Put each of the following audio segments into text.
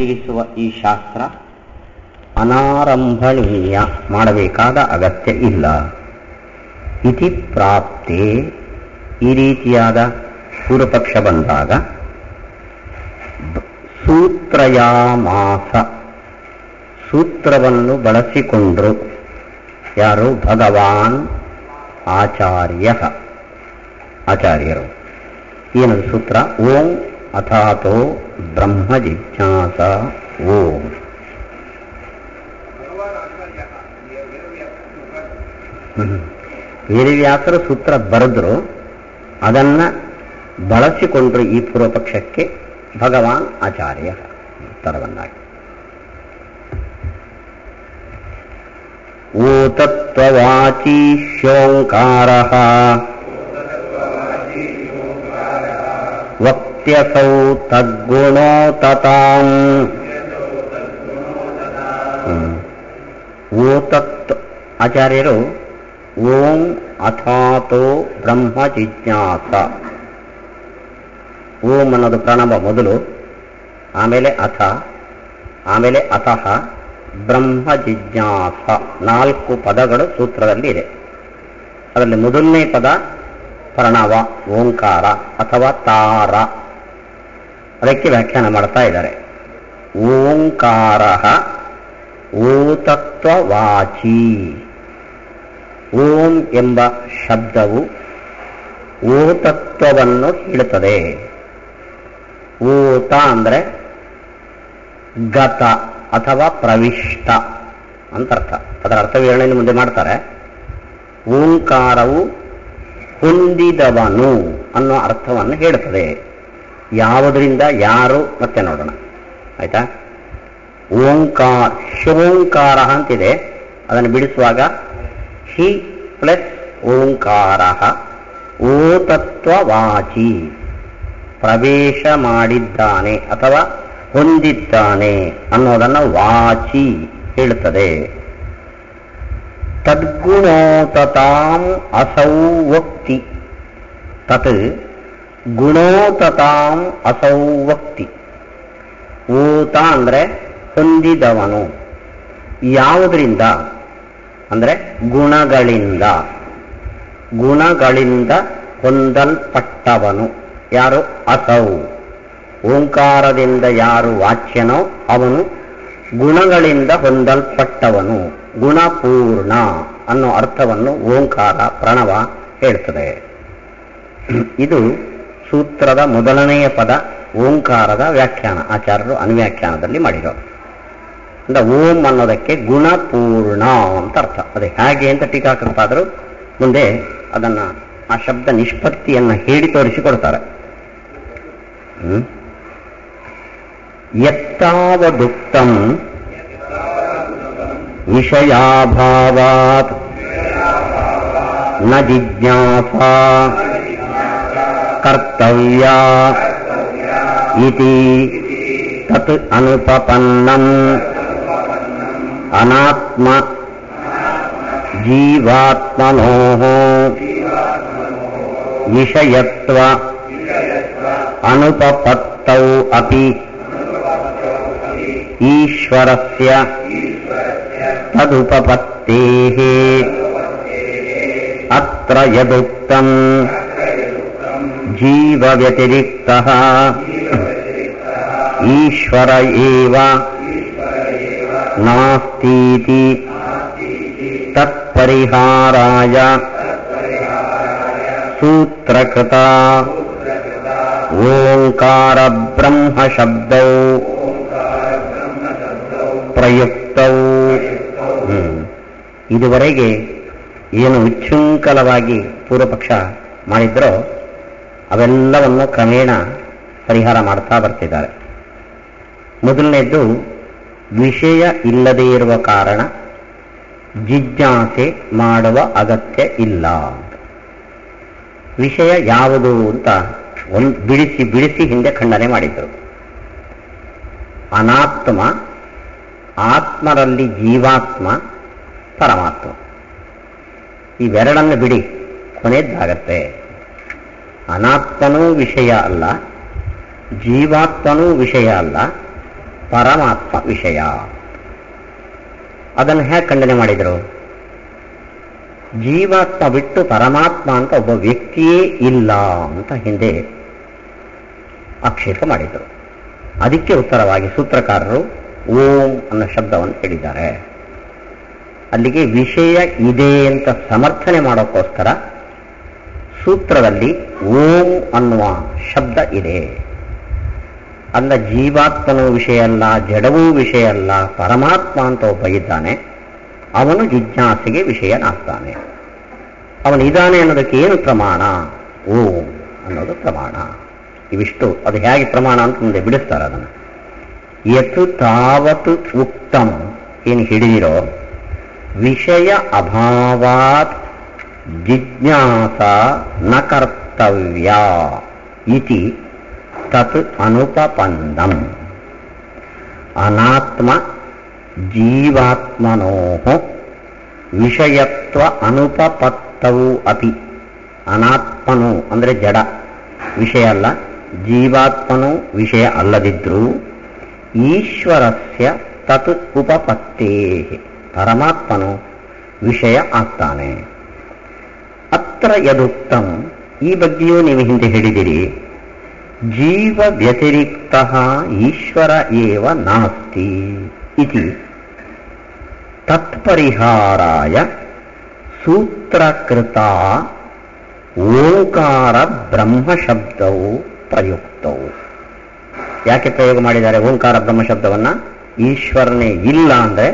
ತಿಳಿಸುವ ಈ ಶಾಸ್ತ್ರ ಅನಾರಂಭಣೀಯ, ಮಾಡಬೇಕಾದ ಅಗತ್ಯ ಇಲ್ಲ. ಇತಿ ಪ್ರಾಪ್ತೆ, ಈ ರೀತಿಯಾದ ಪೂರ್ವಪಕ್ಷ ಬಂದಾಗ ಸೂತ್ರಯಾಮಾಸ, ಸೂತ್ರವನ್ನು ಬಳಸಿಕೊಂಡ್ರು. ಯಾರು? ಭಗವಾನ್ ಆಚಾರ್ಯರು. ಏನದು ಸೂತ್ರ? ಓಂ ಅಥಾತೋ ಬ್ರಹ್ಮ ಜಿಜ್ಞಾಸ ಓಂ. ವೇದವ್ಯಾಸರು ಸೂತ್ರ ಬರೆದ್ರು, ಅದನ್ನ ಬಳಸಿಕೊಂಡ್ರು ಈ ಪೂರ್ವಪಕ್ಷಕ್ಕೆ ಭಗವಾನ್ ಆಚಾರ್ಯ ಉತ್ತರವನ್ನಾಗಿ. ಓ ತತ್ವವಾಚಿ ಶೋಂಕಾರಃ ವಕ್ತ್ಯಸೌ ತದ್ಗುಣೋ ತತಾಂ. ಓ ತತ್ ಆಚಾರ್ಯರು ಓಂ ಅಥಾತೋ ಬ್ರಹ್ಮ ಜಿಜ್ಞಾಸ, ಓಂ ಅನ್ನೋದು ಪ್ರಣವ ಮೊದಲು, ಆಮೇಲೆ ಅಥ, ಆಮೇಲೆ ಅತಃ ಬ್ರಹ್ಮ ಜಿಜ್ಞಾಸ, 4 ಪದಗಳು ಸೂತ್ರದಲ್ಲಿ ಇದೆ. ಅದರಲ್ಲಿ ಮೊದಲನೇ ಪದ ಪ್ರಣವ, ಓಂಕಾರ ಅಥವಾ ತಾರ. ಅದಕ್ಕೆ ವ್ಯಾಖ್ಯಾನ ಮಾಡ್ತಾ ಇದ್ದಾರೆ. ಓಂಕಾರ ಓತತ್ವವಾಚಿ. ಓಂ ಎಂಬ ಶಬ್ದವು ಓತತ್ವವನ್ನು ಹೇಳುತ್ತದೆ. ಓತ ಅಂದರೆ ಗತ ಅಥವಾ ಪ್ರವಿಷ್ಟ ಅಂತ ಅರ್ಥ. ಅದರ ಅರ್ಥ ವಿವರಣೆಯನ್ನು ಮುಂದೆ ಮಾಡ್ತಾರೆ. ಓಂಕಾರವು ಹೊಂದಿದವನು ಅನ್ನೋ ಅರ್ಥವನ್ನು ಹೇಳುತ್ತದೆ. ಯಾವುದರಿಂದ ಯಾರು ಮತ್ತೆ ನೋಡೋಣ, ಆಯ್ತಾ? ಓಂಕಾರ, ಶೋಂಕಾರ ಅಂತಿದೆ, ಅದನ್ನು ಬಿಡಿಸುವಾಗ ಹಿ ಪ್ಲಸ್ ಓಂಕಾರ ಓತತ್ವವಾಚಿ, ಪ್ರವೇಶ ಮಾಡಿದ್ದಾನೆ ಅಥವಾ ಹೊಂದಿದ್ದಾನೆ ಅನ್ನೋದನ್ನು ವಾಚಿ ಹೇಳುತ್ತದೆ. ತದ್ಗುಣೋತತಾಂ ಅಸೌ ವಕ್ತಿ. ತತ್ ಗುಣೋತತಾಂ ಅಸೌ ವಕ್ತಿ. ಓತ ಅಂದರೆ ಹೊಂದಿದವನು. ಯಾವುದರಿಂದ ಅಂದರೆ ಗುಣಗಳಿಂದ. ಗುಣಗಳಿಂದ ಹೊಂದಲ್ಪಟ್ಟವನು ಯಾರು? ಅಸೌ. ಓಂಕಾರದಿಂದ ಯಾರು ವಾಚ್ಯನೋ ಅವನು ಗುಣಗಳಿಂದ ಹೊಂದಲ್ಪಟ್ಟವನು, ಗುಣಪೂರ್ಣ ಅನ್ನೋ ಅರ್ಥವನ್ನು ಓಂಕಾರ ಪ್ರಣವ ಹೇಳ್ತದೆ. ಇದು ಸೂತ್ರದ ಮೊದಲನೆಯ ಪದ, ಓಂಕಾರದ ವ್ಯಾಖ್ಯಾನ. ಆಚಾರ್ಯರು ಅನುವ್ಯಾಖ್ಯಾನದಲ್ಲಿ ಮಾಡಿರೋರು. ಅಂದ್ರೆ ಓಂ ಅನ್ನೋದಕ್ಕೆ ಗುಣಪೂರ್ಣ ಅಂತ ಅರ್ಥ. ಅದೇ ಹೇಗೆ ಅಂತ ಟೀಕಾಕೃತಾದರು ಮುಂದೆ ಅದನ್ನ, ಆ ಶಬ್ದ ನಿಷ್ಪತ್ತಿಯನ್ನ ಹೇಳಿ ತೋರಿಸಿಕೊಡ್ತಾರೆ. ಯತ್ತಾವದುಕ್ತಂ ವಿಷಯಾಭಾವಾತ್ ನ ಜಿಜ್ಞಾಸಾ ಕರ್ತವ್ಯ ಇತಿ ತತ್ ಅನುಪಪನ್ನಂ ಅನಾತ್ಮ ಜೀವಾತ್ಮನೋಃ ವಿಷಯತ್ವ ಅನುಪಪತ್ತೌ ಅಪಿ ಈಶ್ವರಸ್ಯ ತದುಪಪತ್ತೇಃ ಅತ್ರ ಯದುಕ್ತಂ ಜೀವವ್ಯತಿರಿಕ್ತಃ ಈಶ್ವರ ಏವ ನಾಸ್ತೀತಿ ತತ್ಪರಿಹಾರಾಯ ಸೂತ್ರಕೃತ ಓಂಕಾರ ಬ್ರಹ್ಮ ಶಬ್ದೌ ಪ್ರಯುಕ್ತೌ. ಇದುವರೆಗೆ ಏನು ಉಚ್ಛೃಂಖಲವಾಗಿ ಪೂರ್ವಪಕ್ಷ ಮಾಡಿದ್ರೋ ಅವೆಲ್ಲವನ್ನು ಕ್ರಮೇಣ ಪರಿಹಾರ ಮಾಡ್ತಾ ಬರ್ತಿದ್ದಾರೆ. ಮೊದಲನೇದ್ದು, ವಿಷಯ ಇಲ್ಲದೇ ಇರುವ ಕಾರಣ ಜಿಜ್ಞಾಸೆ ಮಾಡುವ ಅಗತ್ಯ ಇಲ್ಲ. ವಿಷಯ ಯಾವುದು ಅಂತ ಬಿಡಿಸಿ ಬಿಡಿಸಿ ಹಿಂದೆ ಖಂಡನೆ ಮಾಡಿದ್ರು. ಅನಾತ್ಮ, ಆತ್ಮರಲ್ಲಿ ಜೀವಾತ್ಮ, ಪರಮಾತ್ಮ. ಇವೆರಡನ್ನು ಬಿಡಿ, ಕೊನೆಯದ್ದಾಗತ್ತೆ. ಅನಾತ್ಮನೂ ವಿಷಯ ಅಲ್ಲ, ಜೀವಾತ್ಮನೂ ವಿಷಯ ಅಲ್ಲ, ಪರಮಾತ್ಮ ವಿಷಯ. ಅದನ್ನು ಹೇಗೆ ಖಂಡನೆ ಮಾಡಿದರು? ಜೀವಾತ್ಮ ಬಿಟ್ಟು ಪರಮಾತ್ಮ ಅಂತ ಒಬ್ಬ ವ್ಯಕ್ತಿಯೇ ಇಲ್ಲ ಅಂತ ಹಿಂದೆ ಆಕ್ಷೇಪ ಮಾಡಿದರು. ಅದಕ್ಕೆ ಉತ್ತರವಾಗಿ ಸೂತ್ರಕಾರರು ಓಂ ಅನ್ನೋ ಶಬ್ದವನ್ನು ಹೇಳಿದ್ದಾರೆ. ಅಲ್ಲಿಗೆ ವಿಷಯ ಇದೆ ಅಂತ ಸಮರ್ಥನೆ ಮಾಡೋಕ್ಕೋಸ್ಕರ ಸೂತ್ರದಲ್ಲಿ ಓಂ ಅನ್ನುವ ಶಬ್ದ ಇದೆ. ಅಲ್ಲ, ಜೀವಾತ್ಮನೂ ವಿಷಯ ಅಲ್ಲ, ಜಡವೂ ವಿಷಯ ಅಲ್ಲ, ಪರಮಾತ್ಮ ಅಂತ ಒಬ್ಬ ಇದ್ದಾನೆ, ಅವನು ಜಿಜ್ಞಾಸೆಗೆ ವಿಷಯನಾಗ್ತಾನೆ. ಅವನಿದ್ದಾನೆ ಅನ್ನೋದಕ್ಕೆ ಏನು ಪ್ರಮಾಣ? ಓಂ ಅನ್ನೋದು ಪ್ರಮಾಣ. ಇವಿಷ್ಟು ಅದು ಹೇಗೆ ಪ್ರಮಾಣ ಅಂತ ಮುಂದೆ ಬಿಡಿಸ್ತಾರೆ ಅದನ್ನು. ಯತ್ ತಾವತ್ ಉಕ್ತಂ ಏನು ಹಿಡಿದಿರೋ ವಿಷಯ ಅಭಾವಾತ್ ಜಿಜ್ಞಾಸ ನ ಕರ್ತವ್ಯ ಇತಿ ತತ್ ಅನುಪಪನ್ನಂ. ಅನಾತ್ಮ ಜೀವಾತ್ಮನೋ ವಿಷಯತ್ವ ಅನುಪಪತ್ತವು ಅಪಿ. ಅನಾತ್ಮನು ಅಂದರೆ ಜಡ ವಿಷಯ ಅಲ್ಲ, ಜೀವಾತ್ಮನು ವಿಷಯ ಅಲ್ಲದಿದ್ರೂ ಈಶ್ವರಸ್ಯ ತತ್ ಉಪಪತ್ತೇ, ಪರಮಾತ್ಮನು ವಿಷಯ ಆಗ್ತಾನೆ. ಅತ್ರ ಯದುಕ್ತಂ, ಈ ಬಗ್ಗೆಯೂ ನೀವು ಹಿಂದೆ ಹೇಳಿದಿರಿ, ಜೀವ ವ್ಯತಿರಿಕ್ತ ಈಶ್ವರ ಏವ ನಾಸ್ತಿ ಇತಿ ತತ್ಪರಿಹಾರಾಯ ಸೂತ್ರಕೃತ ಓಂಕಾರ ಬ್ರಹ್ಮ ಶಬ್ದವು ಪ್ರಯುಕ್ತವು. ಯಾಕೆ ಪ್ರಯೋಗ ಮಾಡಿದ್ದಾರೆ ಓಂಕಾರ ಬ್ರಹ್ಮ ಶಬ್ದವನ್ನ? ಈಶ್ವರನೇ ಇಲ್ಲ ಅಂದ್ರೆ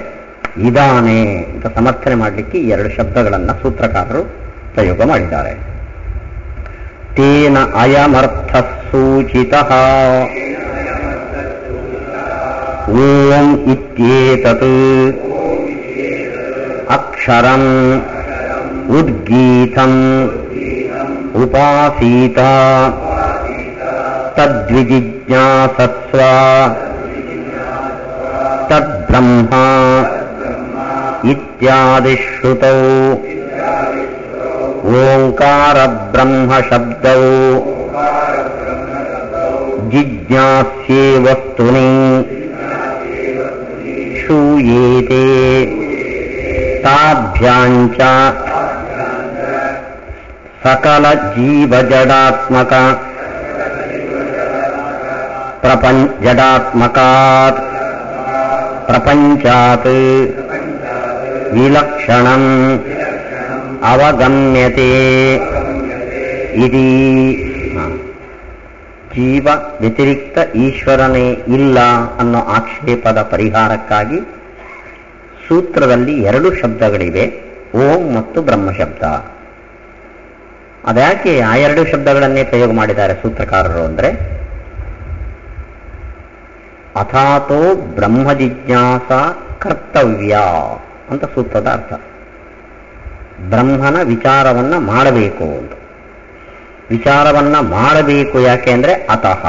ಇದಾನೆ ಅಂತ ಸಮರ್ಥನೆ ಮಾಡಲಿಕ್ಕೆ ಎರಡು ಶಬ್ದಗಳನ್ನು ಸೂತ್ರಕಾರರು ಪ್ರಯೋಗ ಮಾಡಿದ್ದಾರೆ. ತೇನ ಅಯಮರ್ಥ ಸೂಚಿತಃ ಓಂ ಇತ್ಯೇತತ್ ಅಕ್ಷರಂ ಉದ್ಗೀತಂ ಉಪಾಸೀತ ತದ್ವಿಜಿಜ್ಞಾಸಸ್ವ ತದ್ಬ್ರಹ್ಮ ಇತ್ಯಾದಿ ಶ್ರುತೌ ಓಂಕಾರ ಬ್ರಹ್ಮ ಶಬ್ದೌ ಜಿಜ್ಞಾಸ್ಯೇ ವಸ್ತುನಿ ಶೂಯೇತೆ ತಾಭ್ಯಾಂಚ ಸಕಲ ಜೀವಜಡಾತ್ಮಕ ಜಡಾತ್ಮಕಾತ್ ಪ್ರಪಂಚಾತ್ ವಿಲಕ್ಷಣಂ ಅವಗಮ್ಯತೆ ಇದಿ. ಜೀವ ವ್ಯತಿರಿಕ್ತ ಈಶ್ವರನೇ ಇಲ್ಲ ಅನ್ನೋ ಆಕ್ಷೇಪದ ಪರಿಹಾರಕ್ಕಾಗಿ ಸೂತ್ರದಲ್ಲಿ ಎರಡು ಶಬ್ದಗಳಿವೆ, ಓಂ ಮತ್ತು ಬ್ರಹ್ಮ ಶಬ್ದ. ಅದ್ಯಾಕೆ ಆ ಎರಡು ಶಬ್ದಗಳನ್ನೇ ಪ್ರಯೋಗ ಮಾಡಿದ್ದಾರೆ ಸೂತ್ರಕಾರರು ಅಂದರೆ, ಅಥಾತೋ ಬ್ರಹ್ಮ ಜಿಜ್ಞಾಸ ಕರ್ತವ್ಯ ಅಂತ ಸೂತ್ರದ ಅರ್ಥ. ಬ್ರಹ್ಮನ ವಿಚಾರವನ್ನ ಮಾಡಬೇಕು ಅಂತ. ವಿಚಾರವನ್ನ ಮಾಡಬೇಕು ಯಾಕೆ ಅಂದರೆ ಅತಃ,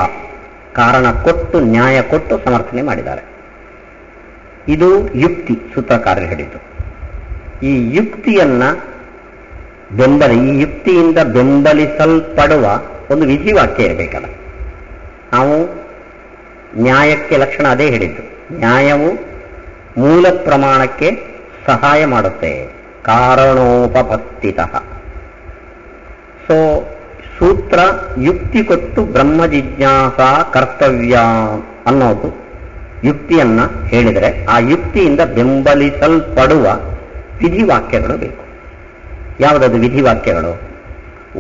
ಕಾರಣ ಕೊಟ್ಟು ನ್ಯಾಯ ಕೊಟ್ಟು ಸಮರ್ಥನೆ ಮಾಡಿದ್ದಾರೆ. ಇದು ಯುಕ್ತಿ ಸೂತ್ರಕಾರರು ಹೇಳಿದ್ದು. ಈ ಯುಕ್ತಿಯನ್ನ ಈ ಯುಕ್ತಿಯಿಂದ ಬೆಂಬಲಿಸಲ್ಪಡುವ ಒಂದು ವಿಧಿವಾಕ್ಯ ಇರಬೇಕಲ್ಲ. ನಾವು ನ್ಯಾಯಕ್ಕೆ ಲಕ್ಷಣ ಅದೇ ಹೇಳಿದ್ದು, ನ್ಯಾಯವು ಮೂಲ ಪ್ರಮಾಣಕ್ಕೆ ಸಹಾಯ ಮಾಡುತ್ತೆ, ಕಾರಣೋಪಪತ್ತಿತಃ. ಸೊ ಸೂತ್ರ ಯುಕ್ತಿ ಕೊಟ್ಟು ಬ್ರಹ್ಮ ಜಿಜ್ಞಾಸ ಕರ್ತವ್ಯ ಅನ್ನೋದು ಯುಕ್ತಿಯನ್ನ ಹೇಳಿದರೆ ಆ ಯುಕ್ತಿಯಿಂದ ಬೆಂಬಲಿಸಲ್ಪಡುವ ವಿಧಿವಾಕ್ಯಗಳು ಬೇಕು. ಯಾವುದದು ವಿಧಿವಾಕ್ಯಗಳು?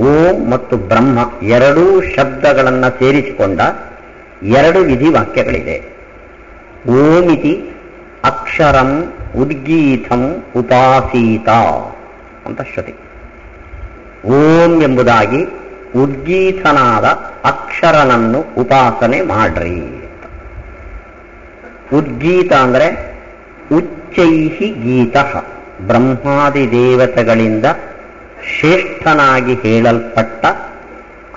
ಓಂ ಮತ್ತು ಬ್ರಹ್ಮ ಎರಡೂ ಶಬ್ದಗಳನ್ನು ಸೇರಿಸಿಕೊಂಡ ಎರಡು ವಿಧಿವಾಕ್ಯಗಳಿದೆ. ಓಮಿತಿ ಅಕ್ಷರಂ ಉದ್ಗೀತಂ ಉಪಾಸೀತ ಅಂತ ಶ್ರುತಿ. ಓಂ ಎಂಬುದಾಗಿ ಉದ್ಗೀತನಾದ ಅಕ್ಷರನನ್ನು ಉಪಾಸನೆ ಮಾಡ್ರಿ. ಉದ್ಗೀತ ಅಂದರೆ ಉಚ್ಚೈಹಿ ಗೀತ, ಬ್ರಹ್ಮಾದಿ ದೇವತೆಗಳಿಂದ ಶ್ರೇಷ್ಠನಾಗಿ ಹೇಳಲ್ಪಟ್ಟ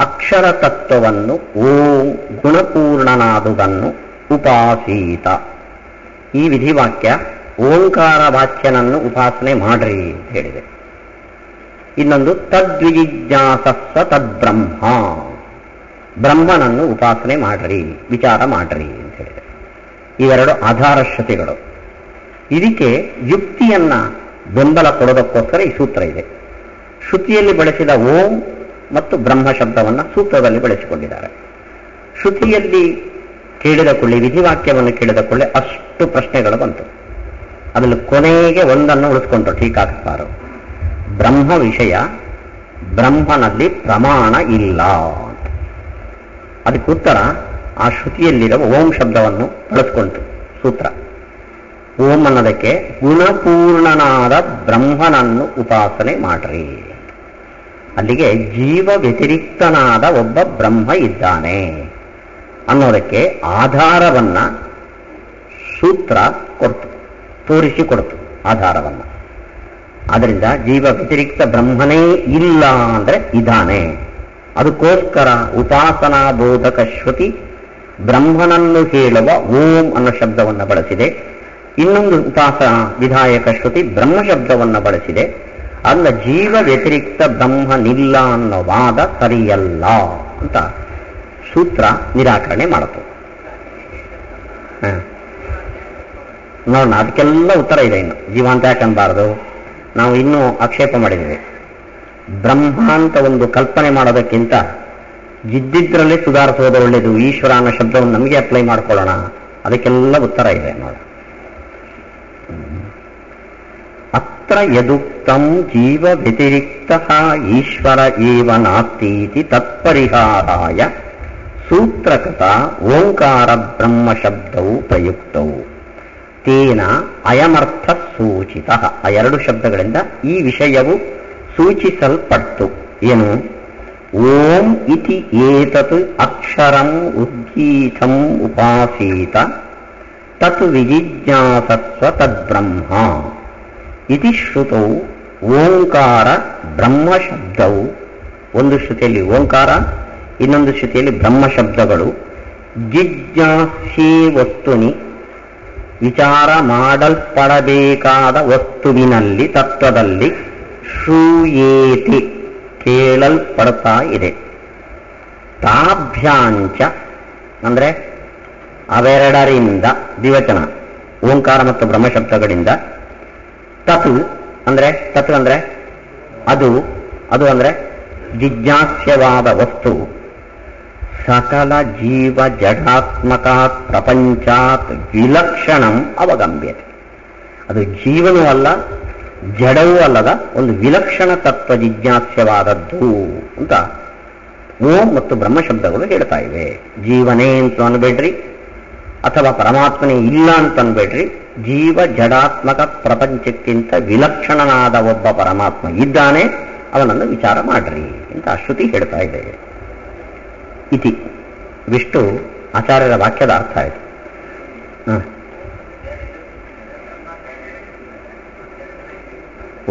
ಅಕ್ಷರ ತತ್ವವನ್ನು ಓಂ ಗುಣಪೂರ್ಣನಾದುದನ್ನು ಉಪಾಸೀತ. ಈ ವಿಧಿವಾಕ್ಯ ಓಂಕಾರ ವಾಚ್ಯನನ್ನು ಉಪಾಸನೆ ಮಾಡ್ರಿ ಅಂತ ಹೇಳಿದೆ. ಇನ್ನೊಂದು ತದ್ವಿಜಿಜ್ಞಾಸಸ್ವ ತದ್ಬ್ರಹ್ಮ, ಬ್ರಹ್ಮನನ್ನು ಉಪಾಸನೆ ಮಾಡ್ರಿ, ವಿಚಾರ ಮಾಡ್ರಿ ಅಂತ ಹೇಳಿದೆ. ಇವೆರಡು ಆಧಾರ ಶ್ರುತಿಗಳು. ಇದಕ್ಕೆ ಯುಕ್ತಿಯನ್ನ ಬೆಂಬಲ ಕೊಡೋದಕ್ಕೋಸ್ಕರ ಈ ಸೂತ್ರ ಇದೆ. ಶ್ರುತಿಯಲ್ಲಿ ಬಳಸಿದ ಓಂ ಮತ್ತು ಬ್ರಹ್ಮ ಶಬ್ದವನ್ನು ಸೂತ್ರದಲ್ಲಿ ಬಳಸಿಕೊಂಡಿದ್ದಾರೆ. ಶ್ರುತಿಯಲ್ಲಿ ಕೇಳಿದ ಕೊಳ್ಳಿ, ವಿಧಿವಾಕ್ಯವನ್ನು ಕೇಳಿದ ಕೊಳ್ಳಿ ಅಷ್ಟು ಪ್ರಶ್ನೆಗಳು ಬಂತು. ಅದರಲ್ಲಿ ಕೊನೆಗೆ ಒಂದನ್ನು ಉಳಿಸ್ಕೊಂಡ್ರು ಟೀಕಾಕಾರರು. ಬ್ರಹ್ಮ ವಿಷಯ, ಬ್ರಹ್ಮನಲ್ಲಿ ಪ್ರಮಾಣ ಇಲ್ಲ ಅಂತ. ಅದಕ್ಕೆ ಉತ್ತರ ಆ ಶ್ರುತಿಯಲ್ಲಿರುವ ಓಂ ಶಬ್ದವನ್ನು ಬಳಸ್ಕೊಂತು ಸೂತ್ರ. ಓಂ ಅನ್ನೋದಕ್ಕೆ ಗುಣಪೂರ್ಣನಾದ ಬ್ರಹ್ಮನನ್ನು ಉಪಾಸನೆ ಮಾಡ್ರಿ. ಅಲ್ಲಿಗೆ ಜೀವ ವ್ಯತಿರಿಕ್ತನಾದ ಒಬ್ಬ ಬ್ರಹ್ಮ ಇದ್ದಾನೆ ಅನ್ನೋದಕ್ಕೆ ಆಧಾರವನ್ನ ಸೂತ್ರ ಕೊಡ್ತು, ತೋರಿಸಿಕೊಡ್ತು ಆಧಾರವನ್ನ. ಆದ್ದರಿಂದ ಜೀವ ವ್ಯತಿರಿಕ್ತ ಬ್ರಹ್ಮನೇ ಇಲ್ಲ ಅಂದ್ರೆ ಇದ್ದಾನೆ. ಅದಕ್ಕೋಸ್ಕರ ಉಪಾಸನಾ ಬೋಧಕ ಶ್ರುತಿ ಬ್ರಹ್ಮನನ್ನು ಹೇಳುವ ಓಂ ಅನ್ನೋ ಶಬ್ದವನ್ನು ಬಳಸಿದೆ. ಇನ್ನೊಂದು ಉಪಾಸನಾ ವಿಧಾಯಕ ಶ್ರುತಿ ಬ್ರಹ್ಮ ಶಬ್ದವನ್ನು ಬಳಸಿದೆ. ಅಲ್ಲ, ಜೀವ ವ್ಯತಿರಿಕ್ತ ಬ್ರಹ್ಮನಿಲ್ಲ ಅನ್ನೋ ವಾದ ಸರಿಯಲ್ಲ ಅಂತ ಸೂತ್ರ ನಿರಾಕರಣೆ ಮಾಡುತ್ತೆ. ನೋಡೋಣ, ಅದಕ್ಕೆಲ್ಲ ಉತ್ತರ ಇದೆ. ಇನ್ನು ಜೀವ ಅಂತ ಯಾಕನ್ಬಾರದು, ನಾವು ಇನ್ನೂ ಆಕ್ಷೇಪ ಮಾಡಿದ್ದೀವಿ. ಬ್ರಹ್ಮ ಅಂತ ಒಂದು ಕಲ್ಪನೆ ಮಾಡೋದಕ್ಕಿಂತ ಜಿದ್ದಿದ್ರಲ್ಲೇ ಸುಧಾರಿಸೋದು ಒಳ್ಳೆಯದು. ಈಶ್ವರ ಅನ್ನೋ ಶಬ್ದವನ್ನು ನಮಗೆ ಅಪ್ಲೈ ಮಾಡ್ಕೊಳ್ಳೋಣ, ಅದಕ್ಕೆಲ್ಲ ಉತ್ತರ ಇದೆ ನೋಡ. ಅತ್ರ ಯದುಕ್ತಂ ಜೀವ ವ್ಯತಿರಿಕ್ತ ಈಶ್ವರ ಏವ ನಾಸ್ತೀತಿ ತತ್ಪರಿಹಾರಾಯ ಸೂತ್ರಕೃತ ಓಂಕಾರ ಬ್ರಹ್ಮ ಶಬ್ದವು ಪ್ರಯುಕ್ತವು ತೇನ ಅಯಮರ್ಥ ಸೂಚಿತ. ಆ ಎರಡು ಶಬ್ದಗಳಿಂದ ಈ ವಿಷಯವು ಸೂಚಿಸಲ್ಪಟ್ಟು. ಏನು? ಓಂ ಇತಿ ಏತತ್ ಅಕ್ಷರಂ ಉದ್ಗೀತಂ ಉಪಾಸೀತ ತತ್ ವಿಜಿಜ್ಞಾಸಸ್ವ ತದ್ಬ್ರಹ್ಮ ಇತಿ ಶ್ರುತೌ ಓಂಕಾರ ಬ್ರಹ್ಮ ಶಬ್ದವು. ಒಂದು ಶ್ರುತಿಯಲ್ಲಿ ಓಂಕಾರ, ಇನ್ನೊಂದು ಶ್ರುತಿಯಲ್ಲಿ ಬ್ರಹ್ಮ ಶಬ್ದಗಳು ಜಿಜ್ಞಾಸ್ಯೇ ವಸ್ತುನಿ, ವಿಚಾರ ಮಾಡಲ್ಪಡಬೇಕಾದ ವಸ್ತುವಿನಲ್ಲಿ, ತತ್ವದಲ್ಲಿ ಶ್ರೂಯೇತಿ ಕೇಳಲ್ಪಡ್ತಾ ಇದೆ. ತಾಭ್ಯಾಂಚ ಅಂದ್ರೆ ಅವೆರಡರಿಂದ, ದ್ವಿವಚನ ಓಂಕಾರ ಮತ್ತು ಬ್ರಹ್ಮ ಶಬ್ದಗಳಿಂದ, ತತ್ ಅಂದ್ರೆ ಅದು ಅಂದ್ರೆ ಜಿಜ್ಞಾಸ್ಯವಾದ ವಸ್ತು ಸಕಲ ಜೀವ ಜಡಾತ್ಮಕಾತ್ ಪ್ರಪಂಚಾತ್ ವಿಲಕ್ಷಣಂ ಅವಗಮ್ಯತೆ. ಅದು ಜೀವನೂ ಅಲ್ಲ, ಜಡವೂ ಅಲ್ಲದ ಒಂದು ವಿಲಕ್ಷಣ ತತ್ವ ಜಿಜ್ಞಾಸ್ಯವಾದದ್ದು ಅಂತ ಓಂ ಮತ್ತು ಬ್ರಹ್ಮ ಶಬ್ದಗಳು ಹೇಳ್ತಾ ಇವೆ. ಜೀವನೇ ಅಂತ ಅನ್ಬೇಡ್ರಿ, ಅಥವಾ ಪರಮಾತ್ಮನೇ ಇಲ್ಲ ಅಂತ ಅನ್ಬೇಡ್ರಿ. ಜೀವ ಜಡಾತ್ಮಕ ಪ್ರಪಂಚಕ್ಕಿಂತ ವಿಲಕ್ಷಣನಾದ ಒಬ್ಬ ಪರಮಾತ್ಮ ಇದ್ದಾನೆ, ಅವನನ್ನು ವಿಚಾರ ಮಾಡ್ರಿ ಅಂತ ಶ್ರುತಿ ಹೇಳ್ತಾ ಇದೆ. ಇತಿ ವಿಷ್ಟು ಆಚಾರ್ಯರ ವಾಕ್ಯದ ಅರ್ಥ ಆಯಿತು.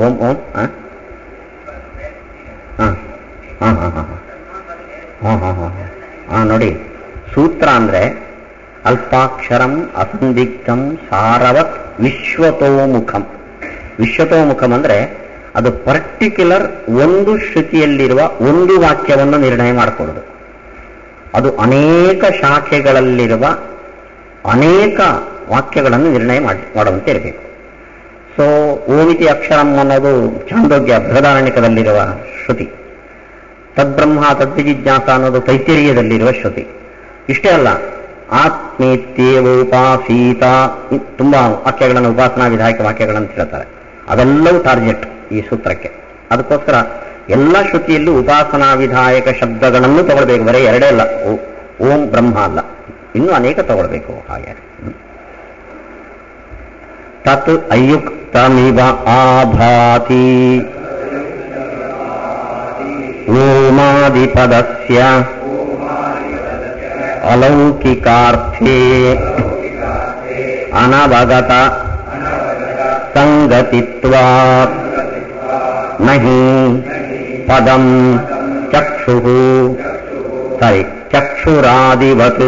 ಓಂ ಓಂ ನೋಡಿ, ಸೂತ್ರ ಅಂದ್ರೆ ಅಲ್ಪಾಕ್ಷರಂ ಅಸಂದಿಗ್ಧಂ ಸಾರವತ್ ವಿಶ್ವತೋಮುಖಂ. ವಿಶ್ವತೋಮುಖಂ ಅಂದ್ರೆ ಅದು ಪರ್ಟಿಕ್ಯುಲರ್ ಒಂದು ಶ್ರುತಿಯಲ್ಲಿರುವ ಒಂದು ವಾಕ್ಯವನ್ನು ನಿರ್ಣಯ ಮಾಡಿಕೊಳ್ಳೋದು. ಅದು ಅನೇಕ ಶಾಖೆಗಳಲ್ಲಿರುವ ಅನೇಕ ವಾಕ್ಯಗಳನ್ನು ನಿರ್ಣಯ ಮಾಡುವಂತೆ ಇರಬೇಕು. ಸೊ ಓಮಿತಿ ಅಕ್ಷರಂ ಅನ್ನೋದು ಚಾಂದೋಗ್ಯ ಬೃಹದಾರಣ್ಯಕದಲ್ಲಿರುವ ಶ್ರುತಿ. ತದ್ಬ್ರಹ್ಮ ತದ್ವಿಜಿಜ್ಞಾಸ ಅನ್ನೋದು ತೈತ್ತಿರೀಯದಲ್ಲಿರುವ ಶ್ರುತಿ. ಇಷ್ಟೇ ಅಲ್ಲ, ಆತ್ಮೇತ್ಯೇವೋಪಾಸೀತ ತುಂಬಾ ವಾಕ್ಯಗಳನ್ನು, ಉಪಾಸನಾ ವಿಧಾಯಕ ವಾಕ್ಯಗಳನ್ನು ಹೇಳ್ತಾರೆ. ಅದೆಲ್ಲವೂ ಟಾರ್ಗೆಟ್ ಈ ಸೂತ್ರಕ್ಕೆ. ಅದಕ್ಕೋಸ್ಕರ ಎಲ್ಲ ಶ್ರುತಿಯಲ್ಲೂ ಉಪಾಸನಾ ವಿಧಾಯಕ ಶಬ್ದಗಳನ್ನು ತಗೊಳ್ಬೇಕು. ಬರೀ ಎರಡೇ ಅಲ್ಲ, ಓಂ ಬ್ರಹ್ಮ ಅಲ್ಲ, ಇನ್ನೂ ಅನೇಕ ತಗೊಳ್ಬೇಕು. ಹಾಗೆ ತತ್ ಅಯುಕ್ತಮಿವ ಆಭಾತಿ ಓಮಾದಿಪದಸ್ಯ ಅಲೌಕಿಕಾರ್ಥೇ ಅನವಗತ ಸಂಗತಿತ್ವಾತ್ ನಹಿ ಪದಂ ಚಕ್ಷುಃ ಚಕ್ಷುರಾದಿವತ್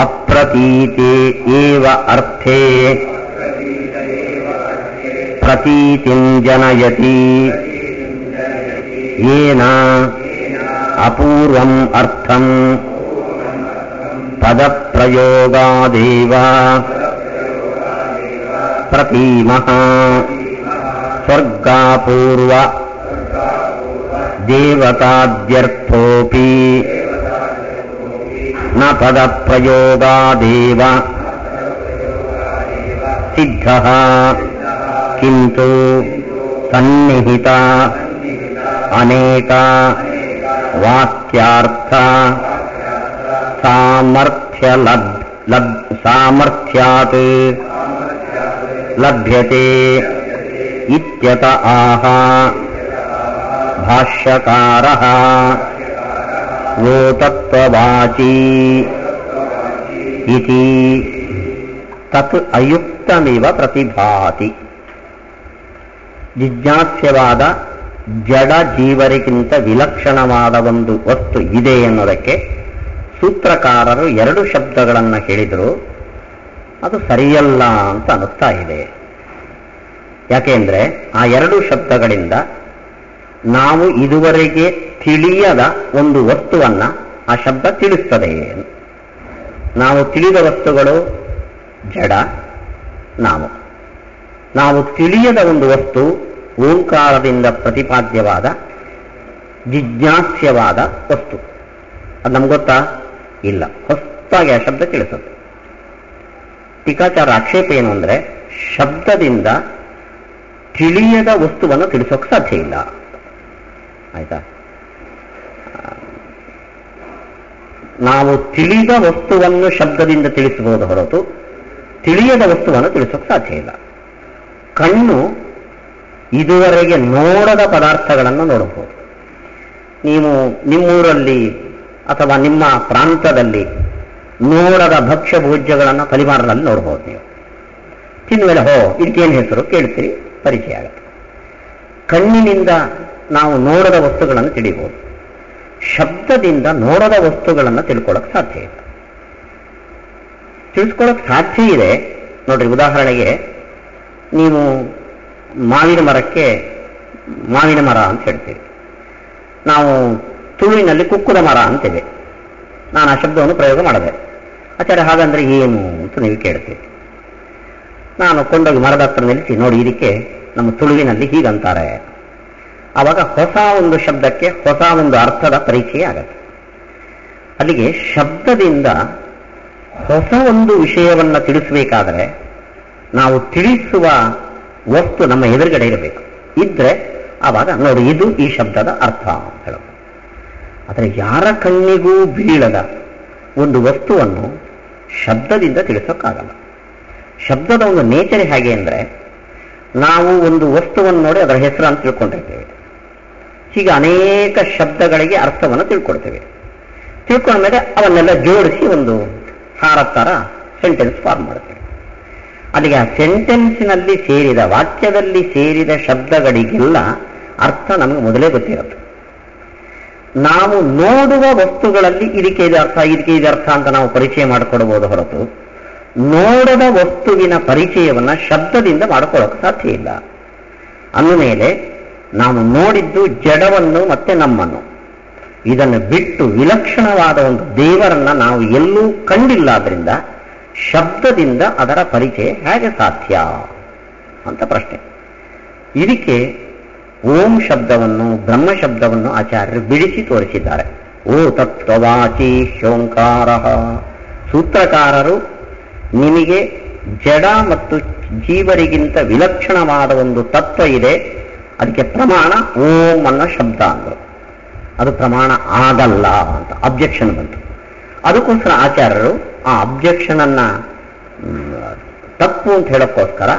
ಅಪ್ರತೀತೆ ಏವ ಅರ್ಥೇ ಪ್ರತೀತಿಂ ಜನಯತಿ ಯೇನ ಅಪೂರ್ವಂ ಅರ್ಥಂ ಪದ ಪ್ರಯೋಗಾದೇವ ಪ್ರತೀಮಃ ಸ್ವರ್ಗಾಪೂರ್ವ ದೇವತಾದ್ಯರ್ಥೋಪಿ ನ ಪದ ಪ್ರಯೋಗಾದೇವ ಸಿದ್ಧಃ ಕಿಂತು ಸನ್ನಿಹಿತ ಅನೇಕ ವಾಕ್ಯಾರ್ಥ ಸಾಮರ್ಥ್ಯಾತ್ ಲಭ್ಯತೆ ಇತ್ಯತ ಆಹ ಭಾಷ್ಯಕಾರಃ ವೋತತ್ವವಾಚಿ ಇತಿ ತತ್ ಅಯುಕ್ತಮಿವ ಪ್ರತಿಭಾತಿ. ಜಿಜ್ಞಾಸ್ಯವಾದ ಜಡ ಜೀವರಿಗಿಂತ ವಿಲಕ್ಷಣವಾದ ಒಂದು ವಸ್ತು ಇದೆ ಎನ್ನುವುದಕ್ಕೆ ಸೂತ್ರಕಾರರು ಎರಡು ಶಬ್ದಗಳನ್ನು ಹೇಳಿದರು. ಅದು ಸರಿಯಲ್ಲ ಅಂತ ಅನ್ನುತ್ತಾ ಇದೆ. ಯಾಕೆಂದ್ರೆ ಆ ಎರಡು ಶಬ್ದಗಳಿಂದ ನಾವು ಇದುವರೆಗೆ ತಿಳಿಯದ ಒಂದು ವಸ್ತುವನ್ನ ಆ ಶಬ್ದ ತಿಳಿಸ್ತದೆ. ನಾವು ತಿಳಿದ ವಸ್ತುಗಳು ಜಡ, ನಾವು ತಿಳಿಯದ ಒಂದು ವಸ್ತು ಓಂಕಾರದಿಂದ ಪ್ರತಿಪಾದ್ಯವಾದ ಜಿಜ್ಞಾಸ್ಯವಾದ ವಸ್ತು. ಅದು ನಮ್ಗೆ ಗೊತ್ತಾ? ಇಲ್ಲ. ಹೊಸದಾಗಿ ಆ ಶಬ್ದ ತಿಳಿಸುತ್ತೆ. ಟೀಕಾಚಾರ ಆಕ್ಷೇಪ ಏನು ಅಂದ್ರೆ, ಶಬ್ದದಿಂದ ತಿಳಿಯದ ವಸ್ತುವನ್ನು ತಿಳಿಸೋಕೆ ಸಾಧ್ಯ ಇಲ್ಲ. ಆಯ್ತಾ? ನಾವು ತಿಳಿದ ವಸ್ತುವನ್ನು ಶಬ್ದದಿಂದ ತಿಳಿಸಬಹುದು ಹೊರತು ತಿಳಿಯದ ವಸ್ತುವನ್ನು ತಿಳಿಸೋಕೆ ಸಾಧ್ಯ ಇಲ್ಲ. ಕಣ್ಣು ಇದುವರೆಗೆ ನೋಡದ ಪದಾರ್ಥಗಳನ್ನು ನೋಡಬಹುದು. ನೀವು ನಿಮ್ಮೂರಲ್ಲಿ ಅಥವಾ ನಿಮ್ಮ ಪ್ರಾಂತದಲ್ಲಿ ನೋಡದ ಭಕ್ಷ್ಯ ಭೋಜ್ಯಗಳನ್ನು ಪರಿವಾರದಲ್ಲಿ ನೋಡಬಹುದು. ನೀವು ತಿಂದ ಮೇಲೆ ಇದಕ್ಕೇನು ಹೆಸರು ಕೇಳ್ತೀರಿ, ಪರಿಚಯ ಆಗುತ್ತೆ. ಕಣ್ಣಿನಿಂದ ನಾವು ನೋಡದ ವಸ್ತುಗಳನ್ನು ತಿಳಿಬಹುದು. ಶಬ್ದದಿಂದ ನೋಡದ ವಸ್ತುಗಳನ್ನು ತಿಳ್ಕೊಳ್ಳೋಕೆ ಸಾಧ್ಯ ಇಲ್ಲ. ತಿಳಿಸ್ಕೊಳ್ಳೋಕೆ ಸಾಧ್ಯ ಇದೆ. ನೋಡ್ರಿ, ಉದಾಹರಣೆಗೆ ನೀವು ಮಾವಿನ ಮರಕ್ಕೆ ಮಾವಿನ ಮರ ಅಂತ ಹೇಳ್ತೀವಿ. ನಾವು ತುಳುವಿನಲ್ಲಿ ಕುಕ್ಕುದ ಮರ ಅಂತೇವೆ. ನಾನು ಆ ಶಬ್ದವನ್ನು ಪ್ರಯೋಗ ಮಾಡಿದೆ. ಆಚಾರ್ಯ ಹಾಗಂದ್ರೆ ಏನು ಅಂತ ನೀವು ಕೇಳ್ತೀವಿ. ನಾನು ಕೊಂಡೋಗಿ ಮರದ ಹತ್ರ ನಿಲ್ಲಿಸಿ, ನೋಡಿ ಇದಕ್ಕೆ ನಮ್ಮ ತುಳುವಿನಲ್ಲಿ ಹೀಗಂತಾರೆ. ಆವಾಗ ಹೊಸ ಒಂದು ಶಬ್ದಕ್ಕೆ ಹೊಸ ಒಂದು ಅರ್ಥದ ಪರಿಚಯ ಆಗತ್ತೆ. ಅಲ್ಲಿಗೆ ಶಬ್ದದಿಂದ ಹೊಸ ಒಂದು ವಿಷಯವನ್ನು ತಿಳಿಸಬೇಕಾದರೆ ನಾವು ತಿಳಿಸುವ ವಸ್ತು ನಮ್ಮ ಎದುರುಗಡೆ ಇರಬೇಕು. ಇದ್ರೆ ಆವಾಗ ನೋಡಿ ಇದು ಈ ಶಬ್ದದ ಅರ್ಥ ಅಂತ ಹೇಳೋದು. ಆದರೆ ಯಾರ ಕಣ್ಣಿಗೂ ಬೀಳದ ಒಂದು ವಸ್ತುವನ್ನು ಶಬ್ದದಿಂದ ತಿಳಿಸೋಕ್ಕಾಗಲ್ಲ. ಶಬ್ದದ ಒಂದು ನೇಚರ್ ಹೇಗೆ ಅಂದರೆ, ನಾವು ಒಂದು ವಸ್ತುವನ್ನು ನೋಡಿ ಅದರ ಹೆಸರನ್ನು ತಿಳ್ಕೊಂಡಿರ್ತೇವೆ. ಹೀಗೆ ಅನೇಕ ಶಬ್ದಗಳಿಗೆ ಅರ್ಥವನ್ನು ತಿಳ್ಕೊಳ್ತೇವೆ. ತಿಳ್ಕೊಂಡ ಮೇಲೆ ಅವನ್ನೆಲ್ಲ ಜೋಡಿಸಿ ಒಂದು ಹಾರದ ಥರ ಸೆಂಟೆನ್ಸ್ ಫಾರ್ಮ್ ಮಾಡ್ತೇವೆ. ಅಲ್ಲಿಗೆ ಆ ಸೆಂಟೆನ್ಸಿನಲ್ಲಿ ಸೇರಿದ, ವಾಕ್ಯದಲ್ಲಿ ಸೇರಿದ ಶಬ್ದಗಳಿಗೆಲ್ಲ ಅರ್ಥ ನಮಗೆ ಮೊದಲೇ ಗೊತ್ತಿರುತ್ತೆ. ನಾವು ನೋಡುವ ವಸ್ತುಗಳಲ್ಲಿ ಇದಕ್ಕೆ ಇದು ಅರ್ಥ, ಇದಕ್ಕೆ ಇದು ಅರ್ಥ ಅಂತ ನಾವು ಪರಿಚಯ ಮಾಡಿಕೊಡಬಹುದು ಹೊರತು ನೋಡದ ವಸ್ತುವಿನ ಪರಿಚಯವನ್ನ ಶಬ್ದದಿಂದ ಮಾಡಿಕೊಳ್ಳೋಕೆ ಸಾಧ್ಯ ಇಲ್ಲ. ಅಂದಮೇಲೆ ನಾವು ನೋಡಿದ್ದು ಜಡವನ್ನು ಮತ್ತೆ ನಮ್ಮನ್ನು, ಇದನ್ನು ಬಿಟ್ಟು ವಿಲಕ್ಷಣವಾದ ಒಂದು ದೇವರನ್ನ ನಾವು ಎಲ್ಲೂ ಕಂಡಿಲ್ಲ. ಆದ್ರಿಂದ ಶಬ್ದದಿಂದ ಅದರ ಪರಿಚಯ ಹೇಗೆ ಸಾಧ್ಯ ಅಂತ ಪ್ರಶ್ನೆ. ಇದಕ್ಕೆ ಓಂ ಶಬ್ದವನ್ನು, ಬ್ರಹ್ಮ ಶಬ್ದವನ್ನು ಆಚಾರ್ಯರು ಬಿಡಿಸಿ ತೋರಿಸಿದ್ದಾರೆ. ಓ ತತ್ವವಾಚಿ ಶೋಂಕಾರ. ಸೂತ್ರಕಾರರು ನಿಮಗೆ ಜಡ ಮತ್ತು ಜೀವರಿಗಿಂತ ವಿಲಕ್ಷಣವಾದ ಒಂದು ತತ್ವ ಇದೆ, ಅದಕ್ಕೆ ಪ್ರಮಾಣ ಓಂ ಅನ್ನೋ ಶಬ್ದ ಅಂದರು. ಅದು ಪ್ರಮಾಣ ಆಗಲ್ಲ ಅಂತ ಅಬ್ಜೆಕ್ಷನ್ ಬಂತು. ಅದಕ್ಕೋಸ್ಕರ ಆಚಾರ್ಯರು ಆ ಅಬ್ಜೆಕ್ಷನ್ ಅನ್ನ ತಪ್ಪು ಅಂತ ಹೇಳೋಕ್ಕೋಸ್ಕರ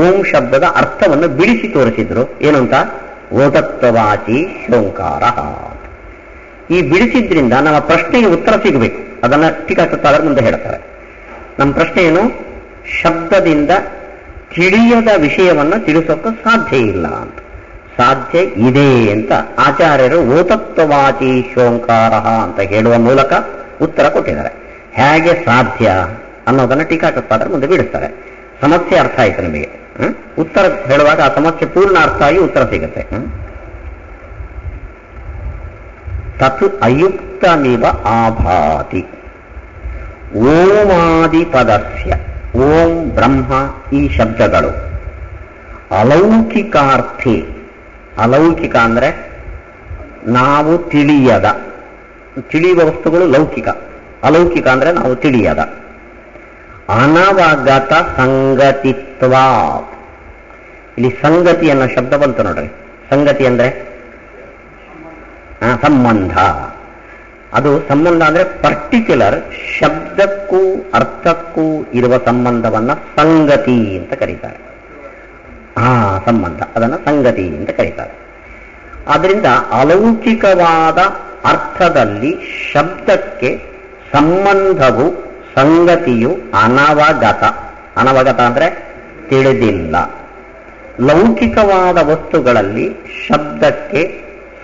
ಓಂ ಶಬ್ದದ ಅರ್ಥವನ್ನು ಬಿಡಿಸಿ ತೋರಿಸಿದ್ರು. ಏನು ಅಂತ? ಓತತ್ವವಾಚಿ ಶೋಂಕಾರ. ಈ ಬಿಡಿಸಿದ್ರಿಂದ ನಮ್ಮ ಪ್ರಶ್ನೆಗೆ ಉತ್ತರ ಸಿಗಬೇಕು. ಅದನ್ನ ಟೀಕಾಕೃತಾರರು ಮುಂದೆ ಹೇಳ್ತಾರೆ. ನಮ್ಮ ಪ್ರಶ್ನೆ ಏನು? ಶಬ್ದದಿಂದ ತಿಳಿಯದ ವಿಷಯವನ್ನು ತಿಳಿಸೋಕೆ ಸಾಧ್ಯ ಇಲ್ಲ ಅಂತ. ಸಾಧ್ಯ ಇದೆ ಅಂತ ಆಚಾರ್ಯರು ಓತತ್ವವಾಚಿ ಶೋಂಕಾರ ಅಂತ ಹೇಳುವ ಮೂಲಕ ಉತ್ತರ ಕೊಟ್ಟಿದ್ದಾರೆ. ಹೇಗೆ ಸಾಧ್ಯ ಅನ್ನೋದನ್ನ ಟೀಕಾಕೃತಾರರು ಮುಂದೆ ಬಿಡಿಸ್ತಾರೆ. ಸಮಸ್ಯೆ ಅರ್ಥ ಆಯ್ತು ನಿಮಗೆ. ಉತ್ತರ ಹೇಳುವಾಗ ಆ ಸಮಸ್ಯೆ ಪೂರ್ಣ ಅರ್ಥ ಆಗಿ ಉತ್ತರ ಸಿಗುತ್ತೆ. ತತ್ ಅಯುಕ್ತಮಿವ ಆಭಾತಿ. ಓಮಾದಿ ಪದಸ್ಯ, ಓಂ ಬ್ರಹ್ಮ ಈ ಶಬ್ದಗಳು ಅಲೌಕಿಕಾರ್ಥಿ, ಅಲೌಕಿಕ ಅಂದ್ರೆ ನಾವು ತಿಳಿಯುವ ವಸ್ತುಗಳು ಲೌಕಿಕ, ಅಲೌಕಿಕ ಅಂದ್ರೆ ನಾವು ತಿಳಿಯದ. ಅನವಗತ ಸಂಗತಿತ್ವ, ಇಲ್ಲಿ ಸಂಗತಿ ಅನ್ನೋ ಶಬ್ದ ಬಂತು ನೋಡ್ರಿ. ಸಂಗತಿ ಅಂದ್ರೆ ಸಂಬಂಧ. ಅದು ಸಂಬಂಧ ಅಂದ್ರೆ ಪರ್ಟಿಕ್ಯುಲರ್ ಶಬ್ದಕ್ಕೂ ಅರ್ಥಕ್ಕೂ ಇರುವ ಸಂಬಂಧವನ್ನ ಸಂಗತಿ ಅಂತ ಕರೀತಾರೆ. ಸಂಬಂಧ, ಅದನ್ನು ಸಂಗತಿ ಅಂತ ಕರೀತಾರೆ. ಆದ್ರಿಂದ ಅಲೌಕಿಕವಾದ ಅರ್ಥದಲ್ಲಿ ಶಬ್ದಕ್ಕೆ ಸಂಬಂಧವು ಸಂಗತಿಯು ಅನವಗತ. ಅನವಗತ ಅಂದ್ರೆ ತಿಳಿದಿಲ್ಲ. ಲೌಕಿಕವಾದ ವಸ್ತುಗಳಲ್ಲಿ ಶಬ್ದಕ್ಕೆ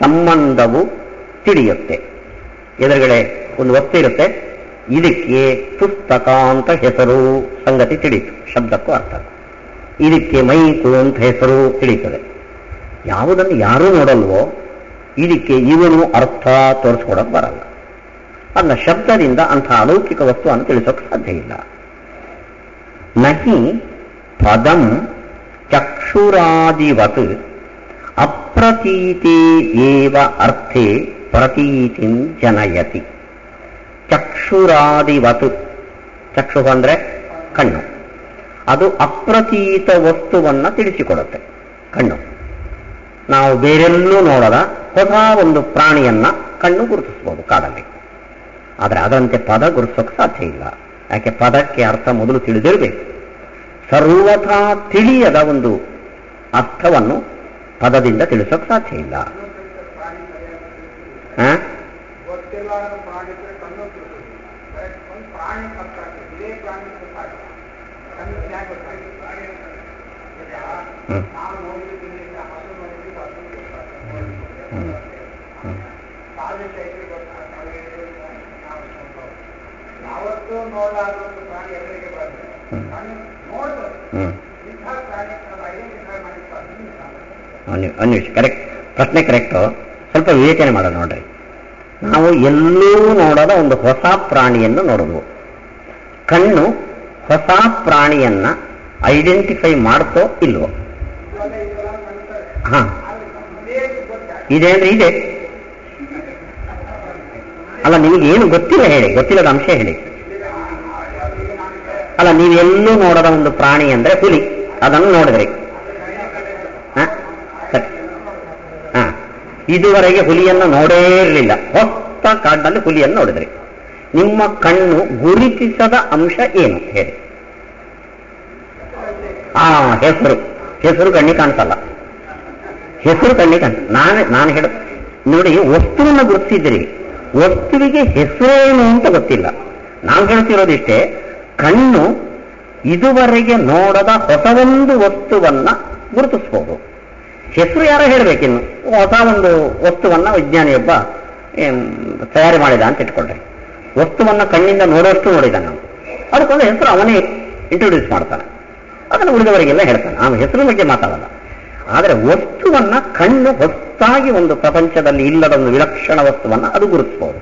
ಸಂಬಂಧವು ತಿಳಿಯುತ್ತೆ. ಎದುರುಗಡೆ ಒಂದು ವಸ್ತು ಇರುತ್ತೆ, ಇದಕ್ಕೆ ಪುಸ್ತಕ ಅಂತ ಹೆಸರು, ಸಂಗತಿ ತಿಳಿಯಿತು, ಶಬ್ದಕ್ಕೂ ಅರ್ಥ. ಇದಕ್ಕೆ ಮೈಕು ಅಂತ ಹೆಸರು ತಿಳಿಯುತ್ತದೆ. ಯಾವುದನ್ನು ಯಾರೂ ನೋಡಲ್ವೋ ಇದಕ್ಕೆ ಇವನು ಅರ್ಥ ತೋರಿಸ್ಕೊಡಕ್ ಬರಲ್ಲ. ಅದನ್ನ ಶಬ್ದದಿಂದ ಅಂಥ ಅಲೌಕಿಕ ವಸ್ತುವನ್ನು ತಿಳಿಸೋಕೆ ಸಾಧ್ಯ ಇಲ್ಲ. ನಹಿ ಪದಂ ಚಕ್ಷುರಾದಿವತ್ ಅಪ್ರತೀತೆ ಏವ ಅರ್ಥೇ ಪ್ರತೀತಿಂ ಜನಯತಿ. ಚಕ್ಷುರಾದಿವತ್, ಚಕ್ಷು ಅಂದ್ರೆ ಕಣ್ಣು, ಅದು ಅಪ್ರತೀತ ವಸ್ತುವನ್ನ ತಿಳಿಸಿಕೊಡುತ್ತೆ. ಕಣ್ಣು ನಾವು ಬೇರೆಲ್ಲೂ ನೋಡದ ಹೊಸ ಒಂದು ಪ್ರಾಣಿಯನ್ನ ಕಣ್ಣು ಗುರುತಿಸ್ಬೋದು ಕಾಡಲ್ಲಿ. ಆದರೆ ಅದರಂತೆ ಪದ ಗುರುತಿಸೋಕೆ ಸಾಧ್ಯ ಇಲ್ಲ. ಯಾಕೆ? ಪದಕ್ಕೆ ಅರ್ಥ ಮೊದಲು ತಿಳಿದಿರಬೇಕು. ಸರ್ವಥಾ ತಿಳಿಯದ ಒಂದು ಅರ್ಥವನ್ನು ಪದದಿಂದ ತಿಳಿಸೋಕೆ ಸಾಧ್ಯ ಇಲ್ಲ. ಅನ್ವೇಷಿ ಕರೆಕ್ಟ್, ಪ್ರಶ್ನೆ ಕರೆಕ್ಟು. ಸ್ವಲ್ಪ ವಿವೇಚನೆ ಮಾಡೋಣ ನೋಡ್ರಿ. ನಾವು ಎಲ್ಲೂ ನೋಡೋದ ಒಂದು ಹೊಸ ಪ್ರಾಣಿಯನ್ನು ನೋಡೋದು. ಕಣ್ಣು ಹೊಸ ಪ್ರಾಣಿಯನ್ನ ಐಡೆಂಟಿಫೈ ಮಾಡ್ತೋ ಇಲ್ವೋ? ಇದೆ ಅಂದ್ರೆ ಇದೆ. ಅಲ್ಲ, ನಿಮಗೇನು ಗೊತ್ತಿಲ್ಲ ಹೇಳಿ, ಗೊತ್ತಿಲ್ಲದ ಅಂಶ ಹೇಳಿ. ಅಲ್ಲ, ನೀವೆಲ್ಲೂ ನೋಡದ ಒಂದು ಪ್ರಾಣಿ ಅಂದ್ರೆ ಹುಲಿ, ಅದನ್ನು ನೋಡಿದ್ರಿ. ಇದುವರೆಗೆ ಹುಲಿಯನ್ನು ನೋಡೇ ಇರಲಿಲ್ಲ, ಹೊಸ ಕಾಡಿನಲ್ಲಿ ಹುಲಿಯನ್ನು ನೋಡಿದ್ರಿ. ನಿಮ್ಮ ಕಣ್ಣು ಗುರುತಿಸದ ಅಂಶ ಏನು ಹೇಳಿ? ಹೆಸರು ಕಣ್ಣಿಗೆ ಕಾಣಿಸಲ್ಲ. ಹೆಸರು ಕಣ್ಣಿಗೆ ಕಾಣಿಸ. ನಾನು ಹೇಳ ನೋಡಿ, ವಸ್ತುವನ್ನು ಗುರುತಿಸಿದ್ರಿ, ವಸ್ತುವಿಗೆ ಹೆಸರೇನು ಅಂತ ಗೊತ್ತಿಲ್ಲ. ನಾನು ಹೇಳ್ತಿರೋದಿಷ್ಟೇ, ಕಣ್ಣು ಇದುವರೆಗೆ ನೋಡದ ಹೊಸದೊಂದು ವಸ್ತುವನ್ನ ಗುರುತಿಸ್ಬೋದು. ಹೆಸರು ಯಾರೋ ಹೇಳ್ಬೇಕಿನ್ನು. ಹೊಸ ಒಂದು ವಸ್ತುವನ್ನ ವಿಜ್ಞಾನಿಯೊಬ್ಬ ತಯಾರಿ ಮಾಡಿದ ಅಂತ ಇಟ್ಕೊಂಡ್ರೆ, ವಸ್ತುವನ್ನ ಕಣ್ಣಿಂದ ನೋಡೋಷ್ಟು ನೋಡಿದ ನಾವು, ಅದಕ್ಕೊಂದು ಹೆಸರು ಅವನೇ ಇಂಟ್ರೊಡ್ಯೂಸ್ ಮಾಡ್ತಾನೆ, ಅದನ್ನು ಉಳಿದವರಿಗೆಲ್ಲ ಹೇಳ್ತಾನೆ. ಆ ಹೆಸರು ಬಗ್ಗೆ ಮಾತಾಡಲ್ಲ. ಆದರೆ ವಸ್ತುವನ್ನ ಕಣ್ಣು ಹೊಸದಾಗಿ ಒಂದು ಪ್ರಪಂಚದಲ್ಲಿ ಇಲ್ಲದ ಒಂದು ವಿಲಕ್ಷಣ ವಸ್ತುವನ್ನ ಅದು ಗುರುತಿಸಬಹುದು.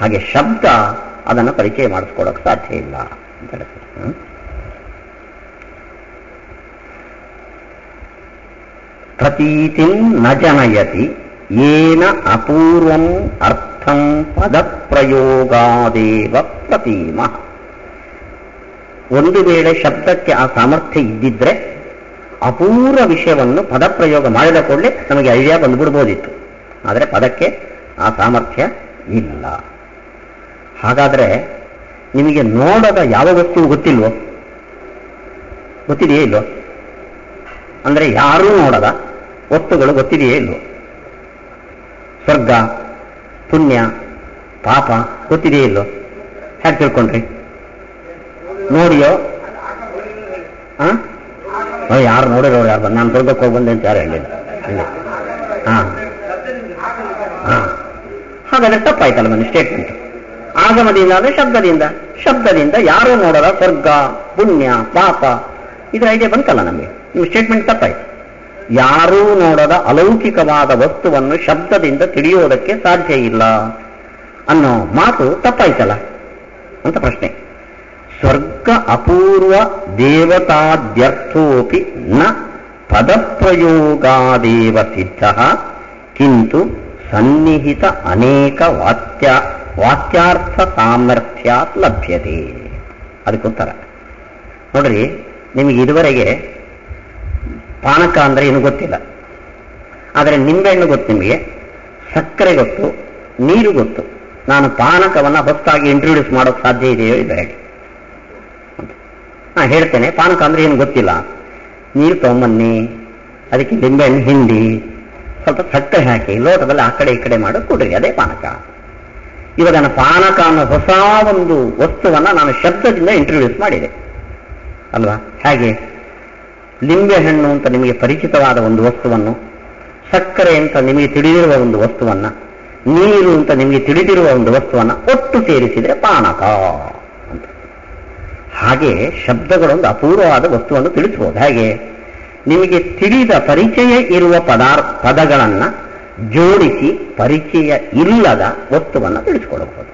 ಹಾಗೆ ಶಬ್ದ ಅದನ್ನು ಪರಿಚಯ ಮಾಡಿಸ್ಕೊಡೋಕೆ ಸಾಧ್ಯ ಇಲ್ಲ ಅಂತ ಹೇಳ್ತಾರೆ. ಪ್ರತೀತಿಂ ನ ಜನಯತಿ ಏನ ಅಪೂರ್ವಂ ಅರ್ಥಂ ಪದಪ್ರಯೋಗಾದೇವ ಪ್ರತೀಮ. ಒಂದು ವೇಳೆ ಶಬ್ದಕ್ಕೆ ಆ ಸಾಮರ್ಥ್ಯ ಇದ್ದಿದ್ರೆ ಅಪೂರ್ವ ವಿಷಯವನ್ನು ಪದಪ್ರಯೋಗ ಮಾಡಿದ ಕೂಡಲೇ ನಮಗೆ ಐಡಿಯಾ ಬಂದ್ಬಿಡ್ಬೋದಿತ್ತು. ಆದರೆ ಪದಕ್ಕೆ ಆ ಸಾಮರ್ಥ್ಯ ಇಲ್ಲ. ಹಾಗಾದ್ರೆ ನಿಮಗೆ ನೋಡದ ಯಾವ ವಸ್ತು ಗೊತ್ತಿಲ್ವೋ? ಗೊತ್ತಿದೆಯೇ ಇಲ್ವೋ? ಅಂದ್ರೆ ಯಾರೂ ನೋಡದ ವಸ್ತುಗಳು ಗೊತ್ತಿದೆಯೇ ಇಲ್ವೋ? ಸ್ವರ್ಗ, ಪುಣ್ಯ, ಪಾಪ ಗೊತ್ತಿದೆಯೇ ಇಲ್ವೋ? ಹೇಗೆ ತಿಳ್ಕೊಂಡ್ರಿ? ನೋಡಿಯೋ? ಯಾರು ನೋಡಿರೋರು ಯಾರು? ನಾನು ಸ್ವರ್ಗಕ್ಕೆ ಹೋಗಿ ಬಂದೆ ಅಂತ ಯಾರು ಹೇಳಿಲ್ಲ. ಹಾಗಾದ್ರೆ ತಪ್ಪಾಯ್ತಲ್ಲ ನನ್ನ ಸ್ಟೇಟ್ಮೆಂಟ್. ಆಗಮದಿಂದ ಅಂದ್ರೆ ಶಬ್ದದಿಂದ ಯಾರು ನೋಡೋದ ಸ್ವರ್ಗ, ಪುಣ್ಯ, ಪಾಪ, ಇದ್ರ ಐಡಿಯಾ ಬಂತಲ್ಲ ನಮಗೆ. ನಿಮ್ಮ ಸ್ಟೇಟ್ಮೆಂಟ್ ತಪ್ಪಾಯ್ತು. ಯಾರೂ ನೋಡದ ಅಲೌಕಿಕವಾದ ವಸ್ತುವನ್ನು ಶಬ್ದದಿಂದ ತಿಳಿಯೋದಕ್ಕೆ ಸಾಧ್ಯ ಇಲ್ಲ ಅನ್ನೋ ಮಾತು ತಪ್ಪಾಯ್ತಲ್ಲ ಅಂತ ಪ್ರಶ್ನೆ. ಸ್ವರ್ಗ ಅಪೂರ್ವ ದೇವತಾದ್ಯರ್ಥೋಪಿ ನ ಪದಪ್ರಯೋಗಾದೇವ ಸಿದ್ಧ ಕಿಂತು ಸನ್ನಿಹಿತ ಅನೇಕ ವಾಕ್ಯಾರ್ಥ ಸಾಮರ್ಥ್ಯಾತ್ ಲಭ್ಯತೆ. ಅದಕ್ಕೋಸ್ಕರ ನೋಡ್ರಿ, ನಿಮಗೆ ಇದುವರೆಗೆ ಪಾನಕ ಅಂದ್ರೆ ಏನು ಗೊತ್ತಿಲ್ಲ, ಆದರೆ ನಿಂಬೆಹಣ್ಣು ಗೊತ್ತು, ನಿಮಗೆ ಸಕ್ಕರೆ ಗೊತ್ತು, ನೀರು ಗೊತ್ತು. ನಾನು ಪಾನಕವನ್ನು ಹೊಸದಾಗಿ ಇಂಟ್ರೊಡ್ಯೂಸ್ ಮಾಡೋಕೆ ಸಾಧ್ಯ ಇದೆಯೋ ಇದು ಹೇಳಿ? ಹೇಳ್ತೇನೆ. ಪಾನಕ ಅಂದ್ರೆ ಏನು ಗೊತ್ತಿಲ್ಲ, ನೀರು ತಗೊಂಬನ್ನಿ, ಅದಕ್ಕೆ ನಿಂಬೆಹಣ್ಣು ಹಿಂಡಿ ಸ್ವಲ್ಪ ಸಕ್ಕರೆ ಹಾಕಿ ಲೋಟದಲ್ಲಿ ಆ ಕಡೆ ಈ ಕಡೆ ಮಾಡಿ ಕೊಡ್ರಿ, ಅದೇ ಪಾನಕ. ಇವಾಗ ನಾನು ಪಾನಕ ಅನ್ನೋ ಹೊಸ ಒಂದು ವಸ್ತುವನ್ನ ನಾನು ಶಬ್ದದಿಂದ ಇಂಟ್ರೊಡ್ಯೂಸ್ ಮಾಡಿದೆ ಅಲ್ವಾ? ಹಾಗೆ ಲಿಂಬೆಹಣ್ಣು ಅಂತ ನಿಮಗೆ ಪರಿಚಿತವಾದ ಒಂದು ವಸ್ತುವನ್ನು, ಸಕ್ಕರೆ ಅಂತ ನಿಮಗೆ ತಿಳಿದಿರುವ ಒಂದು ವಸ್ತುವನ್ನ, ನೀರು ಅಂತ ನಿಮಗೆ ತಿಳಿದಿರುವ ಒಂದು ವಸ್ತುವನ್ನ ಒಟ್ಟು ಸೇರಿಸಿದರೆ ಪಾನಕ ಅಂತ. ಹಾಗೆ ಶಬ್ದಗಳೊಂದು ಅಪೂರ್ವವಾದ ವಸ್ತುವನ್ನು ತಿಳಿಸಬಹುದು. ಹಾಗೆ ನಿಮಗೆ ತಿಳಿದ ಪರಿಚಯ ಇರುವ ಪದಗಳನ್ನ ಜೋಡಿಸಿ ಪರಿಚಯ ಇಲ್ಲದ ವಸ್ತುವನ್ನು ತಿಳಿಸಿಕೊಡಬಹುದು.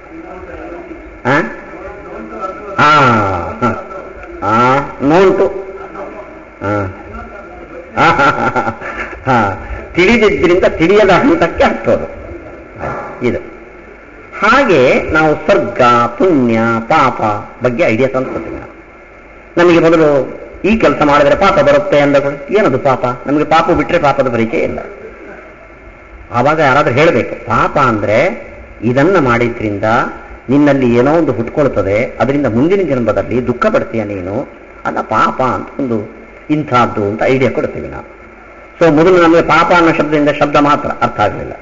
ನೋಂಟು ತಿಳಿದಿದ್ದರಿಂದ ತಿಳಿಯದ ಹಂತಕ್ಕೆ ಹತ್ತೋದು ಇದು. ಹಾಗೆ ನಾವು ಸ್ವರ್ಗ, ಪುಣ್ಯ, ಪಾಪ ಬಗ್ಗೆ ಐಡಿಯಾ ತಂದ್ಕೊತೀವಿ. ನಮಗೆ ಮೊದಲು ಈ ಕೆಲಸ ಮಾಡಿದ್ರೆ ಪಾಪ ಬರುತ್ತೆ ಅಂದಗಳು, ಏನದು ಪಾಪ? ನಮಗೆ ಪಾಪ ಬಿಟ್ಟರೆ ಪಾಪದ ಪರಿಚಯ ಇಲ್ಲ. ಆವಾಗ ಯಾರಾದ್ರೂ ಹೇಳಬೇಕು, ಪಾಪ ಅಂದ್ರೆ ಇದನ್ನ ಮಾಡಿದ್ರಿಂದ ನಿನ್ನಲ್ಲಿ ಏನೋ ಒಂದು ಹುಟ್ಕೊಳ್ತದೆ, ಅದರಿಂದ ಮುಂದಿನ ಜನ್ಮದಲ್ಲಿ ದುಃಖ ಪಡ್ತೀಯ ನೀನು, ಅಲ್ಲ ಪಾಪ ಅಂತ ಒಂದು ಇಂಥದ್ದು ಅಂತ ಐಡಿಯಾ ಕೊಡ್ತೀವಿ ನಾವು. ಸೊ ಮೊದಲು ನಮಗೆ ಪಾಪ ಅನ್ನೋ ಶಬ್ದದಿಂದ ಶಬ್ದ ಮಾತ್ರ ಅರ್ಥ ಆಗಲಿಲ್ಲ.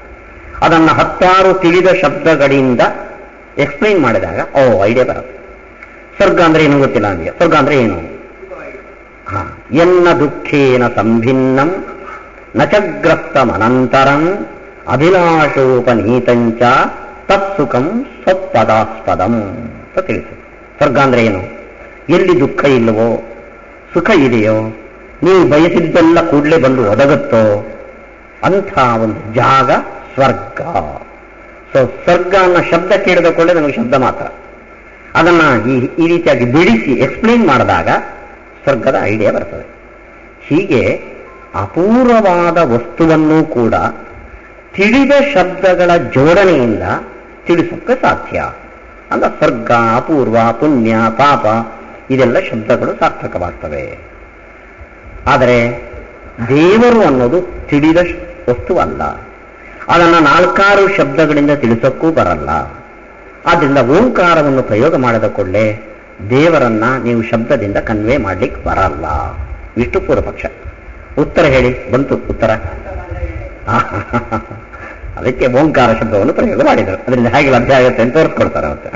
ಅದನ್ನು 10 ತಿಳಿದ ಶಬ್ದಗಳಿಂದ ಎಕ್ಸ್ಪ್ಲೈನ್ ಮಾಡಿದಾಗ ಐಡಿಯಾ ಬರುತ್ತೆ. ಸ್ವರ್ಗ ಅಂದ್ರೆ ಏನು ಗೊತ್ತಿಲ್ಲ ನನಗೆ, ಸ್ವರ್ಗ ಅಂದ್ರೆ ಏನು? ಎನ್ನ ದುಃಖೇನ ಸಂಭಿನ್ನಂ ನಚಗ್ರಸ್ತಮನಂತರಂ ಅಭಿಲಾಷೋಪನೀತಂಚ ತತ್ಸುಖಂ ಸ್ವತ್ಪದಾಸ್ಪದಂ ಅಂತ ತಿಳಿಸಿ. ಸ್ವರ್ಗ ಅಂದ್ರೆ ಏನು? ಎಲ್ಲಿ ದುಃಖ ಇಲ್ಲವೋ, ಸುಖ ಇದೆಯೋ, ನೀವು ಬಯಸಿದ್ದೆಲ್ಲ ಕೂಡಲೇ ಬಂದು ಒದಗುತ್ತೋ ಅಂಥ ಒಂದು ಜಾಗ ಸ್ವರ್ಗ. ಸೊ ಸ್ವರ್ಗ ಅನ್ನೋ ಶಬ್ದ ಕೇಳಿದ ಕೂಡಲೇ ನಮಗೆ ಶಬ್ದ ಮಾತ್ರ. ಅದನ್ನ ಈ ರೀತಿಯಾಗಿ ಬಿಡಿಸಿ ಎಕ್ಸ್ಪ್ಲೇನ್ ಮಾಡಿದಾಗ ಸ್ವರ್ಗದ ಐಡಿಯಾ ಬರ್ತದೆ. ಹೀಗೆ ಅಪೂರ್ವವಾದ ವಸ್ತುವನ್ನು ಕೂಡ ತಿಳಿದ ಶಬ್ದಗಳ ಜೋಡಣೆಯಿಂದ ತಿಳಿಸೋಕ್ಕೆ ಸಾಧ್ಯ. ಅಂದ್ರೆ ಸ್ವರ್ಗ, ಅಪೂರ್ವ, ಪುಣ್ಯ, ಪಾಪ ಇದೆಲ್ಲ ಶಬ್ದಗಳು ಸಾರ್ಥಕವಾಗ್ತವೆ. ಆದರೆ ದೇವರು ಅನ್ನೋದು ತಿಳಿದ ವಸ್ತುವಲ್ಲ, ಅದನ್ನು 4 ಶಬ್ದಗಳಿಂದ ತಿಳಿಸೋಕ್ಕೂ ಬರಲ್ಲ. ಆದ್ರಿಂದ ಓಂಕಾರವನ್ನು ಪ್ರಯೋಗ ಮಾಡಿದ ಕೂಡಲೇ ದೇವರನ್ನ ನೀವು ಶಬ್ದದಿಂದ ಕನ್ವೆ ಮಾಡ್ಲಿಕ್ಕೆ ಬರಲ್ಲ. ಇಷ್ಟು ಪೂರ್ವ ಪಕ್ಷ. ಉತ್ತರ ಹೇಳಿ, ಬಂತು ಉತ್ತರ. ಅದಕ್ಕೆ ಓಂಕಾರ ಶಬ್ದವನ್ನು ಪ್ರಯೋಗ ಮಾಡಿದರು. ಅದರಿಂದ ಹೇಗೆ ಲಭ್ಯ ಆಗುತ್ತೆ ಅಂತ ತೋರಿಸ್ಕೊಡ್ತಾರೆ ಅವತ್ತು.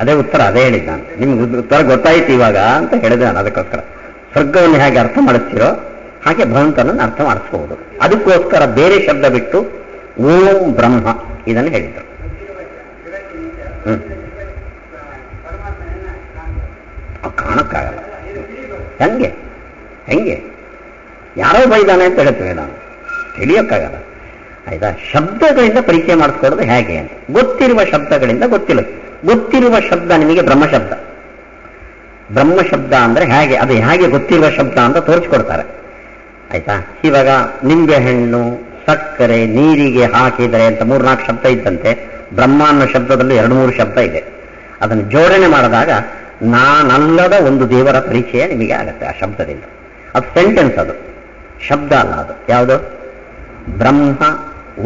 ಅದೇ ಉತ್ತರ, ಅದೇ ಹೇಳಿದ್ದು ನಾನು. ನಿಮ್ಗೆ ಉತ್ತರ ಗೊತ್ತಾಯ್ತು ಇವಾಗ ಅಂತ ಹೇಳಿದೆ ನಾನು. ಅದಕ್ಕೋಸ್ಕರ ಸ್ವರ್ಗವನ್ನು ಹೇಗೆ ಅರ್ಥ ಮಾಡಿಸ್ತೀರೋ ಹಾಗೆ ಭಗವಂತನನ್ನು ಅರ್ಥ ಮಾಡಿಸ್ಬಹುದು. ಅದಕ್ಕೋಸ್ಕರ ಬೇರೆ ಶಬ್ದ ಬಿಟ್ಟು ಓಂ ಬ್ರಹ್ಮ ಇದನ್ನು ಹೇಳಿದರು. ಕಾಣಕ್ಕಾಗಲ್ಲ. ಹೆಂಗೆ ಯಾರೋ ಬೈದಾನೆ ಅಂತ ಹೇಳ್ತೇವೆ ನಾವು, ತಿಳಿಯೋಕ್ಕಾಗಲ್ಲ. ಆಯ್ತಾ? ಶಬ್ದಗಳಿಂದ ಪರಿಚಯ ಮಾಡಿಸ್ಕೊಡೋದು ಹೇಗೆ ಅಂತ. ಗೊತ್ತಿರುವ ಶಬ್ದಗಳಿಂದ ಗೊತ್ತಿರುವ ಶಬ್ದ ನಿಮಗೆ ಬ್ರಹ್ಮಶಬ್ದ. ಬ್ರಹ್ಮಶಬ್ದ ಅಂದ್ರೆ ಹೇಗೆ, ಅದು ಹೇಗೆ ಗೊತ್ತಿರುವ ಶಬ್ದ ಅಂತ ತೋರಿಸ್ಕೊಡ್ತಾರೆ. ಆಯ್ತಾ? ಇವಾಗ ನಿಂಬೆಹಣ್ಣು, ಸಕ್ಕರೆ, ನೀರಿಗೆ ಹಾಕಿದರೆ ಅಂತ 3-4 ಶಬ್ದ ಇದ್ದಂತೆ ಬ್ರಹ್ಮ ಅನ್ನೋ ಶಬ್ದದಲ್ಲಿ 2-3 ಶಬ್ದ ಇದೆ. ಅದನ್ನು ಜೋಡಣೆ ಮಾಡಿದಾಗ ನಾನಲ್ಲದ ಒಂದು ದೇವರ ಪರಿಚಯ ನಿಮಗೆ ಆಗುತ್ತೆ ಆ ಶಬ್ದದಿಂದ. ಅದು ಸೆಂಟೆನ್ಸ್, ಅದು ಶಬ್ದ ಅಲ್ಲ. ಅದು ಯಾವುದು? ಬ್ರಹ್ಮ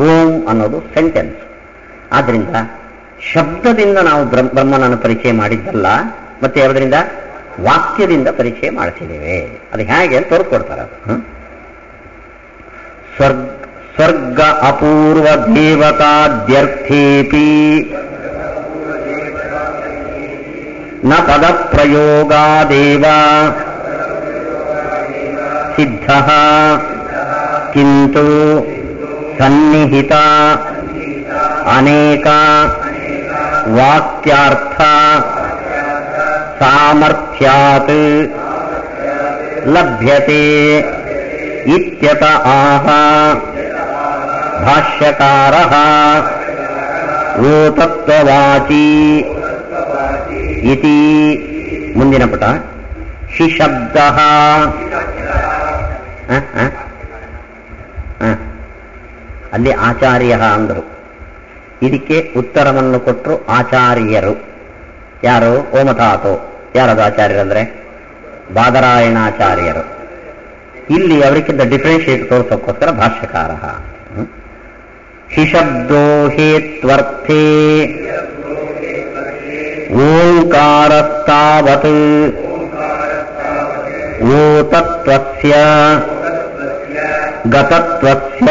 ಓಂ ಅನ್ನೋದು ಸೆಂಟೆನ್ಸ್. ಆದ್ರಿಂದ ಶಬ್ದದಿಂದ ನಾವು ಬ್ರಹ್ಮನನ್ನು ಪರಿಚಯ ಮಾಡಿದ್ದಲ್ಲ, ಮತ್ತೆ ಯಾವುದರಿಂದ? ವಾಕ್ಯದಿಂದ ಪರಿಚಯ ಮಾಡಿಸಿದ್ದೇವೆ. ಅದು ಹೇಗೆ ಅಂತ ತೋರಿಸ್ಕೊಡ್ತಾರೆ. ಅದು ಸ್ವರ್ಗ ಅಪೂರ್ವ ದೇವತಾದ್ಯರ್ಥೇಪಿ ನ ಪದ ಪ್ರಯೋಗಾದೇವ ಸಿದ್ಧ ಕಿಂತು ಸನ್ನಿಹಿತ ಅನೇಕ ವಾಕ್ಯಾರ್ಥ ಸಾಮರ್ಥ್ಯಾತ್ ಲಭ್ಯತೆ ಇತ್ಯತ ಆಹ ಭಾಷ್ಯಕಾರಃ ಓತತ್ವವಾಚಿ ಇತಿ ಮುಂದಿನ ಪುಟ ಶಿಶಬ್ದಃ ಅಲ್ಲಿ ಆಚಾರ್ಯ ಅಂದರು. ಇದಕ್ಕೆ ಉತ್ತರವನ್ನು ಕೊಟ್ಟರು ಆಚಾರ್ಯರು. ಯಾರು? ಓಮತಾತೋ. ಯಾರದು ಆಚಾರ್ಯರಂದ್ರೆ? ಬಾದರಾಯಣಾಚಾರ್ಯರು. ಇಲ್ಲಿ ಅವರಿಗಿಂತ ಡಿಫರೆನ್ಶಿಯೇಟ್ ತೋರಿಸೋಕ್ಕೋಸ್ಕರ ಭಾಷ್ಯಕಾರ. ಶಿಶಬ್ದೋ ಹೇತ್ವರ್ಥೇ ಓಂಕಾರಸ್ತಾವತ್ ಓತತ್ವಸ್ಯ ಗತತ್ವಸ್ಯ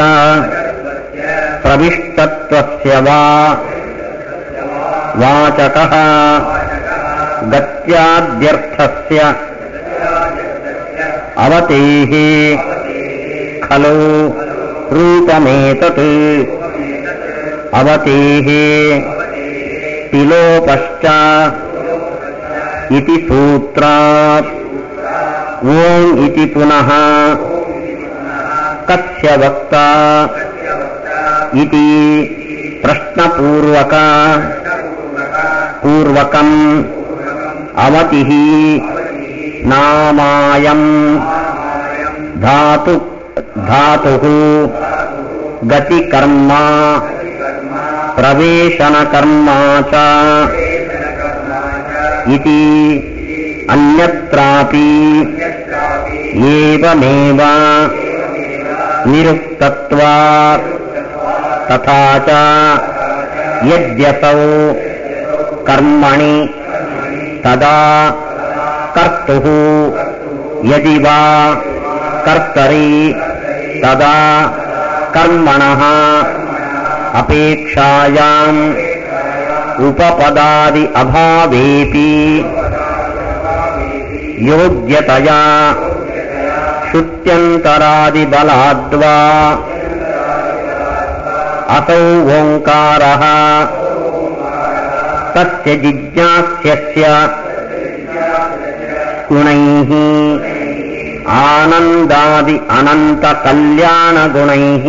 ಪ್ರವಿಷ್ಟತ್ವಸ್ಯ ವಾ ವಾಚಕಃ ಗತ್ಯಾದ್ಯರ್ಥಸ್ಯ ಅವತೇಃ ಖಲು ರೂಪಮೇತತ್ ಅವತೇಃ ತಿಲೋಪಶ್ಚ ಇತಿ ಸೂತ್ರಾತ್ ಓಂ ಇತಿ ಪುನಃ ಕಸ್ಯ ವಕ್ತಾ ಇತಿ ಪ್ರಶ್ನಪೂರ್ವಕಂ ಅವತಿಃ ನಾಮಾಯಂ ಧಾತುಃ ಗತಿಕರ್ಮ ಪ್ರವೇಶನಕರ್ಮ ಚ ಇತಿ ಅನ್ಯತ್ರಾಪಿ ಏವಮೇವ ನಿರುಕ್ತತ್ವಾತ್ ತಥಾ ಚ ಯದ್ಯಸೌ ಕರ್ಮಣಿ ತದಾ ಕರ್ತುಃ ಯದಿ ವಾ ಕರ್ತರಿ ತದಾ ಕರ್ಮಣಃ ಅಪೇಕ್ಷಾಯಾಂ ಉಪಪದಾದಿ ಅಭಾವೇಪಿ ಯೋಗ್ಯತಯಾ ಶ್ರುತ್ಯಂತರಾದಿ ಬಲಾದ್ವಾ ಅಸೌ ಓಂಕಾರಃ ತಸ್ಯ ಜಿಜ್ಞಾಸ್ಯಸ್ಯ ಗುಣೈಃ ಆನಂದಾದಿ ಅನಂತ ಕಲ್ಯಾಣ ಗುಣೈಃ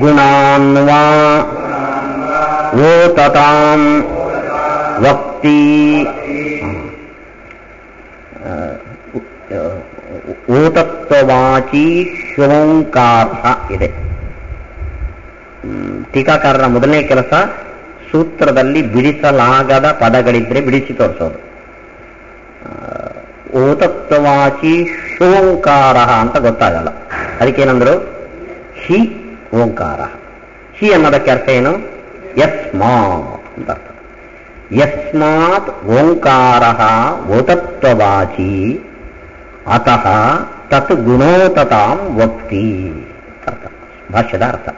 ಗುಣಾನ್ವಾ ಓತತಾಂ ವಕ್ತಿ ಓತತ್ವವಾಚಿ ಶೋಂಕಾರ ಇದೆ. ಟೀಕಾಕಾರರ ಮೊದಲನೇ ಕೆಲಸ ಸೂತ್ರದಲ್ಲಿ ಬಿಡಿಸಲಾಗದ ಪದಗಳಿದ್ರೆ ಬಿಡಿಸಿ ತೋರಿಸೋದು. ಓತತ್ವವಾಚಿ ಶೋಂಕಾರ ಅಂತ ಗೊತ್ತಾಗಲ್ಲ. ಅದಕ್ಕೇನಂದ್ರು ಹಿ ಓಂಕಾರ. ಹಿ ಅನ್ನೋದಕ್ಕೆ ಅರ್ಥ ಏನು? ಯಸ್ಮಾತ್ ಅಂತ ಅರ್ಥ. ಯಸ್ಮಾತ್ ಓಂಕಾರ ಓತತ್ವವಾಚಿ ಅತಃ ತತ್ ಗುಣೋತತಾಂ ವಕ್ತಿ ಅರ್ಥ. ಭಾಷ್ಯದ ಅರ್ಥ.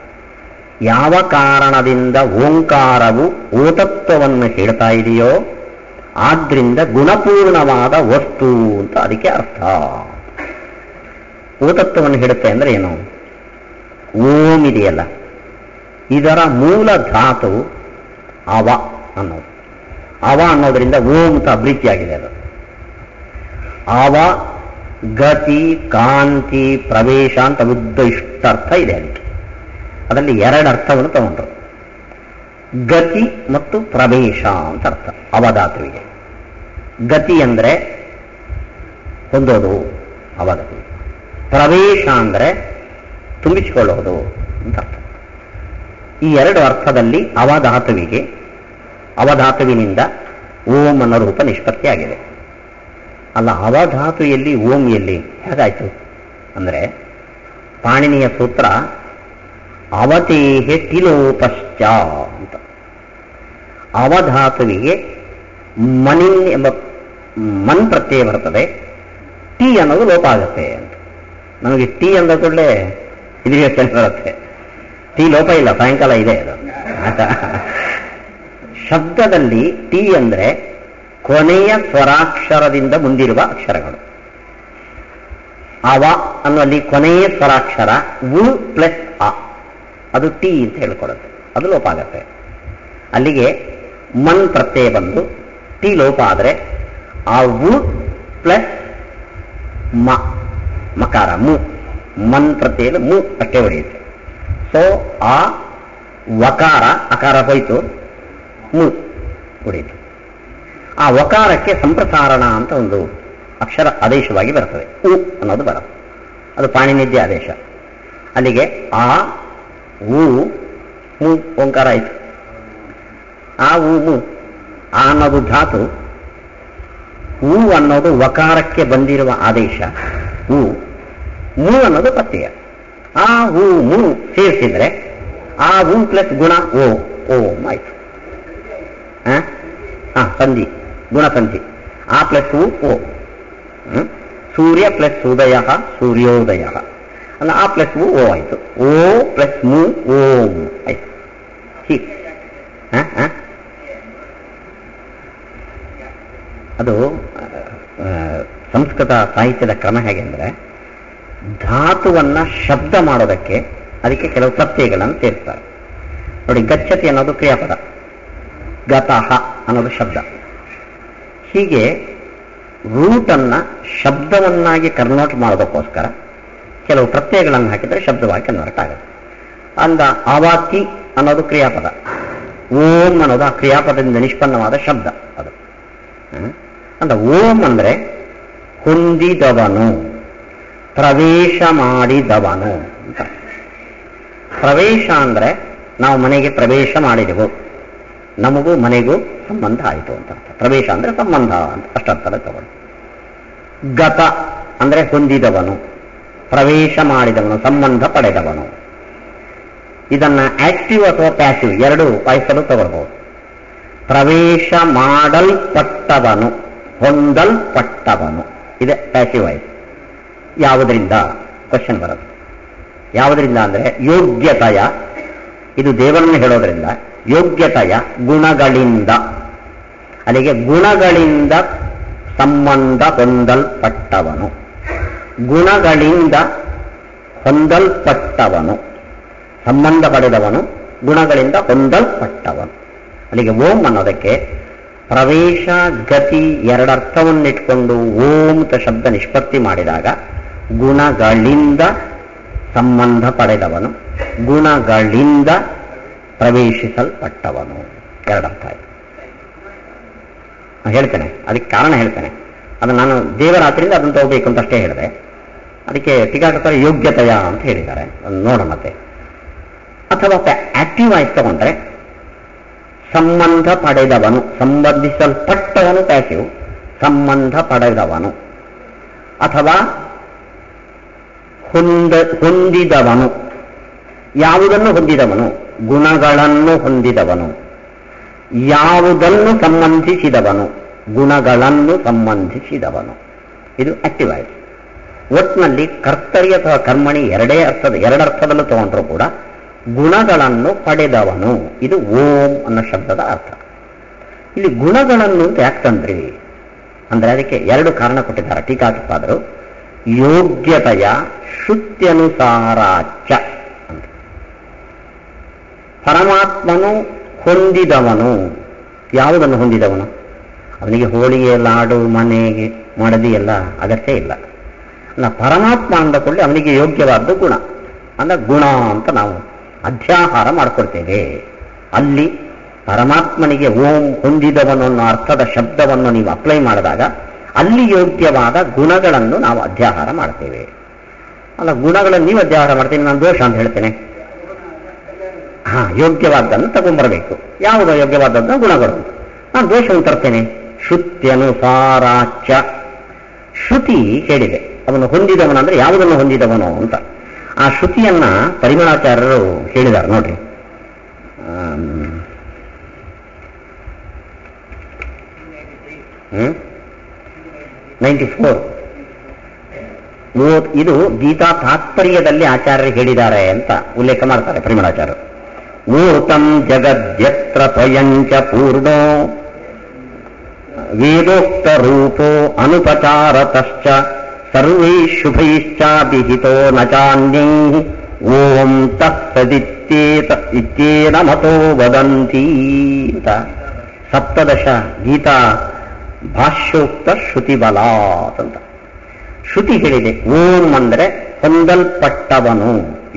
ಯಾವ ಕಾರಣದಿಂದ ಓಂಕಾರವು ಓತತ್ವವನ್ನು ಹೇಳ್ತಾ ಇದೆಯೋ ಆದ್ರಿಂದ ಗುಣಪೂರ್ಣವಾದ ವಸ್ತು ಅಂತ ಅದಕ್ಕೆ ಅರ್ಥ. ಓತತ್ವವನ್ನು ಹೇಳುತ್ತೆ ಅಂದ್ರೆ ಏನು? ಓಂ ಇದೆಯಲ್ಲ, ಇದರ ಮೂಲ ಧಾತು ಅವ ಅನ್ನೋದು. ಅವ ಅನ್ನೋದರಿಂದ ಓಂ ಅಂತ ಅಭಿವೃದ್ಧಿಯಾಗಿದೆ. ಅದು ಅವ ಗತಿ ಕಾಂತಿ ಪ್ರವೇಶ ಅಂತ ಉದ್ದ ಇಷ್ಟರ್ಥ ಇದೆ ಅದಕ್ಕೆ. ಅದರಲ್ಲಿ ಎರಡು ಅರ್ಥವನ್ನು ತಗೊಂಡ್ರು, ಗತಿ ಮತ್ತು ಪ್ರವೇಶ ಅಂತ ಅರ್ಥ ಅವಧಾತುವಿಗೆ. ಗತಿ ಅಂದ್ರೆ ಹೊಂದೋದು ಅವಧಾತು, ಪ್ರವೇಶ ಅಂದ್ರೆ ತುಂಬಿಸಿಕೊಳ್ಳೋದು ಅಂತ ಅರ್ಥ. ಈ ಎರಡು ಅರ್ಥದಲ್ಲಿ ಅವಧಾತುವಿಗೆ ಅವಧಾತುವಿನಿಂದ ಓಂ ಅನ್ನೋ ರೂಪ ನಿಷ್ಪತ್ತಿಯಾಗಿದೆ. ಅಲ್ಲ, ಅವಧಾತು ಎಲ್ಲಿ, ಓಂ ಎಲ್ಲಿ, ಹೇಗಾಯ್ತು ಅಂದ್ರೆ ಪಾಣಿನಿಯ ಸೂತ್ರ ಅವತೇಹೆ ಟಿಲೋಪಶ್ಚ ಅಂತ. ಅವಧಾತುವಿಗೆ ಮನಿನ್ ಎಂಬ ಮನ್ ಪ್ರತ್ಯಯ ಬರ್ತದೆ, ಟಿ ಅನ್ನೋದು ಲೋಪ ಆಗುತ್ತೆ ಅಂತ. ನಮಗೆ ಟಿ ಅಂದ ಕೂಡಲೇ ಇದೀಗ ಕೆಲಸ ಬರುತ್ತೆ. ಟಿ ಲೋಪ ಇಲ್ಲ, ಸಾಯಂಕಾಲ ಇದೆ ಅದು. ಶಬ್ದದಲ್ಲಿ ಟಿ ಅಂದ್ರೆ ಕೊನೆಯ ಸ್ವರಾಕ್ಷರದಿಂದ ಮುಂದಿರುವ ಅಕ್ಷರಗಳು. ಅವ ಅನ್ನುವಲ್ಲಿ ಕೊನೆಯ ಸ್ವರಾಕ್ಷರ ವು ಪ್ಲಸ್ ಅ, ಅದು ಟಿ ಅಂತ ಹೇಳ್ಕೊಡುತ್ತೆ, ಅದು ಲೋಪ ಆಗತ್ತೆ. ಅಲ್ಲಿಗೆ ಮನ್ ಪ್ರತ್ಯಯ ಬಂದು ಟಿ ಲೋಪ ಆದರೆ ಆ ವು ಪ್ಲಸ್ ಮ ಮಕಾರ ಮು ಮನ್ ಪ್ರತ್ಯಯಲ್ಲಿ ಮು ಅಷ್ಟೇ ಹೊಡೆಯುತ್ತೆ. ಸೊ ಆ ವಕಾರ ಅಕಾರ ಹೋಯ್ತು, ಮು ಹೊಡೆಯಿತು. ಆ ವಕಾರಕ್ಕೆ ಸಂಪ್ರಸಾರಣ ಅಂತ ಒಂದು ಅಕ್ಷರ ಆದೇಶವಾಗಿ ಬರ್ತದೆ, ಉ ಅನ್ನೋದು ಬರುತ್ತೆ. ಅದು ಪಾಣಿನಿಧ್ಯ ಆದೇಶ. ಅಲ್ಲಿಗೆ ಆ ಉ ಮು ಓಂಕಾರ ಆಯಿತು. ಆ ಉ ಮು ಆ ಅನ್ನೋದು ಧಾತು, ಉ ಅನ್ನೋದು ವಕಾರಕ್ಕೆ ಬಂದಿರುವ ಆದೇಶ, ಉ ಮು ಅನ್ನೋದು ಪ್ರತ್ಯಯ. ಆ ಉ ಮು ಸೇರಿಸಿದ್ರೆ ಆ ಉ ಪ್ಲಸ್ ಗುಣ ಓ ಓಂ ಆಯ್ತು. ಸಂಧಿ, ಗುಣ ಸಂಧಿ. ಆ ಪ್ಲಸ್ ಉ ಓ. ಸೂರ್ಯ ಪ್ಲಸ್ ಉದಯ ಸೂರ್ಯೋದಯ ಅಲ್ಲ, ಆ ಪ್ಲಸ್ ಉ ಓ ಆಯ್ತು. ಓ ಪ್ಲಸ್ ಮು ಓಂ ಆಯ್ತು. ಹೀಗೆ ಅದು ಸಂಸ್ಕೃತ ಸಾಹಿತ್ಯದ ಕ್ರಮ ಹೇಗೆ ಅಂದರೆ, ಧಾತುವನ್ನ ಶಬ್ದ ಮಾಡೋದಕ್ಕೆ ಅದಕ್ಕೆ ಕೆಲವು ಪ್ರತ್ಯಯಗಳನ್ನು ಸೇರಿಸ್ತಾರೆ. ನೋಡಿ, ಗಚ್ಚತಿ ಅನ್ನೋದು ಕ್ರಿಯಾಪದ, ಗತಃ ಅನ್ನೋದು ಶಬ್ದ. ಹೀಗೆ ರೂಟನ್ನ ಶಬ್ದವನ್ನಾಗಿ ಕನ್ವರ್ಟ್ ಮಾಡೋದಕ್ಕೋಸ್ಕರ ಕೆಲವು ಪ್ರತ್ಯಯಗಳನ್ನು ಹಾಕಿದರೆ ಶಬ್ದವಾಗಿ ಕನ್ವರ್ಟ್ ಆಗುತ್ತೆ. ಅಂದ ಆವಾತಿ ಅನ್ನೋದು ಕ್ರಿಯಾಪದ, ಓಂ ಅನ್ನೋದು ಆ ಕ್ರಿಯಾಪದದಿಂದ ನಿಷ್ಪನ್ನವಾದ ಶಬ್ದ. ಅದು ಅಂದ ಓಂ ಅಂದ್ರೆ ಹೊಂದಿದವನು, ಪ್ರವೇಶ ಮಾಡಿದವನು ಅಂತ. ಪ್ರವೇಶ ಅಂದ್ರೆ ನಾವು ಮನೆಗೆ ಪ್ರವೇಶ ಮಾಡಿದೆವು, ನಮಗೂ ಮನೆಗೂ ಸಂಬಂಧ ಆಯಿತು ಅಂತ ಅರ್ಥ. ಪ್ರವೇಶ ಅಂದ್ರೆ ಸಂಬಂಧ ಅಂತ ಅಷ್ಟರ್ಥದ ತಗೊಂಡು. ಗತ ಅಂದ್ರೆ ಹೊಂದಿದವನು, ಪ್ರವೇಶ ಮಾಡಿದವನು, ಸಂಬಂಧ ಪಡೆದವನು. ಇದನ್ನ ಆಕ್ಟಿವ್ ಅಥವಾ ಪ್ಯಾಸಿವ್ ಎರಡು ವಾಯ್ಸಲು ತಗೊಳ್ಬಹುದು. ಪ್ರವೇಶ ಮಾಡಲ್ಪಟ್ಟವನು, ಹೊಂದಲ್ಪಟ್ಟವನು, ಇದೆ ಪ್ಯಾಸಿವ್ ವಾಯ್ಸ್. ಯಾವುದರಿಂದ ಕ್ವಶನ್ ಬರುತ್ತೆ. ಯಾವುದರಿಂದ ಅಂದ್ರೆ ಯೋಗ್ಯತೆಯ, ಇದು ದೇವರನ್ನು ಹೇಳೋದ್ರಿಂದ, ಯೋಗ್ಯತೆಯ ಗುಣಗಳಿಂದ. ಅಲ್ಲಿಗೆ ಗುಣಗಳಿಂದ ಸಂಬಂಧ ಹೊಂದಲ್ಪಟ್ಟವನು, ಗುಣಗಳಿಂದ ಹೊಂದಲ್ಪಟ್ಟವನು, ಸಂಬಂಧ ಪಡೆದವನು, ಗುಣಗಳಿಂದ ಹೊಂದಲ್ಪಟ್ಟವನು. ಅಲ್ಲಿಗೆ ಓಂ ಅನ್ನೋದಕ್ಕೆ ಪ್ರವೇಶ ಗತಿ ಎರಡರ್ಥವನ್ನಿಟ್ಕೊಂಡು ಓಂ ಅಂತ ಶಬ್ದ ನಿಷ್ಪತ್ತಿ ಮಾಡಿದಾಗ ಗುಣಗಳಿಂದ ಸಂಬಂಧ ಪಡೆದವನು, ಗುಣಗಳಿಂದ ಪ್ರವೇಶಿಸಲ್ಪಟ್ಟವನು, ಎರಡರ್ಥ ಆಯ್ತು. ಹೇಳ್ತೇನೆ, ಅದಕ್ಕೆ ಕಾರಣ ಹೇಳ್ತೇನೆ. ಅದನ್ನು ನಾನು ದೇವರಾತ್ರಿಯಿಂದ ಅದನ್ನು ತಗೋಬೇಕು ಅಂತ ಅಷ್ಟೇ ಹೇಳಿದೆ. ಅದಕ್ಕೆ ಟೀಕಾಕೃತರು ಯೋಗ್ಯತೆಯ ಅಂತ ಹೇಳಿದ್ದಾರೆ, ನೋಡೋಣ ಮತ್ತೆ. ಅಥವಾ ಆಕ್ಟಿವ್ ಆಯ್ತು ತಗೊಂಡ್ರೆ ಸಂಬಂಧ ಪಡೆದವನು, ಸಂಬಂಧಿಸಲ್ಪಟ್ಟವನು ಪ್ಯಾಸಿವ್, ಸಂಬಂಧ ಪಡೆದವನು. ಅಥವಾ ಹೊಂದಿದವನು, ಯಾವುದನ್ನು ಹೊಂದಿದವನು, ಗುಣಗಳನ್ನು ಹೊಂದಿದವನು. ಯಾವುದನ್ನು ಸಂಬಂಧಿಸಿದವನು, ಗುಣಗಳನ್ನು ಸಂಬಂಧಿಸಿದವನು. ಇದು ಆಕ್ಟಿವ್ ಆಯ್ತು. ಒಟ್ಟಿನಲ್ಲಿ ಕರ್ತರಿ ಅಥವಾ ಕರ್ಮಣಿ ಎರಡರ್ಥದಲ್ಲೂ ತಗೊಂಡ್ರೂ ಕೂಡ ಗುಣಗಳನ್ನು ಪಡೆದವನು, ಇದು ಓಂ ಅನ್ನೋ ಶಬ್ದದ ಅರ್ಥ. ಇಲ್ಲಿ ಗುಣಗಳನ್ನು ಅಂತ ಯಾಕೆ ತಂದ್ರಿ ಅಂದ್ರೆ ಅದಕ್ಕೆ ಎರಡು ಕಾರಣ ಕೊಟ್ಟಿದ್ದಾರೆ ಟೀಕಾಕೃತ್ಪಾದರು. ಯೋಗ್ಯತೆಯ ಶ್ರುತ್ಯನುಸಾರಾಚ ಅಂತ. ಪರಮಾತ್ಮನು ಹೊಂದಿದವನು, ಯಾವುದನ್ನು ಹೊಂದಿದವನು? ಅವನಿಗೆ ಹೋಳಿಗೆ, ಲಾಡು, ಮನೆಗೆ ಮಡದಿ ಎಲ್ಲ ಅಗತ್ಯ ಇಲ್ಲ. ಪರಮಾತ್ಮ ಅಂದಕೊಳ್ಳಿ ಅವನಿಗೆ ಯೋಗ್ಯವಾದ ಗುಣ ಅಂದ್ರೆ ಗುಣ ಅಂತ ನಾವು ಅಧ್ಯಾಹಾರ ಮಾಡಿಕೊಡ್ತೇವೆ. ಅಲ್ಲಿ ಪರಮಾತ್ಮನಿಗೆ ಓಂ ಹೊಂದಿದವನು ಅನ್ನೋ ಅರ್ಥದ ಶಬ್ದವನ್ನು ನೀವು ಅಪ್ಲೈ ಮಾಡಿದಾಗ ಅಲ್ಲಿ ಯೋಗ್ಯವಾದ ಗುಣಗಳನ್ನು ನಾವು ಅಧ್ಯಾಹಾರ ಮಾಡ್ತೇವೆ. ಅಲ್ಲ, ಗುಣಗಳನ್ನು ನೀವು ಅಧ್ಯಾಹಾರ ಮಾಡ್ತೀನಿ, ನಾನು ದೋಷ ಅಂತ ಹೇಳ್ತೇನೆ. ಯೋಗ್ಯವಾದನ್ನು ತಗೊಂಡ್ಬರಬೇಕು. ಯಾವುದು ಯೋಗ್ಯವಾದದ್ದು? ಗುಣಗಳು. ನಾನು ದೋಷವನ್ನು ತರ್ತೇನೆ. ಶ್ರುತ್ಯನುಸಾರಾಚ, ಶ್ರುತಿ ಹೇಳಿದೆ ಅವನು ಹೊಂದಿದವನು ಅಂದ್ರೆ ಯಾವುದನ್ನು ಹೊಂದಿದವನು ಅಂತ. ಆ ಶ್ರುತಿಯನ್ನ ಪರಿಮಳಾಚಾರ್ಯರು ಹೇಳಿದ್ದಾರೆ ನೋಡ್ರಿ. 94 ಇದು ಗೀತಾ ತಾತ್ಪರ್ಯದಲ್ಲಿ ಆಚಾರ್ಯರು ಹೇಳಿದ್ದಾರೆ ಅಂತ ಉಲ್ಲೇಖ ಮಾಡ್ತಾರೆ ಪರಿಮಳಾಚಾರ್ಯರು. ಊತಂ ಜಗದ್ಯತ್ರ ಸ್ವಯಂಚ ಪೂರ್ಣೋ ವೇದೋಕ್ತ ರೂಪೋ ಅನುಪಚಾರತಶ್ಚ ಸರ್ವೈ ಶುಭೈಶ್ಚಾಭಿಹಿತೋ ನ ಚಾನ್ಯೈ ಓಂ ತತ್ಸದಿತ್ಯೇನ ಮತೋ ವದಂತಿ ಅಂತ 17 ಗೀತಾ ಭಾಷ್ಯೋಕ್ತ ಶ್ರುತಿ ಬಲಾತ್ ಅಂತ ಶ್ರುತಿ ಹೇಳಿದೆ. ಓಂ ಅಂದ್ರೆ ಹೊಂದಲ್ಪಟ್ಟವನು.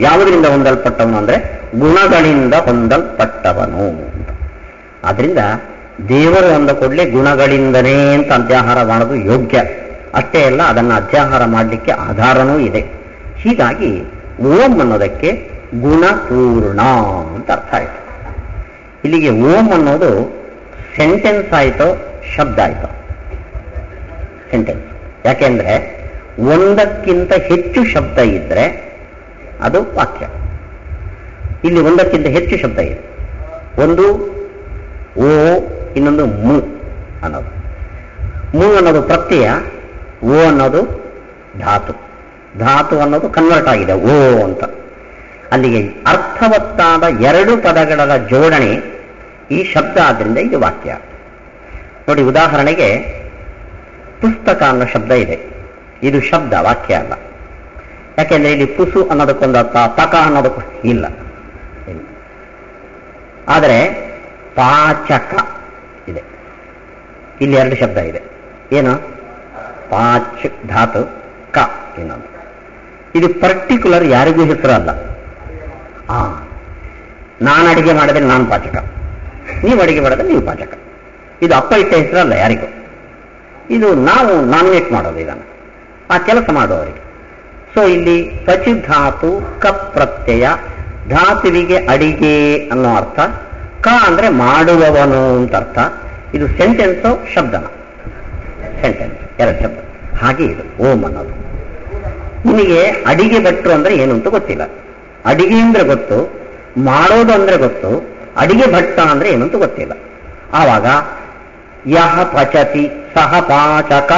ಯಾವುದರಿಂದ ಹೊಂದಲ್ಪಟ್ಟವನು ಅಂದ್ರೆ ಗುಣಗಳಿಂದ ಹೊಂದಲ್ಪಟ್ಟವನು. ಆದ್ರಿಂದ ದೇವರು ಅಂದ ಕೂಡಲೇ ಗುಣಗಳಿಂದನೇ ಅಂತ ಅಧ್ಯಾಹಾರ ಮಾಡೋದು ಯೋಗ್ಯ. ಅಷ್ಟೇ ಅಲ್ಲ, ಅದನ್ನು ಅಧ್ಯಾಹಾರ ಮಾಡಲಿಕ್ಕೆ ಆಧಾರನೂ ಇದೆ. ಹೀಗಾಗಿ ಓಂ ಅನ್ನೋದಕ್ಕೆ ಗುಣಪೂರ್ಣ ಅಂತ ಅರ್ಥ ಆಯಿತು. ಇಲ್ಲಿಗೆ ಓಂ ಅನ್ನೋದು ಸೆಂಟೆನ್ಸ್ ಆಯಿತೋ ಶಬ್ದ ಆಯಿತೋ? ಸೆಂಟೆನ್ಸ್. ಯಾಕೆಂದ್ರೆ ಒಂದಕ್ಕಿಂತ ಹೆಚ್ಚು ಶಬ್ದ ಇದ್ರೆ ಅದು ವಾಕ್ಯ. ಇಲ್ಲಿ ಒಂದಕ್ಕಿಂತ ಹೆಚ್ಚು ಶಬ್ದ ಇದೆ. ಒಂದು ಓ, ಇನ್ನೊಂದು ಮು ಅನ್ನೋದು. ಮು ಅನ್ನೋದು ಪ್ರತ್ಯಯ, ಓ ಅನ್ನೋದು ಧಾತು. ಧಾತು ಅನ್ನೋದು ಕನ್ವರ್ಟ್ ಆಗಿದೆ ಓ ಅಂತ. ಅಲ್ಲಿಗೆ ಅರ್ಥವತ್ತಾದ ಎರಡು ಪದಗಳ ಜೋಡಣೆ ಈ ಶಬ್ದ. ಆದ್ರಿಂದ ಇದು ವಾಕ್ಯ. ನೋಡಿ, ಉದಾಹರಣೆಗೆ ಪುಸ್ತಕ ಅನ್ನೋ ಶಬ್ದ ಇದೆ. ಇದು ಶಬ್ದ, ವಾಕ್ಯ ಅಲ್ಲ. ಯಾಕೆಂದ್ರೆ ಇಲ್ಲಿ ಪುಸು ಅನ್ನೋದಕ್ಕೊಂದು ಅರ್ಥ, ತಕ ಅನ್ನೋದಕ್ಕೂ ಇಲ್ಲ. ಆದರೆ ಪಾಚಕ ಇದೆ. ಇಲ್ಲಿ ಎರಡು ಶಬ್ದ ಇದೆ. ಏನು? ಪಾಚ್ ಧಾತು, ಕ ಇನ್ನೊಂದು. ಇದು ಪರ್ಟಿಕ್ಯುಲರ್ ಯಾರಿಗೂ ಹೆಸರು ಅಲ್ಲ. ನಾನು ಅಡಿಗೆ ಮಾಡಿದ್ರೆ ನಾನು ಪಾಚಕ, ನೀವು ಅಡಿಗೆ ಮಾಡಿದ್ರೆ ನೀವು ಪಾಚಕ. ಇದು ಅಪ್ಪ ಇಟ್ಟ ಹೆಸರಲ್ಲ ಯಾರಿಗೂ. ಇದು ನಾವು ನಾಮಿನೇಟ್ ಮಾಡೋದು ಇದನ್ನು, ಆ ಕೆಲಸ ಮಾಡುವವರಿಗೆ. ಸೊ ಇಲ್ಲಿ ಪಚಿ ಧಾತು ಕ ಪ್ರತ್ಯಯ, ಧಾತುವಿಗೆ ಅಡಿಗೆ ಅನ್ನೋ ಅರ್ಥ, ಕ ಅಂದ್ರೆ ಮಾಡುವವನು ಅಂತ ಅರ್ಥ. ಇದು ಸೆಂಟೆನ್ಸು ಶಬ್ದನ? ಸೆಂಟೆನ್ಸ್, ಎರಡು ಶಬ್ದ. ಹಾಗೆ ಇದು ಓಂ ಅನ್ನೋದು. ನಿಮಗೆ ಅಡಿಗೆ ಭಟ್ರು ಅಂದ್ರೆ ಏನು ಅಂತ ಗೊತ್ತಿಲ್ಲ. ಅಡಿಗೆ ಅಂದ್ರೆ ಗೊತ್ತು, ಮಾಡೋದು ಅಂದ್ರೆ ಗೊತ್ತು, ಅಡಿಗೆ ಭಟ್ಟ ಅಂದ್ರೆ ಏನು ಅಂತ ಗೊತ್ತಿಲ್ಲ. ಆವಾಗ ಯಹ ಪಚತಿ ಸಹ ಪಾಚಕ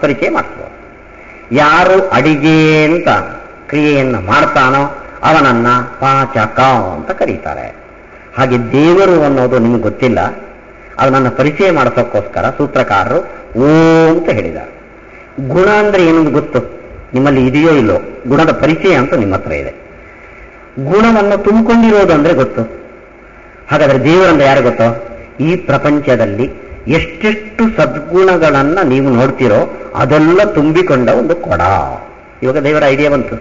ಪರಿಚಯ ಮಾಡಿಸ್ಬೋದು. ಯಾರು ಅಡಿಗೆ ಅಂತ ಕ್ರಿಯೆಯನ್ನು ಮಾಡ್ತಾನೋ ಅವನನ್ನ ಪಾಚಕ ಅಂತ ಕರೀತಾರೆ. ಹಾಗೆ ದೇವರು ಅನ್ನೋದು ನಿಮ್ಗೆ ಗೊತ್ತಿಲ್ಲ, ಅವನನ್ನ ಪರಿಚಯ ಮಾಡಿಸೋಕ್ಕೋಸ್ಕರ ಸೂತ್ರಕಾರರು ಓಂ ಅಂತ ಹೇಳಿದ್ದಾರೆ. ಗುಣ ಅಂದ್ರೆ ಏನೊಂದು ಗೊತ್ತು ನಿಮ್ಮಲ್ಲಿ ಇದೆಯೋ ಇಲ್ಲೋ? ಗುಣದ ಪರಿಚಯ ಅಂತ ನಿಮ್ಮ ಹತ್ರ ಇದೆ. ಗುಣವನ್ನು ತುಂಬಿಕೊಂಡಿರೋದು ಅಂದ್ರೆ ಗೊತ್ತು. ಹಾಗಾದ್ರೆ ದೇವರಂದ್ರೆ ಯಾರು ಗೊತ್ತೋ? ಈ ಪ್ರಪಂಚದಲ್ಲಿ ಎಷ್ಟೆಷ್ಟು ಸದ್ಗುಣಗಳನ್ನ ನೀವು ನೋಡ್ತಿರೋ ಅದೆಲ್ಲ ತುಂಬಿಕೊಂಡ ಒಂದು ಕೊಡ. ಇವಾಗ ದೇವರ ಐಡಿಯಾ ಬಂತು.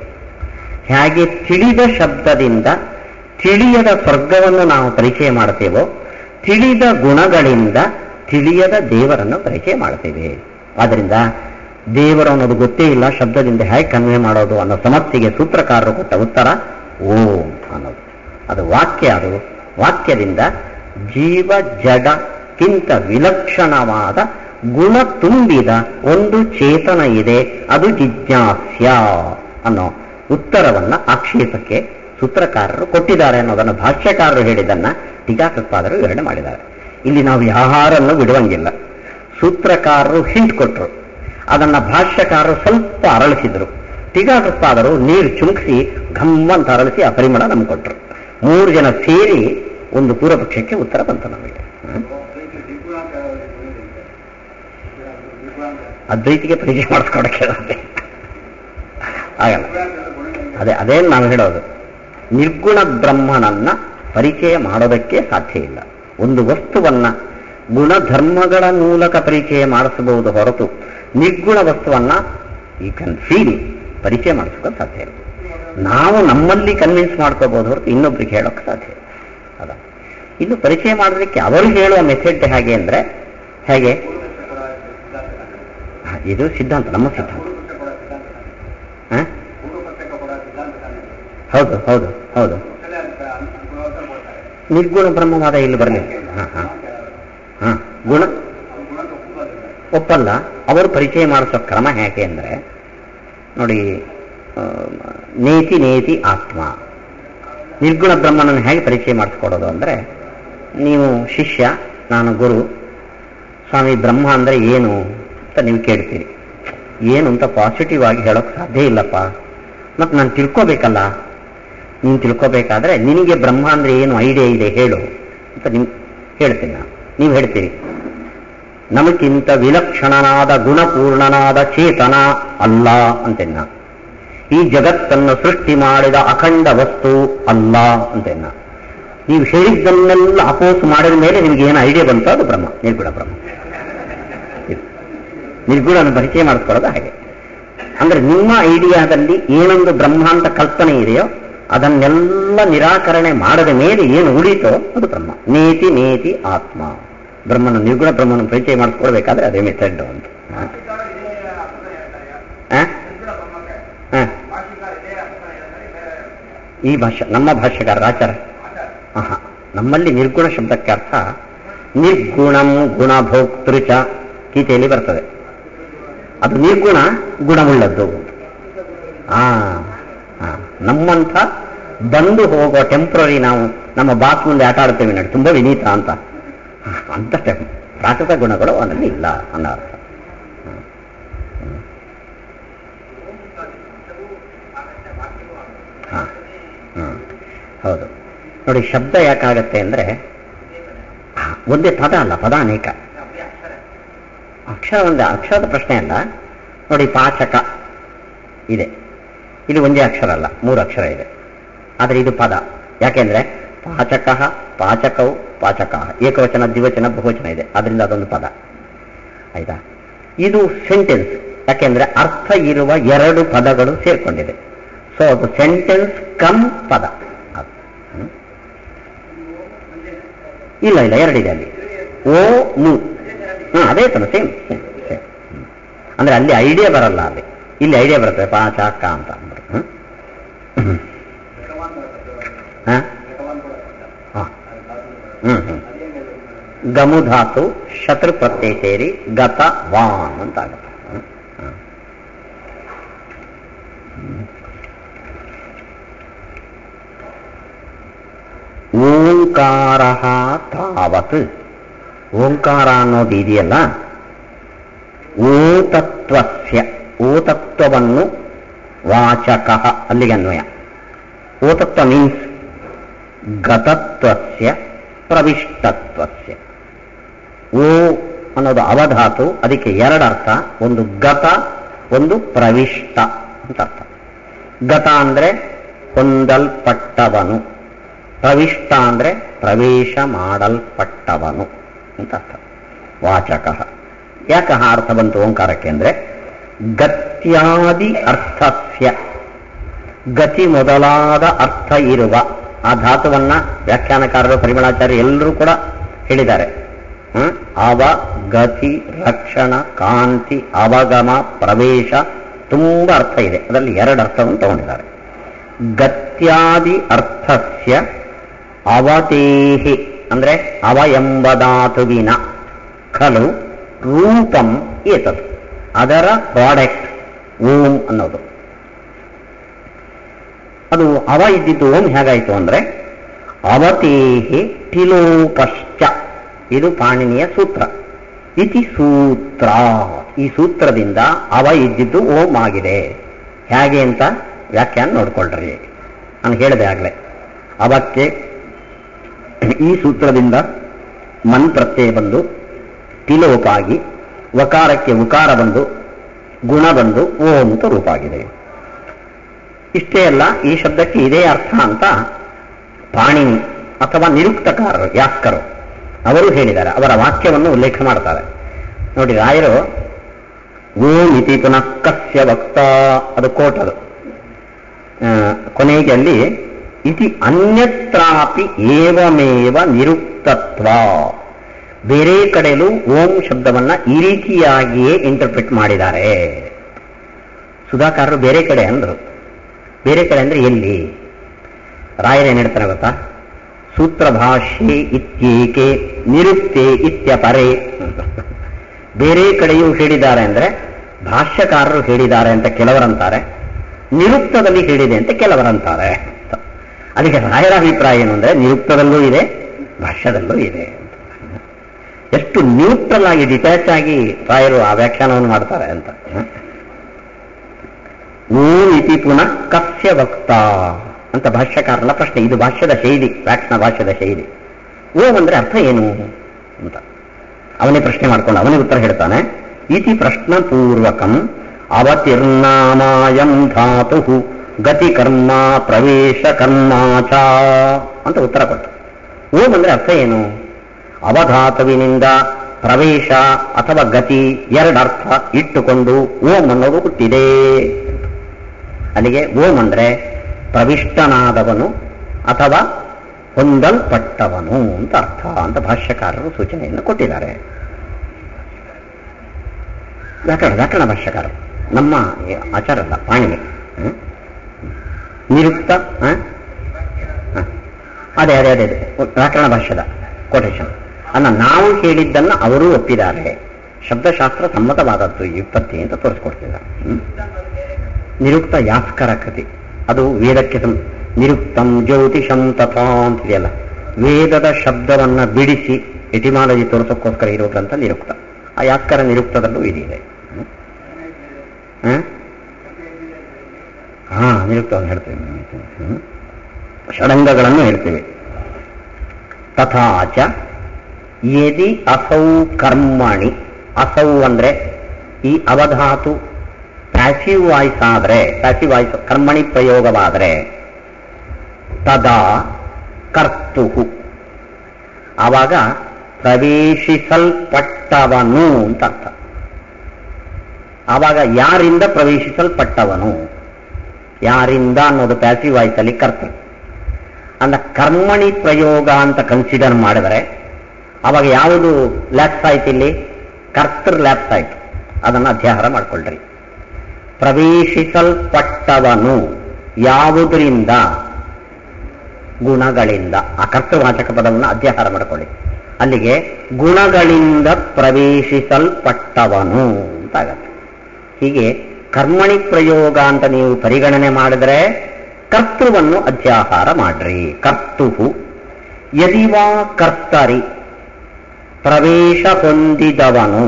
ಹೇಗೆ ತಿಳಿದ ಶಬ್ದದಿಂದ ತಿಳಿಯದ ಸ್ವರ್ಗವನ್ನು ನಾವು ಪರಿಚಯ ಮಾಡ್ತೇವೋ, ತಿಳಿದ ಗುಣಗಳಿಂದ ತಿಳಿಯದ ದೇವರನ್ನು ಪರಿಚಯ ಮಾಡ್ತೇವೆ. ಆದ್ದರಿಂದ ದೇವರು ಅನ್ನೋದು ಗೊತ್ತೇ ಇಲ್ಲ, ಶಬ್ದದಿಂದ ಹೇಗೆ ಕನ್ವೆ ಮಾಡೋದು ಅನ್ನೋ ಸಮಸ್ಯೆಗೆ ಸೂತ್ರಕಾರರು ಕೊಟ್ಟ ಉತ್ತರ ಓಂ ಅನ್ನೋದು. ಅದು ವಾಕ್ಯ. ಅದು ವಾಕ್ಯದಿಂದ ಜೀವ ಜಡಕ್ಕಿಂತ ವಿಲಕ್ಷಣವಾದ ಗುಣ ತುಂಬಿದ ಒಂದು ಚೇತನ ಇದೆ, ಅದು ಜಿಜ್ಞಾಸ್ಯ ಅನ್ನೋ ಉತ್ತರವನ್ನ ಆಕ್ಷೇಪಕ್ಕೆ ಸೂತ್ರಕಾರರು ಕೊಟ್ಟಿದ್ದಾರೆ ಅನ್ನೋದನ್ನು ಭಾಷ್ಯಕಾರರು ಹೇಳಿದ್ದನ್ನ ಟೀಕಾಕೃತ್ಪಾದರು ವಿವರಣೆ ಮಾಡಿದ್ದಾರೆ. ಇಲ್ಲಿ ನಾವು ಯಾರನ್ನು ಬಿಡುವಂಗಿಲ್ಲ. ಸೂತ್ರಕಾರರು ಹಿಂಟ್ ಕೊಟ್ಟರು, ಅದನ್ನ ಭಾಷ್ಯಕಾರರು ಸ್ವಲ್ಪ ಅರಳಿಸಿದ್ರು. ಟೀಕಾಕೃತ್ಪಾದರು ನೀರು ಚುಮುಕಿಸಿ ಘಮ್ಮಂತ ಅರಳಿಸಿ ಆ ಪರಿಮಳ ನಮ್ಗೆ ಕೊಟ್ಟರು. 3 ಜನ ಸೇರಿ ಒಂದು ಪೂರ್ವ ಪಕ್ಷಕ್ಕೆ ಉತ್ತರ ಬಂತು ನಮಗೆ. ಅದ್ವೈತಿಗೆ ಪರಿಚಯ ಮಾಡಿಸ್ಕೊಡಕ್ಕೆ ಆಗಲ್ಲ. ಅದೇನು ನಾವು ಹೇಳೋದು, ನಿರ್ಗುಣ ಬ್ರಹ್ಮನನ್ನ ಪರಿಚಯ ಮಾಡೋದಕ್ಕೆ ಸಾಧ್ಯ ಇಲ್ಲ. ಒಂದು ವಸ್ತುವನ್ನ ಗುಣಧರ್ಮಗಳ ಮೂಲಕ ಪರಿಚಯ ಮಾಡಿಸಬಹುದು ಹೊರತು ನಿರ್ಗುಣ ವಸ್ತುವನ್ನ ಈ ಕ್ಯಾನ್ ಫೀಲ್ ಪರಿಚಯ ಮಾಡಿಸ್ಕೊಂಡು ಸಾಧ್ಯ ಇಲ್ಲ. ನಾವು ನಮ್ಮಲ್ಲಿ ಕನ್ವಿನ್ಸ್ ಮಾಡ್ಕೋಬಹುದು ಹೊರತು ಇನ್ನೊಬ್ರಿಗೆ ಹೇಳೋಕೆ ಸಾಧ್ಯ ಇಲ್ಲ. ಅದ ಇನ್ನು ಪರಿಚಯ ಮಾಡೋದಕ್ಕೆ ಅವರು ಹೇಳುವ ಮೆಥಡ್ ಹೇಗೆ ಅಂದ್ರೆ, ಹೇಗೆ ಇದು ಸಿದ್ಧಾಂತ, ನಮ್ಮ ಸಿದ್ಧಾಂತ. ಹೌದು ಹೌದು ಹೌದು. ನಿರ್ಗುಣ ಬ್ರಹ್ಮವಾದ ಇಲ್ಲಿ ಬರಲಿಲ್ಲ. ಗುಣ ಒಪ್ಪಲ್ಲ. ಅವರು ಪರಿಚಯ ಮಾಡಿಸೋ ಕ್ರಮ ಹೇಗೆ ಅಂದ್ರೆ ನೋಡಿ, ನೇತಿ ನೇತಿ ಆತ್ಮ. ನಿರ್ಗುಣ ಬ್ರಹ್ಮನನ್ನು ಹೇಗೆ ಪರಿಚಯ ಮಾಡಿಸ್ಕೊಡೋದು ಅಂದ್ರೆ, ನೀವು ಶಿಷ್ಯ, ನಾನು ಗುರು. ಸ್ವಾಮಿ ಬ್ರಹ್ಮ ಅಂದ್ರೆ ಏನು ಅಂತ ನೀವು ಕೇಳ್ತೀರಿ. ಏನು ಅಂತ ಪಾಸಿಟಿವ್ ಆಗಿ ಹೇಳೋಕೆ ಸಾಧ್ಯ ಇಲ್ಲಪ್ಪ, ಮತ್ತು ನಾನು ತಿಳ್ಕೋಬೇಕಲ್ಲ. ನೀನು ತಿಳ್ಕೋಬೇಕಾದ್ರೆ ನಿನಗೆ ಬ್ರಹ್ಮ ಅಂದ್ರೆ ಏನು ಐಡಿಯಾ ಇದೆ ಹೇಳು ಅಂತ ಹೇಳ್ತೀನಿ ನಾನು. ನೀವು ಹೇಳ್ತೀರಿ ನಮಗಿಂತ ವಿಲಕ್ಷಣನಾದ ಗುಣಪೂರ್ಣನಾದ ಚೇತನ ಅಲ್ಲ ಅಂತೇನ. ಈ ಜಗತ್ತನ್ನು ಸೃಷ್ಟಿ ಮಾಡಿದ ಅಖಂಡ ವಸ್ತು ಅಲ್ಲ ಅಂತೇನ. ನೀವು ಹೇಳಿದ್ದನ್ನೆಲ್ಲ ಅಪೋಸ್ ಮಾಡಿದ ಮೇಲೆ ನಿಮ್ಗೆ ಏನು ಐಡಿಯಾ ಬಂತು ಅದು ಬ್ರಹ್ಮ, ನಿರ್ಗುಣ ಬ್ರಹ್ಮ. ನಿರ್ಗುಣನ ಪರಿಚಯ ಮಾಡಿಸ್ಕೊಳ್ಳೋದು ಹಾಗೆ. ಅಂದ್ರೆ ನಿಮ್ಮ ಐಡಿಯಾದಲ್ಲಿ ಏನೊಂದು ಬ್ರಹ್ಮ ಅಂತ ಕಲ್ಪನೆ ಇದೆಯೋ ಅದನ್ನೆಲ್ಲ ನಿರಾಕರಣೆ ಮಾಡದ ಮೇಲೆ ಏನು ಉಳಿತೋ ಅದು ಬ್ರಹ್ಮ. ನೇತಿ ನೇತಿ ಆತ್ಮ. ಬ್ರಹ್ಮನ ನಿರ್ಗುಣ ಬ್ರಹ್ಮನ ಪರಿಚಯ ಮಾಡಿಸ್ಕೊಳ್ಬೇಕಾದ್ರೆ ಅದೇ ಮೆಥಡ್ ಅಂತ. ಈ ಭಾಷೆ ನಮ್ಮ ಭಾಷೆಗಾರರ ಆಚಾರ. ನಮ್ಮಲ್ಲಿ ನಿರ್ಗುಣ ಶಬ್ದಕ್ಕೆ ಅರ್ಥ ನಿರ್ಗುಣಂ ಗುಣಭೋಕ್ತೃಚ ಗೀತೆಯಲ್ಲಿ ಬರ್ತದೆ. ಅದು ನಿರ್ಗುಣ ಗುಣವುಳ್ಳದ್ದು. ನಮ್ಮಂಥ ಬಂದು ಹೋಗೋ ಟೆಂಪ್ರರಿ ನಾವು ನಮ್ಮ ಬಾಸ್ ಮುಂದೆ ಆಟ ಆಡ್ತೇವೆ ನೋಡಿ, ತುಂಬಾ ವಿನೀತ ಅಂತ ಪ್ರಾಕೃತ ಗುಣಗಳು ಅವನಲ್ಲಿ ಇಲ್ಲ ಅನ್ನೋ ಅರ್ಥ. ಹೌದು ನೋಡಿ, ಶಬ್ದ ಯಾಕಾಗತ್ತೆ ಅಂದ್ರೆ ಒಂದೇ ಪದ ಅಲ್ಲ, ಪದ ಅನೇಕ. ಅಕ್ಷರ ಒಂದೇ, ಅಕ್ಷರದ ಪ್ರಶ್ನೆ ಅಲ್ಲ ನೋಡಿ. ಪಾಚಕ ಇದೆ, ಇಲ್ಲಿ ಒಂದೇ ಅಕ್ಷರ ಅಲ್ಲ, 3 ಅಕ್ಷರ ಇದೆ. ಆದರೆ ಇದು ಪದ. ಯಾಕೆಂದ್ರೆ ಪಾಚಕ, ಪಾಚಕವು, ಪಾಚಕ ಏಕವಚನ ದ್ವಿವಚನ ಬಹುವಚನ ಇದೆ, ಅದರಿಂದ ಅದೊಂದು ಪದ ಆಯ್ತಾ. ಇದು ಸೆಂಟೆನ್ಸ್, ಯಾಕೆಂದ್ರೆ ಅರ್ಥ ಇರುವ 2 ಪದಗಳು ಸೇರ್ಕೊಂಡಿದೆ. ಸೊ ಅದು ಸೆಂಟೆನ್ಸ್ ಕಮ್ ಪದ. ಇಲ್ಲ 2 ಇದೆ ಅಲ್ಲಿ. ಓ ಮು ಅದೇ ತರ ಸೇಮ್ ಸೇಮ್ ಸೇಮ್. ಅಂದ್ರೆ ಅಲ್ಲಿ ಐಡಿಯಾ ಬರಲ್ಲ, ಅಲ್ಲಿ ಇಲ್ಲಿ ಐಡಿಯಾ ಬರ್ತದೆ ಪಾಚಕ ಅಂತ. ಗಮುಧಾತು ಶತ್ರು ಪ್ರತ್ಯಯ ಸೇರಿ ಗತ ವಾನ್ ಅಂತ ಆಗುತ್ತೆ. ಓಂಕಾರ ತಾವತ್, ಓಂಕಾರ ಅನ್ನೋದು ಇದೆಯಲ್ಲ, ಓತತ್ವಸ್ಯ, ಓತತ್ವವನ್ನು ವಾಚಕ ಅಲ್ಲಿಗೆ ಅನ್ವಯ. ಓತತ್ವ ಮೀನ್ಸ್ ಗತತ್ವಸ್ಯ ಪ್ರವಿಷ್ಟತ್ವಸ್ಯ. ಓ ಅನ್ನೋದು ಅವಧಾತು, ಅದಕ್ಕೆ 2 ಅರ್ಥ, ಒಂದು ಗತ ಒಂದು ಪ್ರವಿಷ್ಟ ಅಂತ ಅರ್ಥ. ಗತ ಅಂದ್ರೆ ಹೊಂದಲ್ಪಟ್ಟವನು, ಪ್ರವಿಷ್ಟ ಅಂದ್ರೆ ಪ್ರವೇಶ ಮಾಡಲ್ಪಟ್ಟವನು ಅಂತ ಅರ್ಥ. ವಾಚಕ ಯಾಕೆ ಅರ್ಥ ಬಂತು ಓಂಕಾರಕ್ಕೆ ಅಂದ್ರೆ ಗತ್ಯಾದಿ ಅರ್ಥಸ್ಯ, ಗತಿ ಮೊದಲಾದ ಅರ್ಥ ಇರುವ ಆ ಧಾತುವನ್ನ ವ್ಯಾಖ್ಯಾನಕಾರರು, ಪರಿಮಳಾಚಾರ್ಯ ಎಲ್ಲರೂ ಕೂಡ ಹೇಳಿದ್ದಾರೆ. ಅವ, ಗತಿ, ರಕ್ಷಣ, ಕಾಂತಿ, ಅವಗಮ, ಪ್ರವೇಶ, ತುಂಬ ಅರ್ಥ ಇದೆ. ಅದರಲ್ಲಿ 2 ಅರ್ಥವನ್ನು ತಗೊಂಡಿದ್ದಾರೆ. ಗತ್ಯಾದಿ ಅರ್ಥಸ್ಯ ಅವತೇಹಿ ಅಂದ್ರೆ ಅವ ಎಂಬ ಧಾತುವಿನ ಖಲು ರೂಪಂ ಏತದು, ಅದರ ಪ್ರಾಡಕ್ಟ್ ಓಂ ಅನ್ನೋದು. ಅದು ಅವ ಇದ್ದಿದ್ದು ಓಂ ಹೇಗಾಯಿತು ಅಂದ್ರೆ ಅವತೇಹಿ ಟಿಲೋಪಶ್ಚ, ಇದು ಪಾಣಿನಿಯ ಸೂತ್ರ. ಇತಿ ಸೂತ್ರ, ಈ ಸೂತ್ರದಿಂದ ಅವ ಇದ್ದಿದ್ದು ಓಂ ಆಗಿದೆ. ಹೇಗೆ ಅಂತ ವ್ಯಾಖ್ಯಾನ ನೋಡ್ಕೊಳ್ರಿ. ನಾನು ಹೇಳಿದೆ ಆಗ್ಲೇ, ಅವಕ್ಕೆ ಈ ಸೂತ್ರದಿಂದ ಮನ್ ಪ್ರತ್ಯಯ ಬಂದು ತಿಲೋಪ ಆಗಿ, ವಕಾರಕ್ಕೆ ಉಕಾರ ಬಂದು ಗುಣ ಬಂದು ಓಂ ಅಂತ ರೂಪ ಆಗಿದೆ. ಇಷ್ಟೇ ಅಲ್ಲ, ಈ ಶಬ್ದಕ್ಕೆ ಇದೇ ಅರ್ಥ ಅಂತ ಪಾಣಿನಿ ಅಥವಾ ನಿರುಕ್ತಕಾರರು, ಯಾಸ್ಕರು ಅವರು ಹೇಳಿದ್ದಾರೆ. ಅವರ ವಾಕ್ಯವನ್ನು ಉಲ್ಲೇಖ ಮಾಡ್ತಾರೆ ನೋಡಿ. ರಾಯರು ಓಂ ಇತಿ ಪುನಃ ಕಸ್ಯ ವಕ್ತ, ಅದು ಕೋಟದು ಕೊನೆಗೆ ಅಲ್ಲಿ ಇತಿ ಅನ್ಯತ್ರಾಪಿ ಏವಮೇವ ನಿರುಕ್ತತ್ವ, ಬೇರೆ ಕಡೆಯಲ್ಲೂ ಓಂ ಶಬ್ದವನ್ನ ಈ ರೀತಿಯಾಗಿಯೇ ಇಂಟರ್ಪ್ರಿಟ್ ಮಾಡಿದ್ದಾರೆ. ಸುಧಾಕಾರರು ಬೇರೆ ಕಡೆ ಅಂದ್ರು. ಬೇರೆ ಕಡೆ ಅಂದ್ರೆ ಎಲ್ಲಿ? ರಾಯರೇನ್ ಹೇಳ್ತಾರೆ ಗೊತ್ತಾ? ಸೂತ್ರ ಭಾಷ್ಯೆ ಇತ್ಯೇಕೆ ನಿರುಕ್ತೆ ಇತ್ಯಪರೆ. ಬೇರೆ ಕಡೆಯೂ ಹೇಳಿದ್ದಾರೆ ಅಂದ್ರೆ ಭಾಷ್ಯಕಾರರು ಹೇಳಿದ್ದಾರೆ ಅಂತ ಕೆಲವರಂತಾರೆ, ನಿರುಕ್ತದಲ್ಲಿ ಹೇಳಿದೆ ಅಂತ ಕೆಲವರಂತಾರೆ. ಅದಕ್ಕೆ ರಾಯರ ಅಭಿಪ್ರಾಯ ಏನು ಅಂದ್ರೆ ನಿರುಕ್ತದಲ್ಲೂ ಇದೆ, ಭಾಷ್ಯದಲ್ಲೂ ಇದೆ. ಎಷ್ಟು ನ್ಯೂಟ್ರಲ್ ಆಗಿ ಡಿಟ್ಯಾಚ್ ಆಗಿ ರಾಯರು ಆ ವ್ಯಾಖ್ಯಾನವನ್ನು ಮಾಡ್ತಾರೆ ಅಂತ. ಓಂ ಇತಿ ಪುನಃ ಕಸ್ಯ ವಕ್ತ ಅಂತ ಭಾಷ್ಯಕಾರನ ಪ್ರಶ್ನೆ. ಇದು ಭಾಷ್ಯದ ಶೈಲಿ, ವ್ಯಾಖ್ಯಾನ ಭಾಷ್ಯದ ಶೈಲಿ. ಓಂ ಅಂದ್ರೆ ಅರ್ಥ ಏನು ಅಂತ ಅವನೇ ಪ್ರಶ್ನೆ ಮಾಡ್ಕೊಂಡು ಅವನೇ ಉತ್ತರ ಹೇಳ್ತಾನೆ. ಇತಿ ಪ್ರಶ್ನಪೂರ್ವಕಂ ಅವತಿರ್ನಾಮಾಯಂ ಧಾತು ಗತಿ ಕರ್ಮ ಪ್ರವೇಶ ಕರ್ಮಾಚ ಅಂತ ಉತ್ತರ ಕೊಟ್ಟು. ಓಂ ಅಂದ್ರೆ ಅರ್ಥ ಏನು? ಅವಧಾತುವಿನಿಂದ ಪ್ರವೇಶ ಅಥವಾ ಗತಿ ಎರಡರ್ಥ ಇಟ್ಟುಕೊಂಡು ಓಂ ಅನ್ನೋದು ಹುಟ್ಟಿದೆ. ಅಲ್ಲಿಗೆ ಓಂ ಅಂದ್ರೆ ಪ್ರವಿಷ್ಟನಾದವನು ಅಥವಾ ಹೊಂದಲ್ಪಟ್ಟವನು ಅಂತ ಅರ್ಥ ಅಂತ ಭಾಷ್ಯಕಾರರು ಸೂಚನೆಯನ್ನು ಕೊಟ್ಟಿದ್ದಾರೆ. ವ್ಯಾಕರಣ ಭಾಷ್ಯಕಾರರು, ನಮ್ಮ ಆಚಾರ ಅಲ್ಲ, ಪಾಣಿನಿ. ನಿರುಕ್ತ ಅದೇ ಅದೇ ಅದೇ ವ್ಯಾಕರಣ ಭಾಷ್ಯದ ಕೊಟೇಶನ್ ಅನ್ನ ನಾವು ಹೇಳಿದ್ದನ್ನ ಅವರೂ ಒಪ್ಪಿದ್ದಾರೆ. ಶಬ್ದಶಾಸ್ತ್ರ ಸಮ್ಮತವಾದದ್ದು ಈ ವ್ಯುತ್ಪತ್ತಿ ಅಂತ ತೋರಿಸ್ಕೊಡ್ತಿದ್ದಾರೆ. ನಿರುಕ್ತ ಯಾಸ್ಕರ ಕೃತಿ, ಅದು ವೇದಕ್ಕೆ ನಿರುಕ್ತಂ ಜ್ಯೋತಿಷಂ ತಥಾ ಅಂತಿದೆಯಲ್ಲ, ವೇದದ ಶಬ್ದವನ್ನ ಬಿಡಿಸಿ ಎಟಿಮಾಲಜಿ ತೋರಿಸೋಕ್ಕೋಸ್ಕರ ಇರೋ ಗ್ರಂಥ ನಿರುಕ್ತ. ಆ ಯಾಸ್ಕರ ನಿರುಕ್ತದಲ್ಲೂ ಇದಿದೆ. ನಿರುಕ್ತವನ್ನು ಹೇಳ್ತೇವೆ, ಷಡಂಗಗಳನ್ನು ಹೇಳ್ತೇವೆ. ತಥಾಚ ಯದಿ ಅಸೌ ಕರ್ಮಣಿ, ಅಸೌ ಅಂದ್ರೆ ಈ ಅವಧಾತು ಪ್ಯಾಸಿವ್ ವಾಯ್ಸ್ ಆದ್ರೆ, ಪ್ಯಾಸಿವ್ ವಾಯ್ಸ್ ಕರ್ಮಣಿ ಪ್ರಯೋಗವಾದರೆ ತದಾ ಕರ್ತುಃ, ಆವಾಗ ಪ್ರವೇಶಿಸಲ್ಪಟ್ಟವನು ಅಂತ ಅರ್ಥ. ಆವಾಗ ಯಾರಿಂದ ಪ್ರವೇಶಿಸಲ್ಪಟ್ಟವನು, ಯಾರಿಂದ ಅನ್ನೋದು ಪ್ಯಾಸಿವ್ ವಾಯ್ಸ್ ಅಲ್ಲಿ ಕರ್ತೃ. ಅಂದ ಕರ್ಮಣಿ ಪ್ರಯೋಗ ಅಂತ ಕನ್ಸಿಡರ್ ಮಾಡಿದರೆ ಅವಾಗ ಯಾವುದು ಲ್ಯಾಪ್ಸ್ ಆಯ್ತು, ಇಲ್ಲಿ ಕರ್ತೃ ಲ್ಯಾಪ್ಸ್ ಆಯ್ತು. ಅದನ್ನು ಅಧ್ಯಾಹಾರ ಮಾಡ್ಕೊಳ್ರಿ. ಪ್ರವೇಶಿಸಲ್ಪಟ್ಟವನು ಯಾವುದರಿಂದ, ಗುಣಗಳಿಂದ. ಆ ಕರ್ತೃವಾಚಕ ಪದವನ್ನು ಅಧ್ಯಾಹಾರ ಮಾಡಿಕೊಳ್ಳಿ. ಅಲ್ಲಿಗೆ ಗುಣಗಳಿಂದ ಪ್ರವೇಶಿಸಲ್ಪಟ್ಟವನು ಅಂತಾಗತ್ತೆ. ಹೀಗೆ ಕರ್ಮಣಿ ಪ್ರಯೋಗ ಅಂತ ನೀವು ಪರಿಗಣನೆ ಮಾಡಿದರೆ ಕರ್ತೃವನ್ನು ಅಧ್ಯಾಹಾರ ಮಾಡ್ರಿ. ಕರ್ತುಹು ಯದಿವಾ ಕರ್ತರಿ, ಪ್ರವೇಶ ಹೊಂದಿದವನು.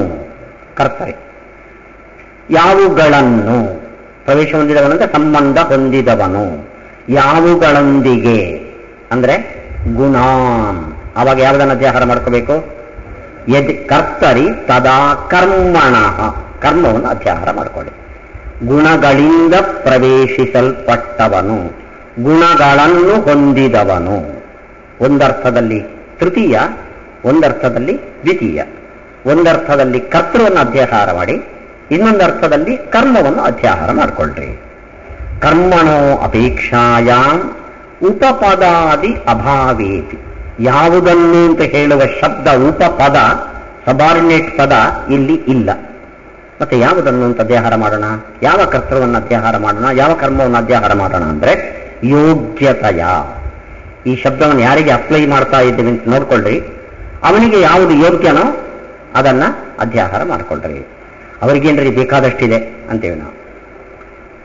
ಕರ್ತರಿ ಯಾವುಗಳನ್ನು, ಪ್ರವೇಶ ಹೊಂದಿದವನು ಅಂದ್ರೆ ಸಂಬಂಧ ಹೊಂದಿದವನು. ಯಾವುಗಳೊಂದಿಗೆ ಅಂದ್ರೆ ಗುಣಾನ್. ಅವಾಗ ಯಾವುದನ್ನು ಅಧ್ಯಾಹಾರ ಮಾಡ್ಕೋಬೇಕು? ಯದಿ ಕರ್ತರಿ ತದಾ ಕರ್ಮಣ, ಕರ್ಮವನ್ನು ಅಧ್ಯಾಹಾರ ಮಾಡ್ಕೊಳ್ಳಿ. ಗುಣಗಳಿಂದ ಪ್ರವೇಶಿಸಲ್ಪಟ್ಟವನು, ಗುಣಗಳನ್ನು ಹೊಂದಿದವನು. ಒಂದರ್ಥದಲ್ಲಿ ತೃತೀಯ, ಒಂದರ್ಥದಲ್ಲಿ ದ್ವಿತೀಯ. ಒಂದರ್ಥದಲ್ಲಿ ಕರ್ತೃವನ್ನು ಅಧ್ಯಾಹಾರ ಮಾಡಿ, ಇನ್ನೊಂದರ್ಥದಲ್ಲಿ ಕರ್ಮವನ್ನು ಅಧ್ಯಾಹಾರ ಮಾಡಿಕೊಳ್ಳ್ರಿ. ಕರ್ಮಣೋ ಅಪೇಕ್ಷಾಯಾಮ್ ಉಪಪದಾದಿ ಅಭಾವೇತಿ. ಯಾವುದನ್ನು ಅಂತ ಹೇಳುವ ಶಬ್ದ ಉಪಪದ, ಸಬಾರ್ಡಿನೇಟ್ ಪದ ಇಲ್ಲಿ ಇಲ್ಲ. ಮತ್ತೆ ಯಾವುದನ್ನು ಅಂತ ಅಧ್ಯಾಹಾರ ಮಾಡೋಣ? ಯಾವ ಕರ್ತೃವನ್ನು ಅಧ್ಯಾಹಾರ ಮಾಡೋಣ? ಯಾವ ಕರ್ಮವನ್ನು ಅಧ್ಯಾಹಾರ ಮಾಡೋಣ ಅಂದ್ರೆ ಯೋಗ್ಯತೆಯ. ಈ ಶಬ್ದವನ್ನು ಯಾರಿಗೆ ಅಪ್ಲೈ ಮಾಡ್ತಾ ಇದ್ದೀವಿ ಅಂತ ನೋಡ್ಕೊಳ್ರಿ. ಅವನಿಗೆ ಯಾವುದು ಯೋಗ್ಯನೋ ಅದನ್ನ ಅಧ್ಯಾಹಾರ ಮಾಡ್ಕೊಳ್ರಿ. ಅವ್ರಿಗೇನ್ರಿ ಬೇಕಾದಷ್ಟಿದೆ ಅಂತೇವಿ ನಾವು.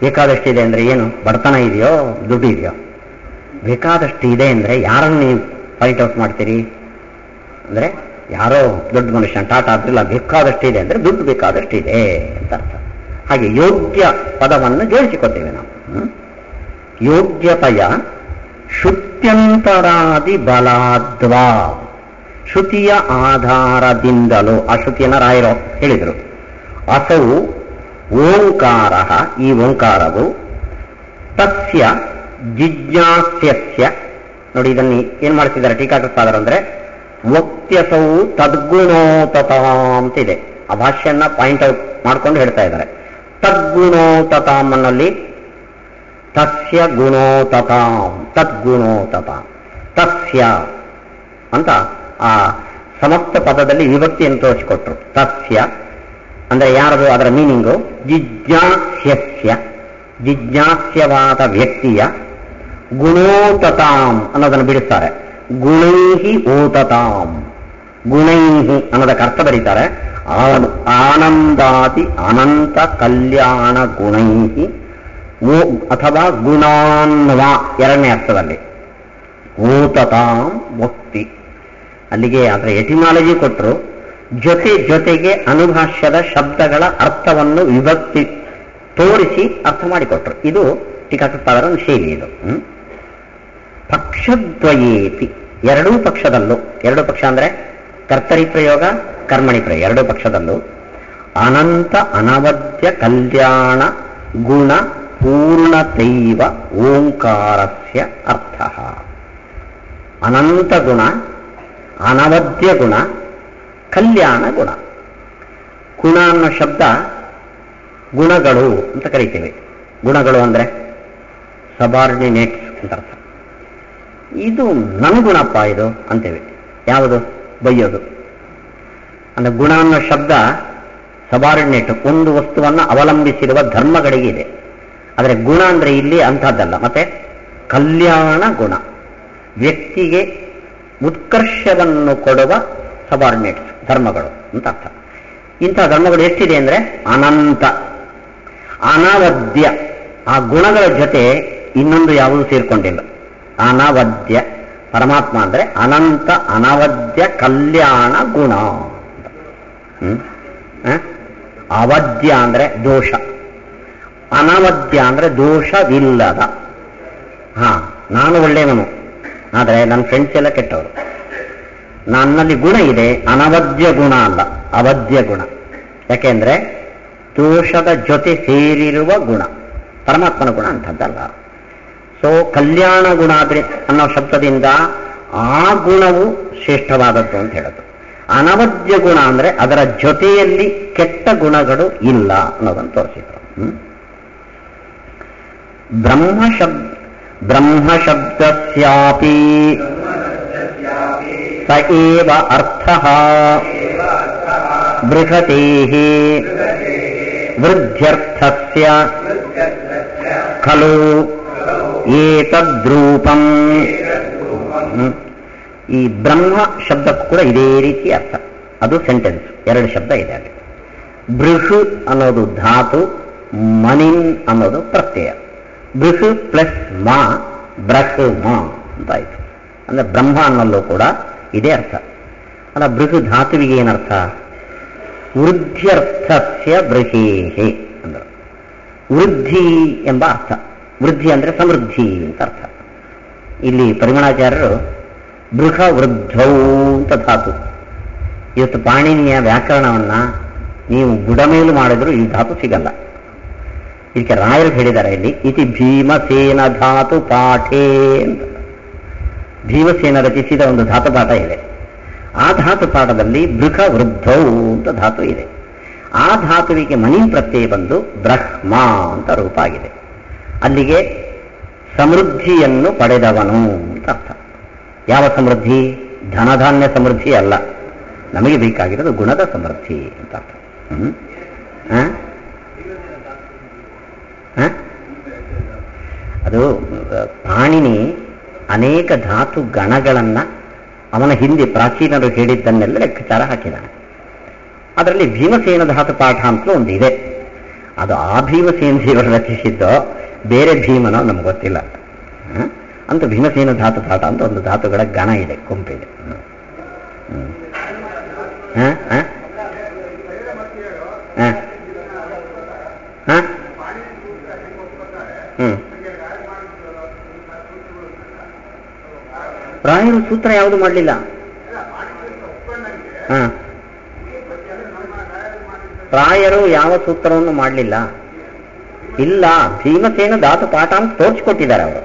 ಬೇಕಾದಷ್ಟಿದೆ ಅಂದ್ರೆ ಏನು? ಬಡತನ ಇದೆಯೋ, ದುಡ್ಡು ಇದೆಯೋ? ಬೇಕಾದಷ್ಟು ಇದೆ ಅಂದ್ರೆ ಯಾರನ್ನು ನೀವು ಪಾಯಿಂಟ್ ಔಟ್ ಮಾಡ್ತೀರಿ? ಅಂದ್ರೆ ಯಾರೋ ದೊಡ್ಡ ಮನುಷ್ಯ ಟಾಟಾ ಆದ್ರಿಲ್ಲ, ಬೇಕಾದಷ್ಟಿದೆ ಅಂದ್ರೆ ದುಡ್ಡು ಬೇಕಾದಷ್ಟಿದೆ ಅಂತ ಅರ್ಥ. ಹಾಗೆ ಯೋಗ್ಯ ಪದವನ್ನು ಜೋಡಿಸಿಕೊಳ್ತೇವೆ ನಾವು. ಯೋಗ್ಯತೆಯ ಶ್ರುತ್ಯಂತರಾದಿ ಬಲಾದ್ವಾ, ಶ್ರುತಿಯ ಆಧಾರದಿಂದಲೂ. ಆ ಶ್ರುತಿಯನ್ನು ರಾಯರು ಹೇಳಿದರು. ಅಸೌ ಓಂಕಾರ, ಈ ಓಂಕಾರವು ತಸ್ಯ ಜಿಜ್ಞಾಸ್ಯಸ್ಯ. ನೋಡಿ, ಇದನ್ನು ಏನ್ ಮಾಡ್ತಿದ್ದಾರೆ ಟೀಕಾಕೃತ್ಪಾದರು ಅಂದ್ರೆ ವಕ್ತ್ಯಸೌ ತದ್ಗುಣೋತತಾಂ ಅಂತಿದೆ. ಆ ಭಾಷೆಯನ್ನ ಪಾಯಿಂಟ್ ಔಟ್ ಮಾಡ್ಕೊಂಡು ಹೇಳ್ತಾ ಇದ್ದಾರೆ. ತದ್ಗುಣೋತತಾಂ ಅನ್ನಲ್ಲಿ ತಸ್ಯ ಗುಣೋತತಾಂ, ತದ್ಗುಣೋತತಾಂ, ತಸ್ಯ ಅಂತ ಆ ಸಮಸ್ತ ಪದದಲ್ಲಿ ವಿಭಕ್ತಿಯನ್ನು ತೋರಿಸಿಕೊಟ್ರು. ತಸ್ಯ ಅಂದ್ರೆ ಯಾರದು? ಅದರ ಮೀನಿಂಗು ಜಿಜ್ಞಾಸ್ಯಸ್ಯ, ಜಿಜ್ಞಾಸ್ಯವಾದ ವ್ಯಕ್ತಿಯ. ಗುಣೋತತಾಂ ಅನ್ನೋದನ್ನು ಬಿಡಿಸ್ತಾರೆ. ಗುಣೈಹಿ ಓತತಾಂ, ಗುಣೈಹಿ ಅನ್ನೋದಕ್ಕೆ ಅರ್ಥ ಬರೀತಾರೆ. ಆನಂದಾದಿ ಅನಂತ ಕಲ್ಯಾಣ ಗುಣೈಹಿ ಅಥವಾ ಗುಣಾನ್ವ ಎರಡನೇ ಅರ್ಥದಲ್ಲಿ. ಓತತಾಂ ಭಕ್ತಿ. ಅಲ್ಲಿಗೆ ಅದರ ಎಟಿಮಾಲಜಿ ಕೊಟ್ಟರು. ಜೊತೆಗೆ ಅನುಭಾಷ್ಯದ ಶಬ್ದಗಳ ಅರ್ಥವನ್ನು ವಿಭಕ್ತಿ ತೋರಿಸಿ ಅರ್ಥ ಮಾಡಿಕೊಟ್ರು. ಇದು ಟೀಕಾಕೃತ್ಪಾದರ ಒಂದು ಶೈಲಿ. ಇದು ಪಕ್ಷದ್ವಯೇತಿ, ಎರಡೂ ಪಕ್ಷದಲ್ಲೂ. ಎರಡು ಪಕ್ಷ ಅಂದ್ರೆ ಕರ್ತರಿ ಪ್ರಯೋಗ, ಕರ್ಮಣಿ ಪ್ರಯೋಗ. ಎರಡೂ ಪಕ್ಷದಲ್ಲೂ ಅನಂತ ಅನವದ್ಯ ಕಲ್ಯಾಣ ಗುಣ ಪೂರ್ಣತೈವ ಓಂಕಾರಸ್ಯ ಅರ್ಥ. ಅನಂತ ಗುಣ, ಅನವದ್ಯ ಗುಣ, ಕಲ್ಯಾಣ ಗುಣ. ಗುಣ ಅನ್ನೋ ಶಬ್ದ ಗುಣಗಳು ಅಂತ ಕರಿತೇವೆ. ಗುಣಗಳು ಅಂದರೆ ಸಬಾರ್ಡಿನೇಟ್ಸ್ ಅಂತ ಅರ್ಥ. ಇದು ನನ್ನ ಗುಣಪ್ಪ ಇದು ಅಂತೇವೆ. ಯಾವುದು? ಬೈಯೋದು. ಅಂದರೆ ಗುಣ ಅನ್ನೋ ಶಬ್ದ ಸಬಾರ್ಡಿನೇಟ್, ಒಂದು ವಸ್ತುವನ್ನು ಅವಲಂಬಿಸಿರುವ ಧರ್ಮಗಳಿಗೆ ಇದೆ. ಆದರೆ ಗುಣ ಅಂದರೆ ಇಲ್ಲಿ ಅಂಥದ್ದಲ್ಲ. ಮತ್ತೆ ಕಲ್ಯಾಣ ಗುಣ, ವ್ಯಕ್ತಿಗೆ ಉತ್ಕರ್ಷವನ್ನು ಕೊಡುವ ಸಬಾರ್ಡಿನೇಟ್ಸ್ ಧರ್ಮಗಳು ಅಂತ ಅರ್ಥ. ಇಂಥ ಧರ್ಮಗಳು ಎಷ್ಟಿದೆ ಅಂದರೆ ಅನಂತ, ಅನವದ್ಯ. ಆ ಗುಣಗಳ ಜೊತೆ ಇನ್ನೊಂದು ಯಾವುದೂ ಸೇರ್ಕೊಂಡಿಲ್ಲ. ಅನವದ್ಯ ಪರಮಾತ್ಮ ಅಂದರೆ ಅನಂತ ಅನವದ್ಯ ಕಲ್ಯಾಣ ಗುಣ. ಅವದ್ಯ ಅಂದರೆ ದೋಷ, ಅನವದ್ಯ ಅಂದರೆ ದೋಷವಿಲ್ಲದ. ನಾನು ಒಳ್ಳೆಯವನು, ಆದರೆ ನನ್ನ ಫ್ರೆಂಡ್ಸ್ ಎಲ್ಲ ಕೆಟ್ಟವರು. ನನ್ನಲ್ಲಿ ಗುಣ ಇದೆ, ಅನವದ್ಯ ಗುಣ ಅಲ್ಲ, ಅವದ್ಯ ಗುಣ. ಯಾಕೆಂದ್ರೆ ದೋಷದ ಜೊತೆ ಸೇರಿರುವ ಗುಣ. ಪರಮಾತ್ಮನ ಗುಣ ಅಂಥದ್ದಲ್ಲ. ಸೊ ಕಲ್ಯಾಣ ಗುಣ ಅನ್ನೋ ಶಬ್ದದಿಂದ ಆ ಗುಣವು ಶ್ರೇಷ್ಠವಾದದ್ದು ಅಂತ ಹೇಳೋದು. ಅನವದ್ಯ ಗುಣ ಅಂದರೆ ಅದರ ಜೊತೆಯಲ್ಲಿ ಕೆಟ್ಟ ಗುಣಗಳು ಇಲ್ಲ ಅನ್ನೋದನ್ನು ತೋರಿಸಿದ್ರು. ಬ್ರಹ್ಮಶಬ್ದಸ್ಯಾಪಿ ಸ ಏವ ಅರ್ಥಃ ಬೃಹತೇಃ ವೃದ್ಧ್ಯರ್ಥಸ್ಯ ಖಲು ಏತದ್ರೂಪಂ. ಈ ಬ್ರಹ್ಮ ಶಬ್ದಕ್ಕೂ ಕೂಡ ಇದೇ ರೀತಿ ಅರ್ಥ. ಅದು ಸೆಂಟೆನ್ಸ್, ಎರಡು ಶಬ್ದ ಇದೆ ಅಲ್ಲಿ. ಬೃಹು ಅನ್ನೋದು ಧಾತು, ಮನಿನ್ ಅನ್ನೋದು ಪ್ರತ್ಯಯ. ಬೃಹು ಪ್ಲಸ್ ಮಾ ಬ್ರಹ್ಮ ಅಂತ ಆಯ್ತು. ಅಂದ್ರೆ ಬ್ರಹ್ಮ ಅನ್ನೋಲ್ಲೂ ಕೂಡ ಇದೇ ಅರ್ಥ. ಅಲ್ಲ, ಬೃಹು ಧಾತುವಿಗೆ ಏನರ್ಥ? ವೃದ್ಧ್ಯರ್ಥಸ್ಯ ಬೃಹೇಹೆ ಅಂದ್ರೆ ವೃದ್ಧಿ ಎಂಬ ಅರ್ಥ. ವೃದ್ಧಿ ಅಂದ್ರೆ ಸಮೃದ್ಧಿ ಅಂತ ಅರ್ಥ. ಇಲ್ಲಿ ಪರಿಮಳಾಚಾರ್ಯರು ಬೃಹ ವೃದ್ಧೌ ಅಂತ ಧಾತು. ಇವತ್ತು ಪಾಣಿನಿಯ ವ್ಯಾಕರಣವನ್ನ ನೀವು ಬುಡಮೇಲು ಮಾಡಿದ್ರು ಈ ಧಾತು ಸಿಗಲ್ಲ. ಇದಕ್ಕೆ ರಾಯರು ಹೇಳಿದ್ದಾರೆ ಇಲ್ಲಿ, ಇತಿ ಭೀಮಸೇನ ಧಾತು ಪಾಠೇ ಅಂತ. ಭೀಮಸೇನ ರಚಿಸಿದ ಒಂದು ಧಾತು ಪಾಠ ಇದೆ. ಆ ಧಾತು ಪಾಠದಲ್ಲಿ ಬೃಹ ವೃದ್ಧೌ ಅಂತ ಧಾತು ಇದೆ. ಆ ಧಾತುವಿಗೆ ಮನಿನ್ ಪ್ರತ್ಯಯ ಬಂದು ಬ್ರಹ್ಮ ಅಂತ ರೂಪ ಆಗಿದೆ. ಅಲ್ಲಿಗೆ ಸಮೃದ್ಧಿಯನ್ನು ಪಡೆದವನು ಅಂತ ಅರ್ಥ. ಯಾವ ಸಮೃದ್ಧಿ? ಧನಧಾನ್ಯ ಸಮೃದ್ಧಿ ಅಲ್ಲ, ನಮಗೆ ಬೇಕಾಗಿರೋದು ಗುಣದ ಸಮೃದ್ಧಿ ಅಂತ ಅರ್ಥ. ಅದು ಪಾಣಿನಿ ಅನೇಕ ಧಾತು ಗಣಗಳನ್ನ ಅವನ ಹಿಂದೆ ಪ್ರಾಚೀನರು ಹೇಳಿದ್ದನ್ನೆಲ್ಲ ಲೆಕ್ಕಾಚಾರ ಹಾಕಿದ್ದಾನೆ. ಅದರಲ್ಲಿ ಭೀಮಸೇನ ಧಾತು ಪಾಠ ಅಂತಲೂ ಒಂದು ಇದೆ. ಅದು ಆ ಭೀಮಸೇನ ದೇವರು ರಚಿಸಿದ್ದೋ ಬೇರೆ ಭೀಮನೋ ನಮ್ಗೆ ಗೊತ್ತಿಲ್ಲ. ಅಂತ ಭೀಮಸೇನ ಧಾತು ಪಾಠ ಅಂತ ಒಂದು ಧಾತುಗಳ ಗಣ ಇದೆ, ಗುಂಪಿದೆ. ರಾಯರು ಸೂತ್ರ ಯಾವುದು ಮಾಡಲಿಲ್ಲ. ರಾಯರು ಯಾವ ಸೂತ್ರವನ್ನು ಮಾಡಲಿಲ್ಲ. ಇಲ್ಲ, ಭೀಮಸೇನ ಧಾತು ಪಾಠ ಅಂತ ತೋರಿಸ್ಕೊಟ್ಟಿದ್ದಾರೆ ಅವರು.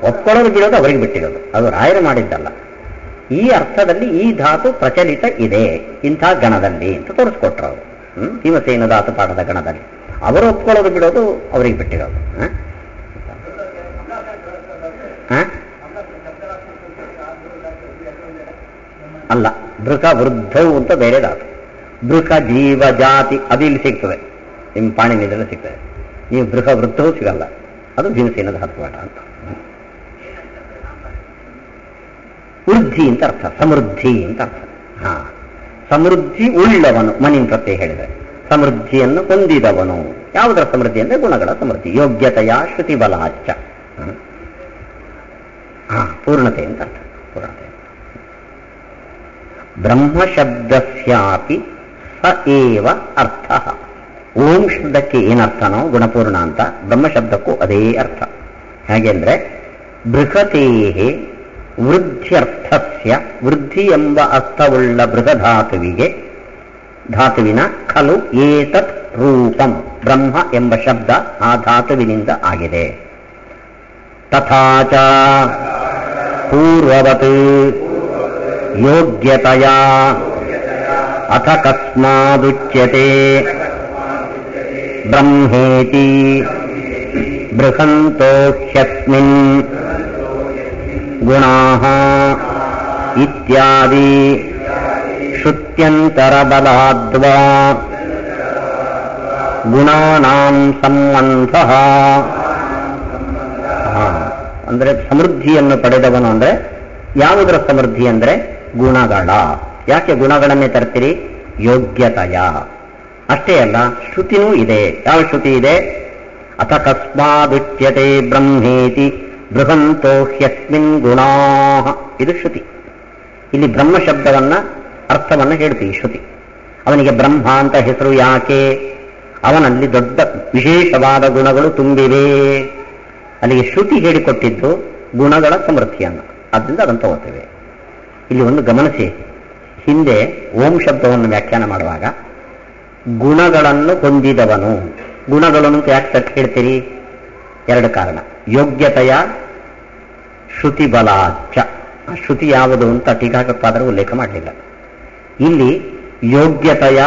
ಒಪ್ಕೊಳ್ಳೋದು ಬಿಡೋದು ಅವರಿಗೆ ಬಿಟ್ಟಿರೋದು, ಅದು ರಾಯರು ಮಾಡಿದ್ದಲ್ಲ. ಈ ಅರ್ಥದಲ್ಲಿ ಈ ಧಾತು ಪ್ರಚಲಿತ ಇದೆ ಇಂಥ ಗಣದಲ್ಲಿ ಅಂತ ತೋರಿಸ್ಕೊಟ್ರು ಅವರು. ಭೀಮಸೇನ ಧಾತು ಪಾಠದ ಗಣದಲ್ಲಿ ಅವರು ಒಪ್ಕೊಳ್ಳೋದು ಬಿಡೋದು ಅವರಿಗೆ ಬಿಟ್ಟಿರೋದು. ಅಲ್ಲ, ಬೃಹ ವೃದ್ಧವು ಅಂತ ಬೇರೆ ಧಾತು. ಬೃಹ ಜೀವ ಜಾತಿ ಅದು ಇಲ್ಲಿ ಸಿಗ್ತದೆ, ನಿಮ್ಮ ಪಾಣಿನಿದ್ರೆ ಸಿಗ್ತದೆ. ನೀವು ಬೃಹ ವೃದ್ಧವು ಸಿಗಲ್ಲ, ಅದು ಭೀಮಸೇನ ಧಾತು ಪಾಠ ಅಂತ. ವೃದ್ಧಿ ಅಂತ ಅರ್ಥ, ಸಮೃದ್ಧಿ ಅಂತ ಅರ್ಥ. ಸಮೃದ್ಧಿ ಉಳ್ಳವನು, ಮನಿನ್ ಪ್ರತ್ಯಯ ಹೇಳಿದರೆ ಸಮೃದ್ಧಿಯನ್ನು ಹೊಂದಿದವನು. ಯಾವುದರ ಸಮೃದ್ಧಿ ಅಂದರೆ ಗುಣಗಳ ಸಮೃದ್ಧಿ. ಯೋಗ್ಯತೆಯ ಶ್ರುತಿ ಬಲಾಚ, ಪೂರ್ಣತೆ ಅಂತ ಅರ್ಥ. ಪೂರ್ಣತೆ. ಬ್ರಹ್ಮಶಬ್ದಸ್ಯಾಪಿ ಸ ಏವ ಅರ್ಥ. ಓಂ ಶಬ್ದಕ್ಕೆ ಏನರ್ಥನೋ ಗುಣಪೂರ್ಣ ಅಂತ, ಬ್ರಹ್ಮಶಬ್ದಕ್ಕೂ ಅದೇ ಅರ್ಥ. ಹೇಗೆಂದ್ರೆ ಬೃಹತೇಹೇ ವೃದ್ಧ್ಯರ್ಥಸ್ಯ, ವೃದ್ಧಿ ಎಂಬ ಅರ್ಥವುಳ್ಳ ಬೃಹಧಾತುವಿಗೆ, ಧಾತುವಿನ ಖಲು ಏತತ್ ರೂಪಂ, ಬ್ರಹ್ಮ ಎಂಬ ಶಬ್ದ ಆ ಧಾತುವಿನಿಂದ ಆಗಿದೆ. ತಥಾಚ ಪೂರ್ವವತ್ ಯೋಗ್ಯತೆಯ ಅಥ ಕಸ್ಮಾದುಚ್ಯತೆ ಬ್ರಹ್ಮೇತಿ ಬೃಹಂತೋ ಹ್ಯಸ್ಮಿನ್ ಗುಣಾಃ ಇತ್ಯಾದಿ ಶ್ರುತ್ಯಂತರಬಲಾದ್ವಾ ಗುಣಾನಾಂ ಸಂಬಂಧಃ. ಅಂದರೆ ಸಮೃದ್ಧಿಯನ್ನು ಪಡೆದವನು ಅಂದರೆ ಯಾವುದರ ಸಮೃದ್ಧಿ ಅಂದರೆ ಗುಣಗಳ. ಯಾಕೆ ಗುಣಗಳನ್ನೇ ತರ್ತೀರಿ? ಯೋಗ್ಯತೆಯ. ಅಷ್ಟೇ ಅಲ್ಲ, ಶ್ರುತಿನೂ ಇದೆ. ಯಾವ ಶ್ರುತಿ ಇದೆ? ಅಥ ಕಸ್ಮಾದುಚ್ಯತೆ ಬ್ರಹ್ಮೇತಿ ಬೃಹಂತೋ ಹ್ಯಸ್ಮಿನ್ ಗುಣಾಃ. ಇದು ಶ್ರುತಿ. ಇಲ್ಲಿ ಬ್ರಹ್ಮ ಶಬ್ದವನ್ನ ಅರ್ಥವನ್ನ ಹೇಳ್ತೀವಿ ಶ್ರುತಿ. ಅವನಿಗೆ ಬ್ರಹ್ಮ ಅಂತ ಹೆಸರು ಯಾಕೆ? ಅವನಲ್ಲಿ ದೊಡ್ಡ ವಿಶೇಷವಾದ ಗುಣಗಳು ತುಂಬಿವೆ. ಅಲ್ಲಿಗೆ ಶ್ರುತಿ ಹೇಳಿಕೊಟ್ಟಿದ್ದು ಗುಣಗಳ ಸಮೃದ್ಧಿಯನ್ನು. ಆದ್ದರಿಂದ ಅದನ್ನು ತಗೋತೇವೆ. ಇಲ್ಲಿ ಒಂದು ಗಮನಿಸಿ, ಹಿಂದೆ ಓಂ ಶಬ್ದವನ್ನು ವ್ಯಾಖ್ಯಾನ ಮಾಡುವಾಗ ಗುಣಗಳನ್ನು ಹೊಂದಿದವನು, ಗುಣಗಳನ್ನು ಯಾಕೆ ತಕ್ಕ ಹೇಳ್ತೀರಿ? ಎರಡು ಕಾರಣ. ಯೋಗ್ಯತೆಯ ಶ್ರುತಿ ಬಲಾಚ. ಶ್ರುತಿ ಯಾವುದು ಅಂತ ಟೀಕಾಕೃತ್ಪಾದರು ಉಲ್ಲೇಖ ಮಾಡಲಿಲ್ಲ. ಇಲ್ಲಿ ಯೋಗ್ಯತೆಯ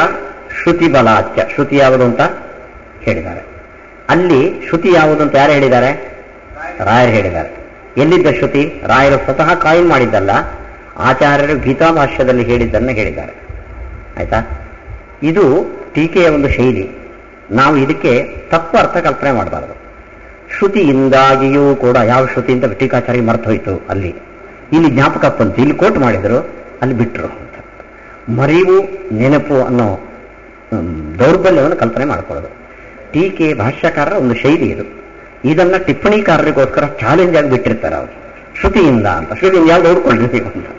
ಶ್ರುತಿ ಬಲಾಚ. ಶ್ರುತಿ ಯಾವುದು ಅಂತ ಹೇಳಿದ್ದಾರೆ. ಅಲ್ಲಿ ಶ್ರುತಿ ಯಾವುದು ಅಂತ ಯಾರು ಹೇಳಿದ್ದಾರೆ? ರಾಯರು ಹೇಳಿದ್ದಾರೆ. ಎಲ್ಲಿದ್ದ ಶ್ರುತಿ? ರಾಯರು ಸ್ವತಃ ಕಾಯಿನ್ ಮಾಡಿದ್ದಲ್ಲ, ಆಚಾರ್ಯರು ಗೀತಾಭಾಷ್ಯದಲ್ಲಿ ಹೇಳಿದ್ದನ್ನು ಹೇಳಿದ್ದಾರೆ. ಆಯ್ತಾ? ಇದು ಟೀಕೆಯ ಒಂದು ಶೈಲಿ. ನಾವು ಇದಕ್ಕೆ ತಪ್ಪು ಅರ್ಥ ಕಲ್ಪನೆ ಮಾಡಬಾರದು. ಶ್ರುತಿಯಿಂದಾಗಿಯೂ ಕೂಡ ಯಾವ ಶ್ರುತಿ ಅಂತ ಟೀಕಾಚಾರ್ಯ ಮರ್ತು ಹೋಯಿತು. ಅಲ್ಲಿ ಇಲ್ಲಿ ಜ್ಞಾಪಕ ಬಂತು, ಇಲ್ಲಿ ಕೋಟ್ ಮಾಡಿದ್ರು, ಅಲ್ಲಿ ಬಿಟ್ಟರು ಅಂತ. ಮರಿವು ನೆನಪು ಅನ್ನೋ ದೌರ್ಬಲ್ಯವನ್ನು ಕಲ್ಪನೆ ಮಾಡಿಕೊಳ್ಳೋದು ಟೀಕೆ ಭಾಷ್ಯಕಾರರ ಒಂದು ಶೈಲಿ ಇದು. ಇದನ್ನ ಟಿಪ್ಪಣಿಕಾರರಿಗೋಸ್ಕರ ಚಾಲೆಂಜ್ ಆಗಿ ಬಿಟ್ಟಿರ್ತಾರೆ ಅವರು. ಶ್ರುತಿಯಿಂದ ಅಂತ, ಶ್ರುತಿಯಿಂದ ಯಾವ್ದು ಓಡ್ಕೊಂಡಿರ್ತೀವಿ ಅಂತ.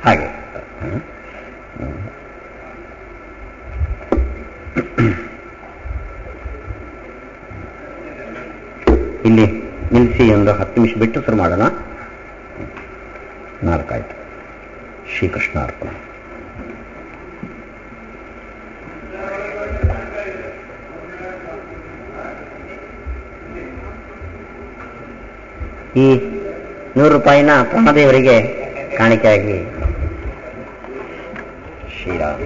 ಹಾಗೆ ಇಲ್ಲಿ ನಿಲ್ಲಿಸಿ ಒಂದು 10 ನಿಮಿಷ ಬಿಟ್ಟು ಶುರು ಮಾಡೋಣ. 4 ಆಯ್ತು. ಶ್ರೀಕೃಷ್ಣಾರ್ಪಣ. ಈ 100 ರೂಪಾಯಿನ ಪ್ರಾಣದೇವರಿಗೆ ಕಾಣಿಕೆಯಾಗಿ ಶ್ರೀರಾಮ್.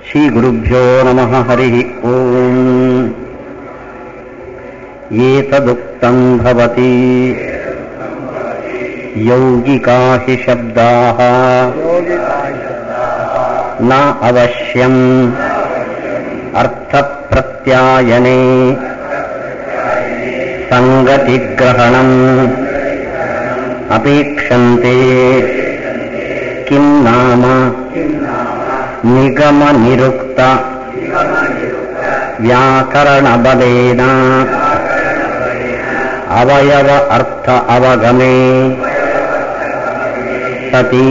ಶ್ರೀ ಗುರುಭ್ಯೋ ನಮಃ. ಹರಿ ಓಂ. ಏತದುಕ್ತಂ ಭವತಿ ಯೌಗಿಕಾ ಹಿ ಶಬ್ದಾಃ ನ ಅವಶ್ಯಂ ಅರ್ಥಪ್ರತ್ಯಾಯನೇ ಸಂಗತಿಗ್ರಹಣಂ ಅಪೇಕ್ಷಂತೆ. ಕಿಂ ನಾಮ ನಿಗಮ ನಿರುಕ್ತ ವ್ಯಾಕರಣ ಬಲೇನ ಅವಯವ ಅರ್ಥ ಅವಗಮೇ ಸತಿ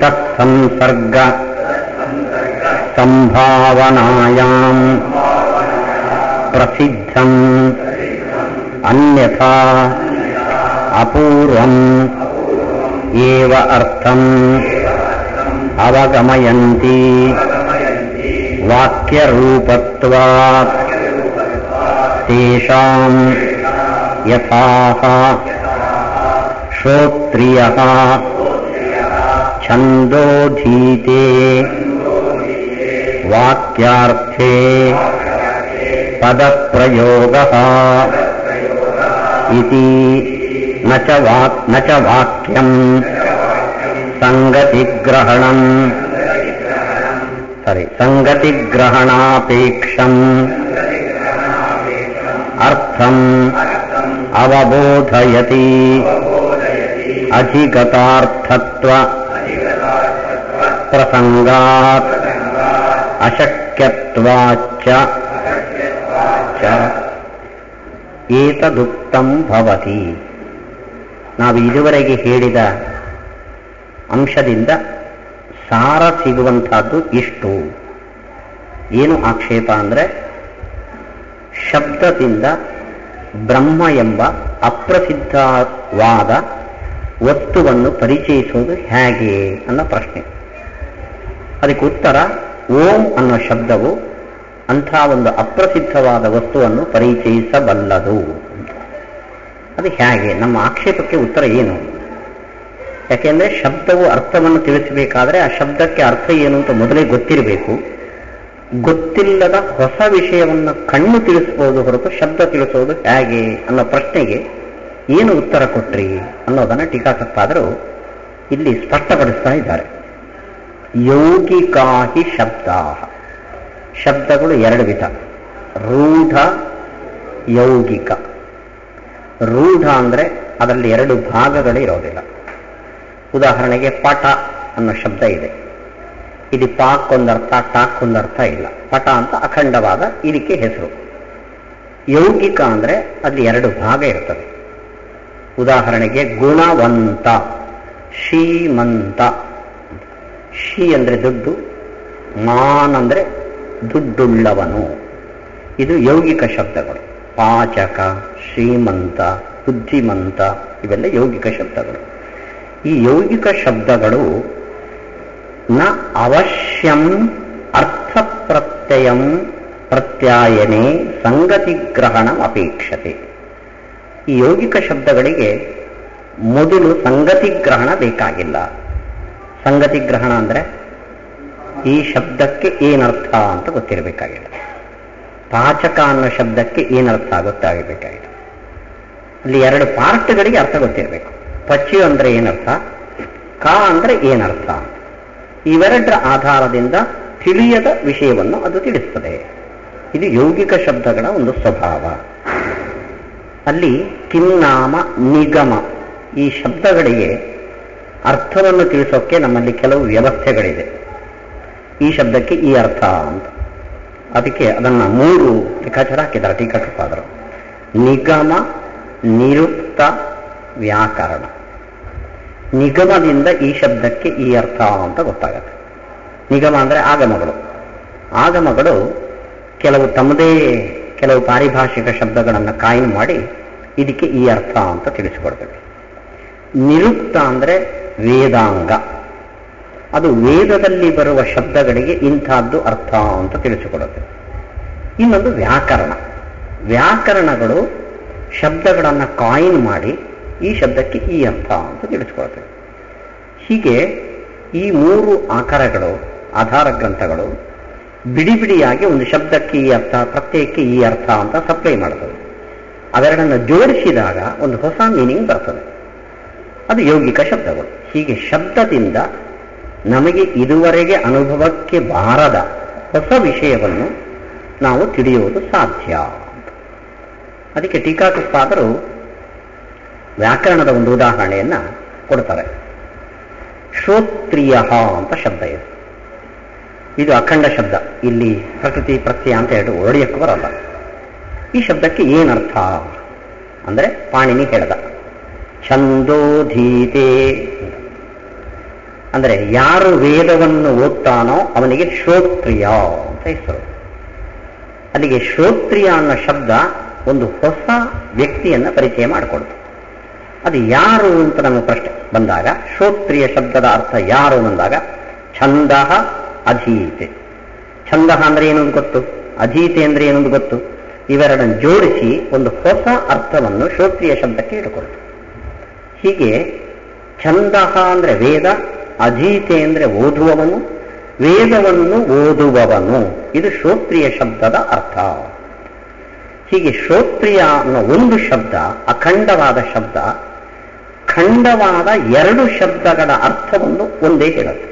ತತ್ಸಂಸರ್ಗ ಸಂಭಾವನಾಯಾಂ ಪ್ರಸಿದ್ಧಂ ಅನ್ಯಥಾ ಅಪೂರ್ವಂ ಏವ ಅರ್ಥಂ ಅವಗಮಯಂತಿ ವಾಕ್ಯರೂಪತ್ವಾತ್ ತೇಷಾಂ ಯಥಾಹ ಶ್ರೋತ್ರಿಯಃ ಛಂದೋಧೀತೆ ವಾಕ್ಯಾರ್ಥೇ ಪದಪ್ರಯೋಗಃ ಇತಿ ನ ಚ ವಾಕ್ಯಂ ಸಂಗತಿಗ್ರಹಣಂ ಸಂಗತಿಗ್ರಹಣಾಪೇಕ್ಷಂ ಅರ್ಥಂ ಅವಬೋಧಯತಿ ಅಧಿಗತಾರ್ಥತ್ವ ಪ್ರಸಂಗಾತ್ ಅಶಕ್ಯತ್ವಾಚ್ಚ ಏತದುಕ್ತಂ ಭವತಿ. ನಾವು ಇದುವರೆಗೆ ಹೇಳಿದ ಅಂಶದಿಂದ ಸಾರ ಸಿಗುವಂತಹದ್ದು ಇಷ್ಟು. ಏನು ಆಕ್ಷೇಪ ಅಂದರೆ, ಶಬ್ದದಿಂದ ಬ್ರಹ್ಮ ಎಂಬ ಅಪ್ರಸಿದ್ಧವಾದ ವಸ್ತುವನ್ನು ಪರಿಚಯಿಸುವುದು ಹೇಗೆ ಅನ್ನೋ ಪ್ರಶ್ನೆ. ಅದಕ್ಕೆ ಉತ್ತರ, ಓಂ ಅನ್ನೋ ಶಬ್ದವು ಅಂಥ ಒಂದು ಅಪ್ರಸಿದ್ಧವಾದ ವಸ್ತುವನ್ನು ಪರಿಚಯಿಸಬಲ್ಲದು. ಅದು ಹೇಗೆ? ನಮ್ಮ ಆಕ್ಷೇಪಕ್ಕೆ ಉತ್ತರ ಏನು? ಯಾಕೆಂದರೆ ಶಬ್ದವು ಅರ್ಥವನ್ನು ತಿಳಿಸಬೇಕಾದ್ರೆ ಆ ಶಬ್ದಕ್ಕೆ ಅರ್ಥ ಏನು ಅಂತ ಮೊದಲೇ ಗೊತ್ತಿರಬೇಕು. ಗೊತ್ತಿಲ್ಲದ ಹೊಸ ವಿಷಯವನ್ನು ಕಣ್ಣು ತಿಳಿಸಬಹುದು ಹೊರತು ಶಬ್ದ ತಿಳಿಸೋದು ಹೇಗೆ ಅನ್ನೋ ಪ್ರಶ್ನೆಗೆ ಏನು ಉತ್ತರ ಕೊಟ್ರಿ ಅನ್ನೋದನ್ನು ಟೀಕಾಕೃತ್ಪಾದರು ಇಲ್ಲಿ ಸ್ಪಷ್ಟಪಡಿಸ್ತಾ ಇದ್ದಾರೆ. ಯೌಗಿಕಾಹಿ ಶಬ್ದಾ. ಶಬ್ದಗಳು ಎರಡು ವಿಧ, ರೂಢ, ಯೌಗಿಕ. ರೂಢ ಅಂದರೆ ಅದರಲ್ಲಿ ಎರಡು ಭಾಗಗಳು ಇರೋದಿಲ್ಲ. ಉದಾಹರಣೆಗೆ ಪಟ ಅನ್ನೋ ಶಬ್ದ ಇದೆ. ಇದು ಪಾಕ್ ಒಂದರ್ಥ, ಟಾಕ್ ಒಂದರ್ಥ ಇಲ್ಲ. ಪಟ ಅಂತ ಅಖಂಡವಾದ ಇದಕ್ಕೆ ಹೆಸರು. ಯೌಗಿಕ ಅಂದರೆ ಅಲ್ಲಿ ಎರಡು ಭಾಗ ಇರ್ತದೆ. ಉದಾಹರಣೆಗೆ ಗುಣವಂತ, ಶ್ರೀಮಂತ. ಶಿ ಅಂದರೆ ದುಡ್ಡು, ಮಾನ್ ಅಂದರೆ ದುಡ್ಡುಳ್ಳವನು. ಇದು ಯೌಗಿಕ ಶಬ್ದಗಳು. ಪಾಚಕ, ಶ್ರೀಮಂತ, ಬುದ್ಧಿಮಂತ ಇವೆಲ್ಲ ಯೌಗಿಕ ಶಬ್ದಗಳು. ಈ ಯೌಗಿಕ ಶಬ್ದಗಳು ನ ಅವಶ್ಯಂ ಅರ್ಥ ಪ್ರತ್ಯಯಂ ಪ್ರತ್ಯಾಯನೆ ಸಂಗತಿಗ್ರಹಣ ಅಪೇಕ್ಷತೆ. ಈ ಯೌಗಿಕ ಶಬ್ದಗಳಿಗೆ ಮೊದಲು ಸಂಗತಿಗ್ರಹಣ ಬೇಕಾಗಿಲ್ಲ. ಸಂಗತಿಗ್ರಹಣ ಅಂದರೆ ಈ ಶಬ್ದಕ್ಕೆ ಏನರ್ಥ ಅಂತ ಗೊತ್ತಿರಬೇಕಾಗಿಲ್ಲ. ಪಾಚಕ ಅನ್ನೋ ಶಬ್ದಕ್ಕೆ ಏನರ್ಥ ಗೊತ್ತಾಗಬೇಕಾಗಿಲ್ಲ. ಅಲ್ಲಿ ಎರಡು ಪಾರ್ಟ್ಗಳಿಗೆ ಅರ್ಥ ಗೊತ್ತಿರಬೇಕು. ಪಚಿ ಅಂದರೆ ಏನರ್ಥ, ಕ ಅಂದರೆ ಏನರ್ಥ. ಇವೆರಡರ ಆಧಾರದಿಂದ ತಿಳಿಯದ ವಿಷಯವನ್ನು ಅದು ತಿಳಿಸ್ತದೆ. ಇದು ಯೌಗಿಕ ಶಬ್ದಗಳ ಒಂದು ಸ್ವಭಾವ. ಅಲ್ಲಿ ಕಿನ್ನಾಮ, ನಿಗಮ ಈ ಶಬ್ದಗಳಿಗೆ ಅರ್ಥವನ್ನು ತಿಳಿಸೋಕೆ ನಮ್ಮಲ್ಲಿ ಕೆಲವು ವ್ಯವಸ್ಥೆಗಳಿದೆ. ಈ ಶಬ್ದಕ್ಕೆ ಈ ಅರ್ಥ ಅಂತ. ಅದಕ್ಕೆ ಅದನ್ನು 3 ಲೆಕ್ಕಾಚಾರ ಹಾಕಿದ್ದಾರೆ ಟೀಕಾಕೃತ್ಪಾದರು. ನಿಗಮ, ನಿರುಕ್ತ, ವ್ಯಾಕರಣ. ನಿಗಮದಿಂದ ಈ ಶಬ್ದಕ್ಕೆ ಈ ಅರ್ಥ ಅಂತ ಗೊತ್ತಾಗತ್ತೆ. ನಿಗಮ ಅಂದರೆ ಆಗಮಗಳು. ಆಗಮಗಳು ಕೆಲವು ಪಾರಿಭಾಷಿಕ ಶಬ್ದಗಳನ್ನು ಕಾಯಿನ್ ಮಾಡಿ ಇದಕ್ಕೆ ಈ ಅರ್ಥ ಅಂತ ತಿಳಿಸಿಕೊಡ್ತೇವೆ. ನಿರುಕ್ತ ಅಂದರೆ ವೇದಾಂಗ. ಅದು ವೇದದಲ್ಲಿ ಬರುವ ಶಬ್ದಗಳಿಗೆ ಇಂಥದ್ದು ಅರ್ಥ ಅಂತ ತಿಳಿಸಿಕೊಡುತ್ತೆ. ಇನ್ನೊಂದು ವ್ಯಾಕರಣ. ವ್ಯಾಕರಣಗಳು ಶಬ್ದಗಳನ್ನು ಕಾಯಿನ್ ಮಾಡಿ ಈ ಶಬ್ದಕ್ಕೆ ಈ ಅರ್ಥ ಅಂತ ತಿಳಿಸ್ಕೊಳ್ತೇವೆ. ಹೀಗೆ ಈ 3 ಆಕಾರಗಳು, ಆಧಾರ ಗ್ರಂಥಗಳು ಬಿಡಿ ಬಿಡಿಯಾಗಿ ಒಂದು ಶಬ್ದಕ್ಕೆ ಈ ಅರ್ಥ, ಪ್ರತ್ಯಯಕ್ಕೆ ಈ ಅರ್ಥ ಅಂತ ಸಪ್ಲೈ ಮಾಡ್ತವೆ. ಅವೆರಡನ್ನು ಜೋಡಿಸಿದಾಗ ಒಂದು ಹೊಸ ಮೀನಿಂಗ್ ಬರ್ತದೆ. ಅದು ಯೌಗಿಕ ಶಬ್ದಗಳು. ಹೀಗೆ ಶಬ್ದದಿಂದ ನಮಗೆ ಇದುವರೆಗೆ ಅನುಭವಕ್ಕೆ ಬಾರದ ಹೊಸ ವಿಷಯವನ್ನು ನಾವು ತಿಳಿಯುವುದು ಸಾಧ್ಯ. ಅದಕ್ಕೆ ಟೀಕಾಕೃತ್ಪಾದರು ವ್ಯಾಕರಣದ ಒಂದು ಉದಾಹರಣೆಯನ್ನು ಕೊಡ್ತಾರೆ. ಶ್ರೋತ್ರಿಯ ಅಂತ ಶಬ್ದ ಇದೆ. ಇದು ಅಖಂಡ ಶಬ್ದ. ಇಲ್ಲಿ ಪ್ರಕೃತಿ ಪ್ರತ್ಯಯ ಅಂತ ಹೇಳಿ ಒಡೆಯಕ್ಕೆ ಬರಲ್ಲ. ಈ ಶಬ್ದಕ್ಕೆ ಏನರ್ಥ ಅಂದರೆ ಪಾಣಿನಿ ಹೇಳ್ದ, ಛಂದೋಧೀತೆ ಅಂದರೆ ಯಾರು ವೇದವನ್ನು ಓದ್ತಾನೋ ಅವನಿಗೆ ಶ್ರೋತ್ರಿಯ ಅಂತ ಹೆಸರು. ಅಲ್ಲಿಗೆ ಶ್ರೋತ್ರಿಯ ಅನ್ನೋ ಶಬ್ದ ಒಂದು ಹೊಸ ವ್ಯಕ್ತಿಯನ್ನು ಪರಿಚಯ ಮಾಡಿಕೊಡ್ತು. ಅದು ಯಾರು ಅಂತ ನಮ್ಮ ಪ್ರಶ್ನೆ ಬಂದಾಗ, ಶ್ರೋತ್ರಿಯ ಶಬ್ದದ ಅರ್ಥ ಯಾರು ಬಂದಾಗ, ಛಂದ ಅಧೀತೆ. ಛಂದ ಅಂದ್ರೆ ಏನೊಂದು ಗೊತ್ತು, ಅಧೀತೆ ಅಂದ್ರೆ ಏನೊಂದು ಗೊತ್ತು. ಇವೆರಡನ್ನು ಜೋಡಿಸಿ ಒಂದು ಹೊಸ ಅರ್ಥವನ್ನು ಶ್ರೋತ್ರಿಯ ಶಬ್ದಕ್ಕೆ ಇಟ್ಟುಕೊಡ್ತು. ಹೀಗೆ ಛಂದ ಅಂದ್ರೆ ವೇದ, ಅಧೀತೆ ಅಂದ್ರೆ ಓದುವವನು, ವೇದವನ್ನು ಓದುವವನು. ಇದು ಶ್ರೋತ್ರಿಯ ಶಬ್ದದ ಅರ್ಥ. ಹೀಗೆ ಶ್ರೋತ್ರಿಯ ಅನ್ನೋ ಒಂದು ಶಬ್ದ ಅಖಂಡವಾದ ಶಬ್ದ, ಖಂಡವಾದ 2 ಶಬ್ದಗಳ ಅರ್ಥವನ್ನು ಒಂದೇ ಹೇಳುತ್ತೆ.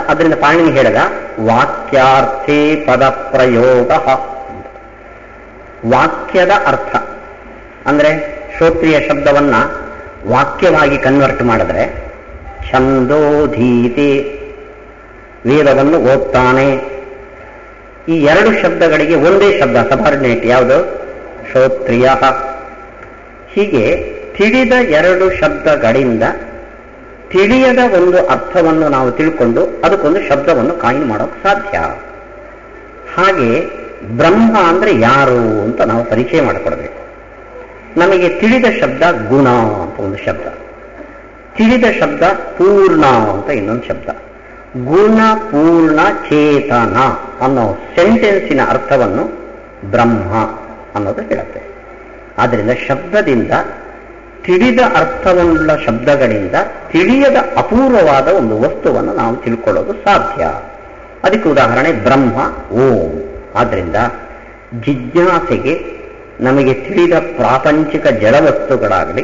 ಅದರಿಂದ ಪಾಣಿನಿ ಹೇಳಿದ ವಾಕ್ಯಾರ್ಥೇ ಪದ ಪ್ರಯೋಗ. ವಾಕ್ಯದ ಅರ್ಥ ಅಂದ್ರೆ ಶ್ರೋತ್ರಿಯ ಶಬ್ದವನ್ನ ವಾಕ್ಯವಾಗಿ ಕನ್ವರ್ಟ್ ಮಾಡಿದ್ರೆ, ಛಂದೋಧೀತೆ ವೇದವನ್ನು ಓದ್ತಾನೆ, ಈ ಎರಡು ಶಬ್ದಗಳಿಗೆ ಒಂದೇ ಶಬ್ದ ಸಬಾರ್ಡಿನೇಟ್ ಯಾವುದು? ಶ್ರೋತ್ರಿಯ. ಹೀಗೆ ತಿಳಿದ ಎರಡು ಶಬ್ದಗಳಿಂದ ತಿಳಿಯದ ಒಂದು ಅರ್ಥವನ್ನು ನಾವು ತಿಳ್ಕೊಂಡು ಅದಕ್ಕೊಂದು ಶಬ್ದವನ್ನು ಕಾಯಿನ್ ಮಾಡೋಕೆ ಸಾಧ್ಯ. ಹಾಗೆ ಬ್ರಹ್ಮ ಅಂದ್ರೆ ಯಾರು ಅಂತ ನಾವು ಪರಿಚಯ ಮಾಡಿಕೊಡ್ಬೇಕು. ನಮಗೆ ತಿಳಿದ ಶಬ್ದ ಗುಣ ಅಂತ ಒಂದು ಶಬ್ದ, ತಿಳಿದ ಶಬ್ದ ಪೂರ್ಣ ಅಂತ ಇನ್ನೊಂದು ಶಬ್ದ. ಗುಣ ಪೂರ್ಣ ಚೇತನ ಅನ್ನೋ ಸೆಂಟೆನ್ಸಿನ ಅರ್ಥವನ್ನು ಬ್ರಹ್ಮ ಅನ್ನೋದು ಹೇಳುತ್ತೆ. ಆದ್ದರಿಂದ ಶಬ್ದದಿಂದ ತಿಳಿದ ಅರ್ಥವುಳ್ಳ ಶಬ್ದಗಳಿಂದ ತಿಳಿಯದ ಅಪೂರ್ವವಾದ ಒಂದು ವಸ್ತುವನ್ನು ನಾವು ತಿಳ್ಕೊಳ್ಳೋದು ಸಾಧ್ಯ. ಅದಕ್ಕೆ ಉದಾಹರಣೆ ಬ್ರಹ್ಮ, ಓಂ. ಆದ್ದರಿಂದ ಜಿಜ್ಞಾಸೆಗೆ ನಮಗೆ ತಿಳಿದ ಪ್ರಾಪಂಚಿಕ ಜಡವಸ್ತುಗಳಾಗಲಿ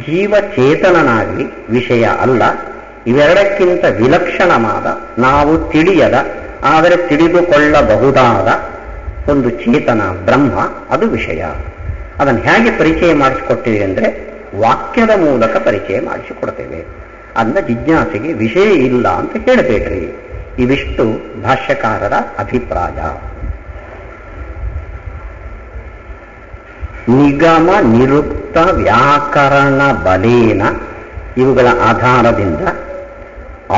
ಜೀವಚೇತನನಾಗಲಿ ವಿಷಯ ಅಲ್ಲ. ಇವೆರಡಕ್ಕಿಂತ ವಿಲಕ್ಷಣವಾದ, ನಾವು ತಿಳಿಯದ ಆದರೆ ತಿಳಿದುಕೊಳ್ಳಬಹುದಾದ ಒಂದು ಚೇತನ ಬ್ರಹ್ಮ, ಅದು ವಿಷಯ. ಅದನ್ನು ಹೇಗೆ ಪರಿಚಯ ಮಾಡಿಸಿಕೊಡ್ತೀವಿ ಅಂದರೆ ವಾಕ್ಯದ ಮೂಲಕ ಪರಿಚಯ ಮಾಡಿಸಿಕೊಡ್ತೇವೆ. ಅಂದ ಜಿಜ್ಞಾಸೆಗೆ ವಿಷಯ ಇಲ್ಲ ಅಂತ ಹೇಳಬೇಡ್ರಿ. ಇವಿಷ್ಟು ಭಾಷ್ಯಕಾರರ ಅಭಿಪ್ರಾಯ. ನಿಗಮ ನಿರುಕ್ತ ವ್ಯಾಕರಣ ಬಲೇನ, ಇವುಗಳ ಆಧಾರದಿಂದ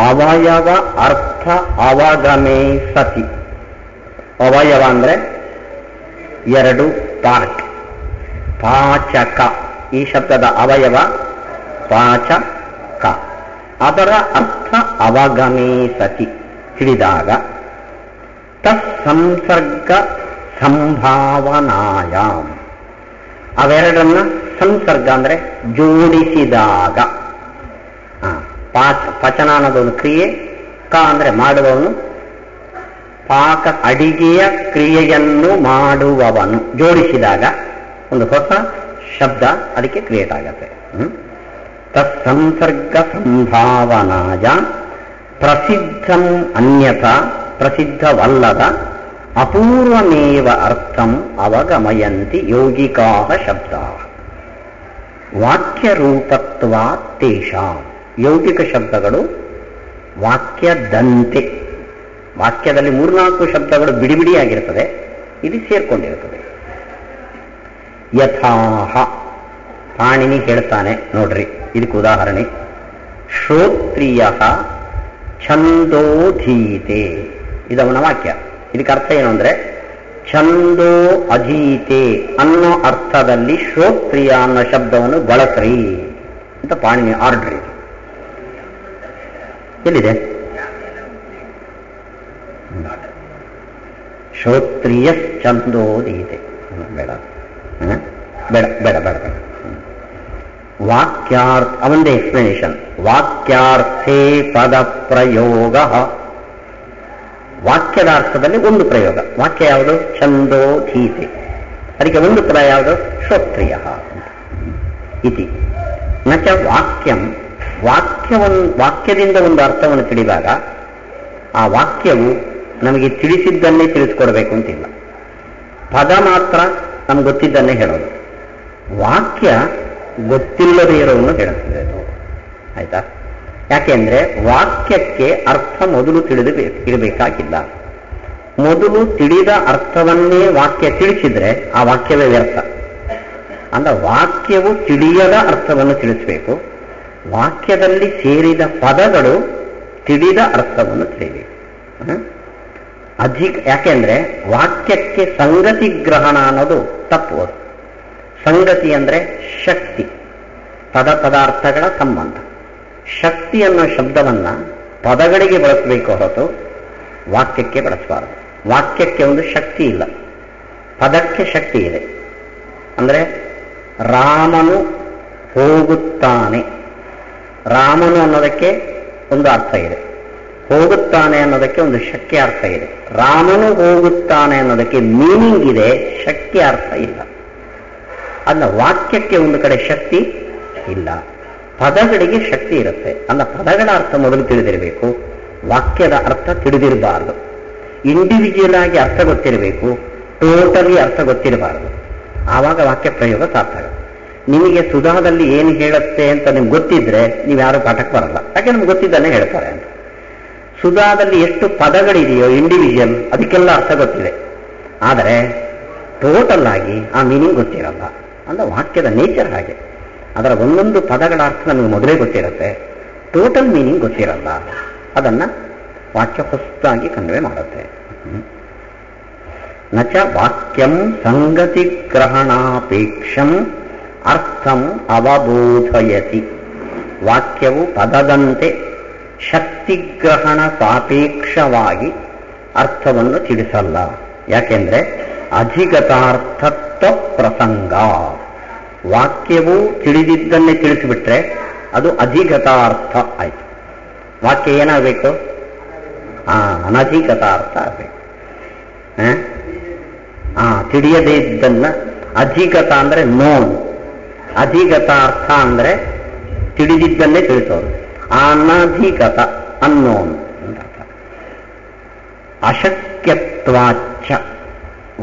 ಅವಯವ ಅರ್ಥ ಅವಗಮೇ ಸತಿ. ಅವಯವ ಅಂದ್ರೆ ಎರಡು ಪಾರ್ಟ್. ಪಾಚಕ, ಈ ಶಬ್ದದ ಅವಯವ ಪಾಚಕ, ಅದರ ಅರ್ಥ ಅವಗಮೇ ಸತಿ ತಿಳಿದಾಗ ತತ್ಸಂಸರ್ಗ ಸಂಭಾವನಾಯಾಮ್, ಅವೆರಡನ್ನ ಸಂಸರ್ಗ ಅಂದ್ರೆ ಜೋಡಿಸಿದಾಗ. ಪಚನ ಅನ್ನೋದೊಂದು ಕ್ರಿಯೆ, ಕ ಅಂದ್ರೆ ಮಾಡುವವನು, ಪಾಕ ಅಡಿಗೆಯ ಕ್ರಿಯೆಯನ್ನು ಮಾಡುವವನು, ಜೋಡಿಸಿದಾಗ ಒಂದು ಹೊಸ ಶಬ್ದ ಅದಕ್ಕೆ ಕ್ರಿಯೇಟ್ ಆಗತ್ತೆ. ತತ್ಸಂಸರ್ಗ ಸಂಭಾವನಾಯ ಪ್ರಸಿದ್ಧಂ ಅನ್ಯಥಾ, ಪ್ರಸಿದ್ಧವಲ್ಲದ ಅಪೂರ್ವಮೇವ ಅರ್ಥಂ ಅವಗಮಯಂತಿ ಯೋಗಿಕಾ ಶಬ್ದ. ವಾಕ್ಯರೂಪತ್ವಾತ್ ತೇಷಾಂ, ಯೌಗಿಕ ಶಬ್ದಗಳು ವಾಕ್ಯದಂತೆ. ವಾಕ್ಯದಲ್ಲಿ 3-4 ಶಬ್ದಗಳು ಬಿಡಿಬಿಡಿಯಾಗಿರ್ತದೆ, ಇದು ಸೇರ್ಕೊಂಡಿರ್ತದೆ. ಯಥಾಹ, ಪಾಣಿನಿ ಹೇಳ್ತಾನೆ ನೋಡ್ರಿ, ಇದಕ್ಕೆ ಉದಾಹರಣೆ ಶ್ರೋತ್ರಿಯ ಛಂದೋಧೀತೆ, ಇದವನ ವಾಕ್ಯ. ಇದಕ್ಕೆ ಅರ್ಥ ಏನು ಅಂದ್ರೆ ಛಂದೋ ಅಧೀತೆ ಅನ್ನೋ ಅರ್ಥದಲ್ಲಿ ಶ್ರೋತ್ರಿಯ ಅನ್ನೋ ಶಬ್ದವನ್ನು ಬಳಸ್ರಿ ಅಂತ ಪಾಣಿನಿ ಆರ್ಡರ್ ಇದೆ. ಎಲ್ಲಿದೆ? ಶ್ರೋತ್ರಿಯ ಛಂದೋಧೀತೆ. ಬೇಡ ಬೇಡ ಬೇಡ ಬೇಡ ಬೇಡ. ವಾಕ್ಯಾರ್ಥ, ಅವಂದೇ ಎಕ್ಸ್ಪ್ಲನೇಷನ್. ವಾಕ್ಯಾರ್ಥೇ ಪದ ಪ್ರಯೋಗ, ವಾಕ್ಯದ ಅರ್ಥದಲ್ಲಿ ಒಂದು ಪ್ರಯೋಗ. ವಾಕ್ಯ ಯಾವುದು? ಛಂದೋಧೀತೆ. ಅದಕ್ಕೆ ಒಂದು ಪದ ಯಾವುದು? ಶ್ರೋತ್ರಿಯ ಇತಿ. ನಚ ವಾಕ್ಯಂ, ವಾಕ್ಯದಿಂದ ಒಂದು ಅರ್ಥವನ್ನು ತಿಳಿದಾಗ ಆ ವಾಕ್ಯವು ನಮಗೆ ತಿಳಿಸಿದ್ದನ್ನೇ ತಿಳಿಸ್ಕೊಡ್ಬೇಕು ಅಂತಿಲ್ಲ. ಪದ ಮಾತ್ರ ನಮ್ಗೆ ಗೊತ್ತಿದ್ದನ್ನೇ ಹೇಳೋದು. ವಾಕ್ಯ ಗೊತ್ತಿಲ್ಲದೇ ಇರೋವನ್ನು ಹೇಳುತ್ತದೆ. ಆಯ್ತಾ? ಯಾಕೆಂದ್ರೆ ವಾಕ್ಯಕ್ಕೆ ಅರ್ಥ ಮೊದಲು ಇರಬೇಕಾಗಿಲ್ಲ. ಮೊದಲು ತಿಳಿದ ಅರ್ಥವನ್ನೇ ವಾಕ್ಯ ತಿಳಿಸಿದ್ರೆ ಆ ವಾಕ್ಯವೇ ವ್ಯರ್ಥ. ಅಂದ್ರೆ ವಾಕ್ಯವು ತಿಳಿಯದ ಅರ್ಥವನ್ನು ತಿಳಿಸಬೇಕು. ವಾಕ್ಯದಲ್ಲಿ ಸೇರಿದ ಪದಗಳು ತಿಳಿದ ಅರ್ಥವನ್ನು ತಿಳಿಬೇಕು. ಯಾಕೆಂದ್ರೆ ವಾಕ್ಯಕ್ಕೆ ಸಂಗತಿ ಗ್ರಹಣ ಅನ್ನೋದು ತಪ್ಪು. ಸಂಗತಿ ಅಂದ್ರೆ ಶಕ್ತಿ, ಪದಾರ್ಥಗಳ ಸಂಬಂಧ. ಶಕ್ತಿ ಅನ್ನೋ ಶಬ್ದವನ್ನ ಪದಗಳಿಗೆ ಬಳಸಬೇಕು ಹೊರತು ವಾಕ್ಯಕ್ಕೆ ಬಳಸಬಾರದು. ವಾಕ್ಯಕ್ಕೆ ಒಂದು ಶಕ್ತಿ ಇಲ್ಲ, ಪದಕ್ಕೆ ಶಕ್ತಿ ಇದೆ. ಅಂದ್ರೆ ರಾಮನು ಹೋಗುತ್ತಾನೆ, ರಾಮನು ಅನ್ನೋದಕ್ಕೆ ಒಂದು ಅರ್ಥ ಇದೆ, ಹೋಗುತ್ತಾನೆ ಅನ್ನೋದಕ್ಕೆ ಒಂದು ಶಕ್ತಿ ಅರ್ಥ ಇದೆ. ರಾಮನು ಹೋಗುತ್ತಾನೆ ಅನ್ನೋದಕ್ಕೆ ಮೀನಿಂಗ್ ಇದೆ, ಶಕ್ತಿ ಅರ್ಥ ಇಲ್ಲ. ಅಲ್ಲ, ವಾಕ್ಯಕ್ಕೆ ಒಂದು ಕಡೆ ಶಕ್ತಿ ಇಲ್ಲ, ಪದಗಳಿಗೆ ಶಕ್ತಿ ಇರುತ್ತೆ. ಅಲ್ಲ, ಪದಗಳ ಅರ್ಥ ಮೊದಲು ತಿಳಿದಿರಬೇಕು, ವಾಕ್ಯದ ಅರ್ಥ ತಿಳಿದಿರಬಾರದು. ಇಂಡಿವಿಜುವಲ್ ಆಗಿ ಅರ್ಥ ಗೊತ್ತಿರಬೇಕು, ಟೋಟಲಿ ಅರ್ಥ ಗೊತ್ತಿರಬಾರದು. ಆವಾಗ ವಾಕ್ಯ ಪ್ರಯೋಗ ಸಾರ್ಥಕ. ನಿಮಗೆ ಸುಧಾದಲ್ಲಿ ಏನು ಹೇಳುತ್ತೆ ಅಂತ ನಿಮ್ಗೆ ಗೊತ್ತಿದ್ರೆ ನೀವು ಯಾರು ಪಾಠಕ್ಕೆ ಬರಲ್ಲ. ಯಾಕೆ ನಮ್ಗೆ ಗೊತ್ತಿದ್ದನ್ನೇ ಹೇಳ್ತಾರೆ ಅಂತ. ಸುಧಾದಲ್ಲಿ ಎಷ್ಟು ಪದಗಳಿದೆಯೋ ಇಂಡಿವಿಜುವಲ್ ಅದಕ್ಕೆಲ್ಲ ಅರ್ಥ ಗೊತ್ತಿದೆ, ಆದರೆ ಟೋಟಲ್ ಆಗಿ ಆ ಮೀನಿಂಗ್ ಗೊತ್ತಿರಲ್ಲ. ಅಂದ್ರೆ ವಾಕ್ಯದ ನೇಚರ್ ಹಾಗೆ, ಅದರ ಒಂದೊಂದು ಪದಗಳ ಅರ್ಥ ನಮಗೆ ಮೊದಲೇ ಗೊತ್ತಿರುತ್ತೆ, ಟೋಟಲ್ ಮೀನಿಂಗ್ ಗೊತ್ತಿರಲ್ಲ. ಅದನ್ನ ವಾಕ್ಯ ಹೊಸದಾಗಿ ಕನ್ವೆ ಮಾಡುತ್ತೆ. ನಚ ವಾಕ್ಯಂ ಸಂಗತಿ ಗ್ರಹಣಾಪೇಕ್ಷಂ ಅರ್ಥಂ ಅವಬೋಧಯತಿ. ವಾಕ್ಯವು ಪದದಂತೆ ಶಕ್ತಿಗ್ರಹಣ ಸಾಪೇಕ್ಷವಾಗಿ ಅರ್ಥವನ್ನು ತಿಳಿಸಲ್ಲ. ಯಾಕೆಂದ್ರೆ ಅಧಿಗತಾರ್ಥತ್ವ ಪ್ರಸಂಗ. ವಾಕ್ಯವು ತಿಳಿದಿದ್ದನ್ನೇ ತಿಳಿಸಿಬಿಟ್ರೆ ಅದು ಅಧಿಗತಾರ್ಥ ಆಯ್ತು. ವಾಕ್ಯ ಏನಾಗಬೇಕು? ಅನಧಿಗತಾರ್ಥ ಆಗಬೇಕು. ತಿಳಿಯದೇ ಇದ್ದನ್ನ ಅಧಿಗತ ಅಂದ್ರೆ ನೋನ್, ಅಧಿಗತಾರ್ಥ ಅಂದ್ರೆ ತಿಳಿದಿದ್ದನ್ನೇ ತಿಳಿಸೋದು. ಅನಧಿಗತ ಅನ್ನೋನ್ ಅಂತ ಅರ್ಥ. ಅಶಕ್ಯತ್ವಾಚ,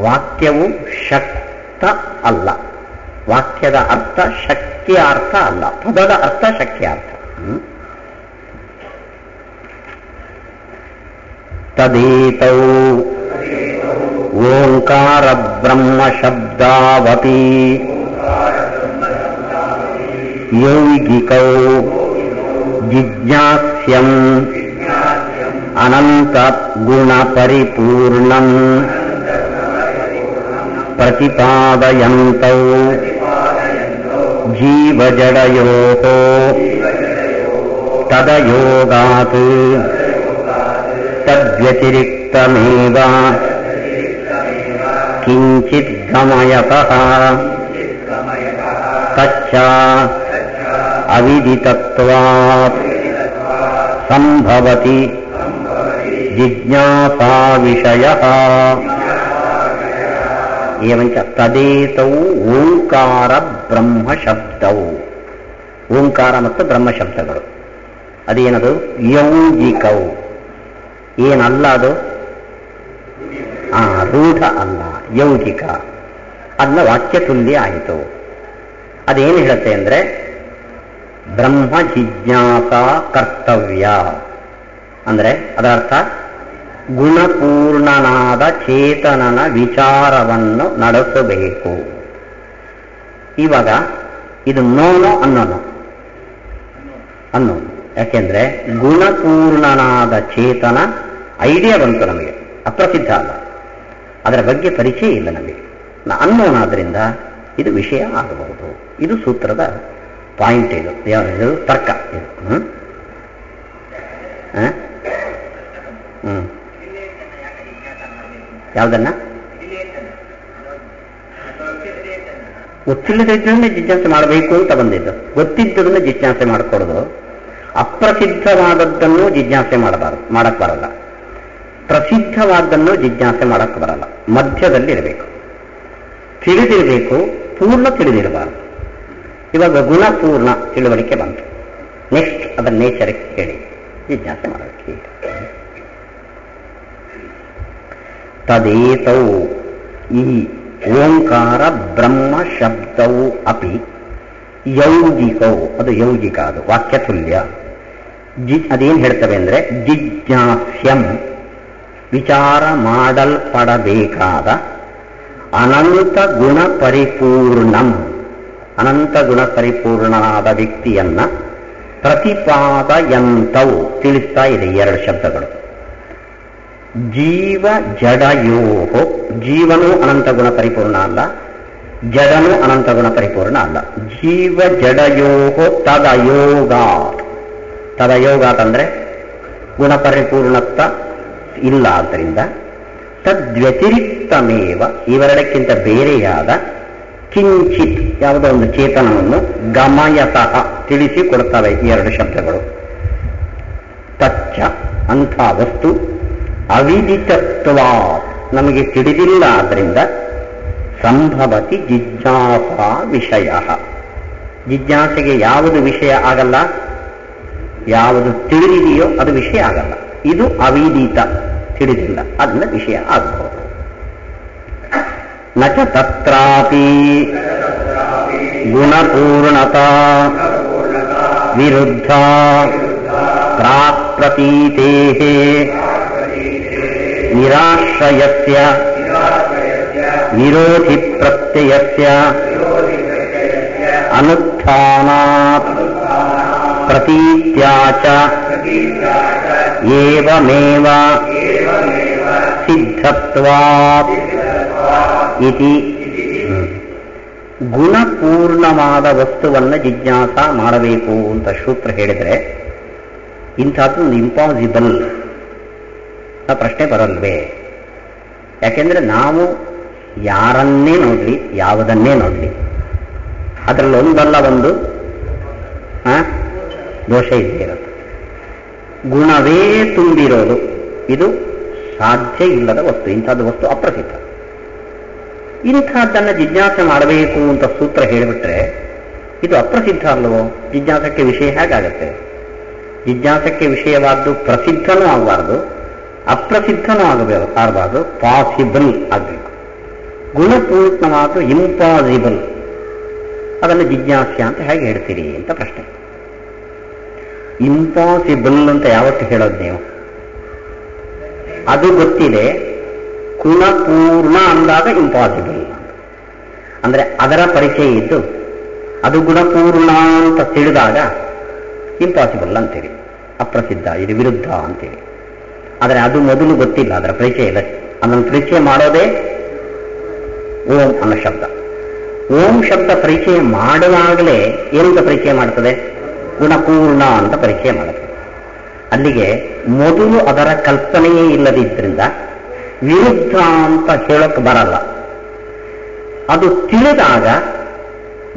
ವಾಕ್ಯವು ಶಕ್ತ ಅಲ್ಲ. ವಾಕ್ಯದ ಅರ್ಥ ಶಕ್ಯಾರ್ಥ ಅಲ್ಲ, ಪದದ ಅರ್ಥ ಶಕ್ಯಾರ್ಥ. ತದೇತೌ ಓಂಕಾರ ಬ್ರಹ್ಮ ಶಬ್ದಾವಪಿ ಯೌಗಿಕೌ ಜಿಜ್ಞಾಸ್ಯಂ ಅನಂತ ಗುಣ ಪರಿಪೂರ್ಣಂ ಪ್ರತಿಪಾದಯಂತೌ ಜೀವಜಡಯೋಃ ತದಯೋಗಾತ್ ತದ್ವ್ಯತಿರಿಕ್ತಮೇವ ಕಿಂಚಿತ್ ಗಮಯತಃ ತಚ್ಚ ಅವಿದಿತತ್ವಾತ್ ಸಂಭವತಿ ಜಿಜ್ಞಾಸಾ ವಿಷಯಃ. ಏವಂಚ ತದೇತೌ ಓಂಕಾರ ಬ್ರಹ್ಮ ಶಬ್ದವು. ಓಂಕಾರ ಮತ್ತು ಬ್ರಹ್ಮ ಶಬ್ದಗಳು ಅದೇನದು? ಯೌಗಿಕವು. ಏನಲ್ಲ ಅದು? ರೂಢ ಅಲ್ಲ, ಯೌಗಿಕ. ಅದನ್ನ ವಾಕ್ಯ ತುಲ್ಯ ಆಯಿತು. ಅದೇನು ಹೇಳುತ್ತೆ ಅಂದ್ರೆ ಬ್ರಹ್ಮ ಜಿಜ್ಞಾಸ ಕರ್ತವ್ಯ ಅಂದ್ರೆ ಅದರ ಅರ್ಥ ಗುಣಪೂರ್ಣನಾದ ಚೇತನನ ವಿಚಾರವನ್ನು ನಡೆಸಬೇಕು. ಇವಾಗ ಇದು ನೋನೋ ಅನ್ನೋನು? ಅನ್ನೋನು. ಯಾಕೆಂದ್ರೆ ಗುಣಪೂರ್ಣನಾದ ಚೇತನ ಐಡಿಯಾ ಬಂತು ನಮಗೆ, ಅಪ್ರಸಿದ್ಧ ಅಲ್ಲ, ಅದರ ಬಗ್ಗೆ ಪರಿಚಯ ಇಲ್ಲ ನಮಗೆ. ಅನ್ನೋನಾದ್ರಿಂದ ಇದು ವಿಷಯ ಆಗಬಹುದು. ಇದು ಸೂತ್ರದ ಪಾಯಿಂಟ್. ಇದು ತರ್ಕ. ಇದು ಯಾವುದನ್ನ? ಗೊತ್ತಿಲ್ಲದಿದ್ದನ್ನೇ ಜಿಜ್ಞಾಸೆ ಮಾಡಬೇಕು ಅಂತ ಬಂದಿದ್ದು. ಗೊತ್ತಿದ್ದದನ್ನ ಜಿಜ್ಞಾಸೆ ಮಾಡಿಕೊಡೋದು. ಅಪ್ರಸಿದ್ಧವಾದದ್ದನ್ನು ಜಿಜ್ಞಾಸೆ ಮಾಡಕ್ ಬರಲ್ಲ, ಪ್ರಸಿದ್ಧವಾದನ್ನು ಜಿಜ್ಞಾಸೆ ಮಾಡಕ್ ಬರಲ್ಲ. ಮಧ್ಯದಲ್ಲಿ ಇರಬೇಕು, ತಿಳಿದಿರಬೇಕು, ಪೂರ್ಣ ತಿಳಿದಿರಬಾರದು. ಇವಾಗ ಗುಣಪೂರ್ಣ ತಿಳುವಳಿಕೆ ಬಂತು. ನೆಕ್ಸ್ಟ್ ಅದರ ನೇಚರ್ ಹೇಳಿ ಜಿಜ್ಞಾಸೆ ಮಾಡಬೇಕು. ತದೇತೌ, ಈ ಓಂಕಾರ ಬ್ರಹ್ಮ ಶಬ್ದವು ಅಪಿ ಯೌಗಿಕವು, ಅದು ಯೌಗಿಕ, ಅದು ವಾಕ್ಯ ತುಲ್ಯ. ಅದೇನು ಹೇಳ್ತವೆ ಅಂದ್ರೆ ಜಿಜ್ಞಾಸ್ಯಂ, ವಿಚಾರ ಮಾಡಲ್ಪಡಬೇಕಾದ ಅನಂತ ಗುಣ ಪರಿಪೂರ್ಣಂ, ಅನಂತ ಗುಣ ಪರಿಪೂರ್ಣನಾದ ವ್ಯಕ್ತಿಯನ್ನ ಪ್ರತಿಪಾದಯಂತವು ತಿಳಿಸ್ತಾ ಇದೆ. ಎರಡು ಶಬ್ದಗಳು. ಜೀವ ಜಡಯೋಹೋ, ಜೀವನೂ ಅನಂತ ಗುಣ ಪರಿಪೂರ್ಣ ಅಲ್ಲ, ಜಡನೂ ಅನಂತ ಗುಣ ಪರಿಪೂರ್ಣ ಅಲ್ಲ. ಜೀವ ಜಡಯೋಹೋ ತದಯೋಗ. ತದಯೋಗಾತ್ ಅಂದ್ರೆ ಗುಣ ಪರಿಪೂರ್ಣತ್ವ ಇಲ್ಲ. ಆದ್ದರಿಂದ ತದ್ವ್ಯತಿರಿಕ್ತಮೇವ, ಇವೆರಡಕ್ಕಿಂತ ಬೇರೆಯಾದ ಕಿಂಚಿತ್, ಯಾವುದೋ ಒಂದು ಚೇತನವನ್ನು ಗಮಯತಃ ತಿಳಿಸಿ ಕೊಡ್ತವೆ ಈ ಎರಡು ಶಬ್ದಗಳು. ತಚ್ಚ, ಅಂಥ ವಸ್ತು ಅವಿದಿತತ್ವ, ನಮಗೆ ತಿಳಿದಿಲ್ಲ. ಆದ್ದರಿಂದ ಸಂಭವತಿ ಜಿಜ್ಞಾಸಾ ವಿಷಯ, ಜಿಜ್ಞಾಸೆಗೆ ಯಾವುದು ವಿಷಯ ಆಗಲ್ಲ, ಯಾವುದು ತಿಳಿದಿದೆಯೋ ಅದು ವಿಷಯ ಆಗಲ್ಲ. ಇದು ಅವಿದಿತ, ತಿಳಿದಿಲ್ಲ, ಅದನ್ನ ವಿಷಯ ಆಗಬಹುದು. ನಚ ತತ್ರಾಪಿ ಗುಣಪೂರ್ಣತಾ ವಿರುದ್ಧ ಪ್ರಾಕ್ ಪ್ರತೀತೇಃ ನಿರಾಶ್ರಯಸ್ಯ ವಿರೋಧಿ ಪ್ರತ್ಯಯಸ್ಯ ಅನುತ್ಥಾನಾತ್ ಪ್ರತೀತ್ಯಾ ಚ ಏವಮೇವ ಸಿದ್ಧತ್ವಾತ್ ಇತಿ. ಗುಣಪೂರ್ಣವಾದ ವಸ್ತುವನ್ನು ಜಿಜ್ಞಾಸ ಮಾಡಬೇಕು ಅಂತ ಸೂತ್ರ ಹೇಳಿದರೆ ಇಂಥದ್ದು ಒಂದು ಇಂಪಾಸಿಬಲ್ ಪ್ರಶ್ನೆ ಬರಲ್ವೇ? ಯಾಕೆಂದ್ರೆ ನಾವು ಯಾರನ್ನೇ ನೋಡಲಿ, ಯಾವುದನ್ನೇ ನೋಡಲಿ, ಅದರಲ್ಲಿ ಒಂದಲ್ಲ ಒಂದು ದೋಷ ಇದ್ದೇ ಇರುತ್ತೆ. ಗುಣವೇ ತುಂಬಿರೋದು ಇದು ಸಾಧ್ಯ ಇಲ್ಲದ ವಸ್ತು. ಇಂಥದ್ದು ವಸ್ತು ಅಪ್ರಸಿದ್ಧ. ಇಂಥದ್ದನ್ನು ಜಿಜ್ಞಾಸೆ ಮಾಡಬೇಕು ಅಂತ ಸೂತ್ರ ಹೇಳಿಬಿಟ್ರೆ ಇದು ಅಪ್ರಸಿದ್ಧ ಅಲ್ಲವೋ? ಜಿಜ್ಞಾಸಕ್ಕೆ ವಿಷಯ ಹೇಗಾಗತ್ತೆ? ಜಿಜ್ಞಾಸಕ್ಕೆ ವಿಷಯವಾದ್ದು ಪ್ರಸಿದ್ಧನೂ ಆಗಬಾರ್ದು, ಅಪ್ರಸಿದ್ಧನೂ ಆಗಬಾರ್ದು, ಪಾಸಿಬಲ್ ಆಗಬೇಕು. ಗುಣಪೂರ್ಣವಾದ ಇಂಪಾಸಿಬಲ್, ಅದನ್ನು ಜಿಜ್ಞಾಸ್ಯ ಅಂತ ಹೇಗೆ ಹೇಳ್ತೀರಿ ಅಂತ ಪ್ರಶ್ನೆ. ಇಂಪಾಸಿಬಲ್ ಅಂತ ಯಾವತ್ತು ಹೇಳೋದು ನೀವು? ಅದು ಗೊತ್ತಿದೆ. ಗುಣಪೂರ್ಣ ಅಂದಾಗ ಇಂಪಾಸಿಬಲ್ ಅಂದ್ರೆ ಅದರ ಪರಿಚಯ ಇದ್ದು ಅದು ಗುಣಪೂರ್ಣ ಅಂತ ತಿಳಿದಾಗ ಇಂಪಾಸಿಬಲ್ ಅಂತೀರಿ, ಅಪ್ರಸಿದ್ಧ, ಇದು ವಿರುದ್ಧ ಅಂತೀರಿ. ಆದರೆ ಅದು ಮೊದಲು ಗೊತ್ತಿಲ್ಲ, ಅದರ ಪರಿಚಯ ಇಲ್ಲ. ಅದನ್ನು ಪರಿಚಯ ಮಾಡೋದೇ ಓಂ ಅನ್ನೋ ಶಬ್ದ. ಓಂ ಶಬ್ದ ಪರಿಚಯ ಮಾಡುವಾಗಲೇ ಏನಂತ ಪರಿಚಯ ಮಾಡ್ತದೆ? ಗುಣಪೂರ್ಣ ಅಂತ ಪರಿಚಯ ಮಾಡುತ್ತದೆ. ಅಲ್ಲಿಗೆ ಮೊದಲು ಅದರ ಕಲ್ಪನೆಯೇ ಇಲ್ಲದಿದ್ದರಿಂದ ವಿರುದ್ಧ ಅಂತ ಹೇಳೋಕೆ ಬರಲ್ಲ. ಅದು ತಿಳಿದಾಗ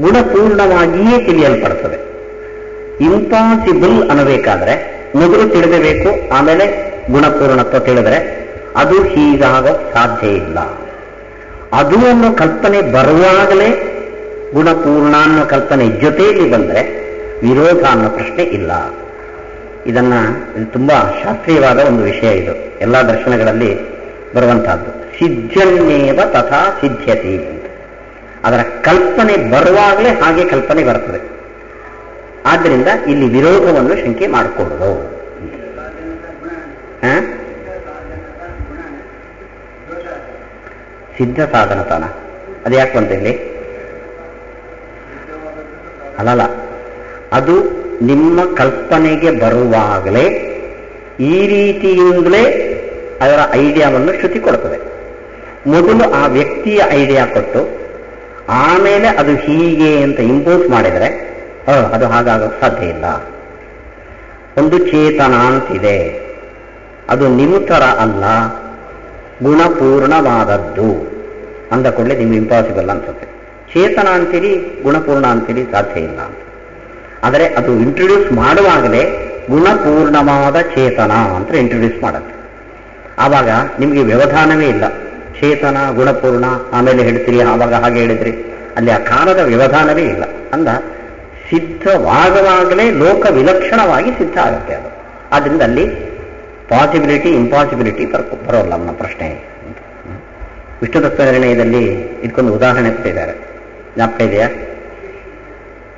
ಗುಣಪೂರ್ಣವಾಗಿಯೇ ತಿಳಿಯಲ್ಪಡ್ತದೆ. ಇಂಪಾಸಿಬಲ್ ಅನ್ನಬೇಕಾದ್ರೆ ಮೊದಲು ತಿಳಿದಬೇಕು, ಆಮೇಲೆ ಗುಣಪೂರ್ಣತ್ವ ತಿಳಿದರೆ ಅದು ಹೀಗಾಗೋ ಸಾಧ್ಯ ಇಲ್ಲ. ಅದು ಅನ್ನೋ ಕಲ್ಪನೆ ಬರುವಾಗಲೇ ಗುಣಪೂರ್ಣ ಅನ್ನೋ ಕಲ್ಪನೆ ಜೊತೆಯಲ್ಲಿ ಬಂದರೆ ವಿರೋಧ ಅನ್ನೋ ಪ್ರಶ್ನೆ ಇಲ್ಲ. ಇದು ತುಂಬಾ ಶಾಸ್ತ್ರೀಯವಾದ ಒಂದು ವಿಷಯ. ಇದು ಎಲ್ಲ ದರ್ಶನಗಳಲ್ಲಿ ಬರುವಂತಹದ್ದು. ಸಿದ್ಧನ್ನೇವ ತಥಾ ಸಿದ್ಧ್ಯತಿ ಅಂತ. ಅದರ ಕಲ್ಪನೆ ಬರುವಾಗಲೇ ಹಾಗೆ ಕಲ್ಪನೆ ಬರ್ತದೆ. ಆದ್ದರಿಂದ ಇಲ್ಲಿ ವಿರೋಧವನ್ನು ಶಂಕೆ ಮಾಡಿಕೊಳ್ಳೋದು. ಸಿದ್ಧ ಸಾಧನತಾನ ಅದು ಯಾಕೆ ಬಂತ ಇಲ್ಲಿ? ಅಲ್ಲಲ್ಲ, ಅದು ನಿಮ್ಮ ಕಲ್ಪನೆಗೆ ಬರುವಾಗಲೇ ಈ ರೀತಿಯಿಂದಲೇ ಅದರ ಐಡಿಯಾವನ್ನು ಶ್ರುತಿ ಕೊಡ್ತದೆ. ಮೊದಲು ಆ ವ್ಯಕ್ತಿಯ ಐಡಿಯಾ ಕೊಟ್ಟು ಆಮೇಲೆ ಅದು ಹೀಗೆ ಅಂತ ಇಂಪೋಸ್ ಮಾಡಿದರೆ ಅದು ಹಾಗಾಗೋಕ್ಕೆ ಸಾಧ್ಯ ಇಲ್ಲ. ಒಂದು ಚೇತನ ಅಂತಿದೆ, ಅದು ನಿರುತ್ತರ ಅಲ್ಲ, ಗುಣಪೂರ್ಣವಾದದ್ದು ಅಂದ ಕೂಡಲೇ ನಿಮ್ಗೆ ಇಂಪಾಸಿಬಲ್ ಅನ್ಸುತ್ತೆ. ಚೇತನ ಅಂತೀರಿ, ಗುಣಪೂರ್ಣ ಅಂತೀರಿ, ಸಾಧ್ಯ ಇಲ್ಲ ಅಂತ. ಆದರೆ ಅದು ಇಂಟ್ರೊಡ್ಯೂಸ್ ಮಾಡುವಾಗಲೇ ಗುಣಪೂರ್ಣವಾದ ಚೇತನ ಅಂತ ಇಂಟ್ರೊಡ್ಯೂಸ್ ಮಾಡುತ್ತೆ. ಆವಾಗ ನಿಮಗೆ ವ್ಯವಧಾನವೇ ಇಲ್ಲ. ಚೇತನ, ಗುಣಪೂರ್ಣ, ಆಮೇಲೆ ಹೇಳ್ತೀರಿ, ಆವಾಗ ಹಾಗೆ ಹೇಳಿದ್ರಿ, ಅಲ್ಲಿ ಆ ಕಾಲದ ವ್ಯವಧಾನವೇ ಇಲ್ಲ. ಅಂದ ಸಿದ್ಧವಾಗವಾಗಲೇ ಲೋಕ ವಿಲಕ್ಷಣವಾಗಿ ಸಿದ್ಧ ಆಗುತ್ತೆ ಅದು. ಆದ್ರಿಂದ ಅಲ್ಲಿ ಪಾಸಿಬಿಲಿಟಿ ಇಂಪಾಸಿಬಿಲಿಟಿ ಬರೋಲ್ಲ ನಮ್ಮ ಪ್ರಶ್ನೆ. ವಿಷ್ಣು ತತ್ವ ನಿರ್ಣಯದಲ್ಲಿ ಇದಕ್ಕೊಂದು ಉದಾಹರಣೆ ಕೊಟ್ಟಿದ್ದಾರೆ, ಜ್ಞಾಪಕ ಇದೆಯಾ?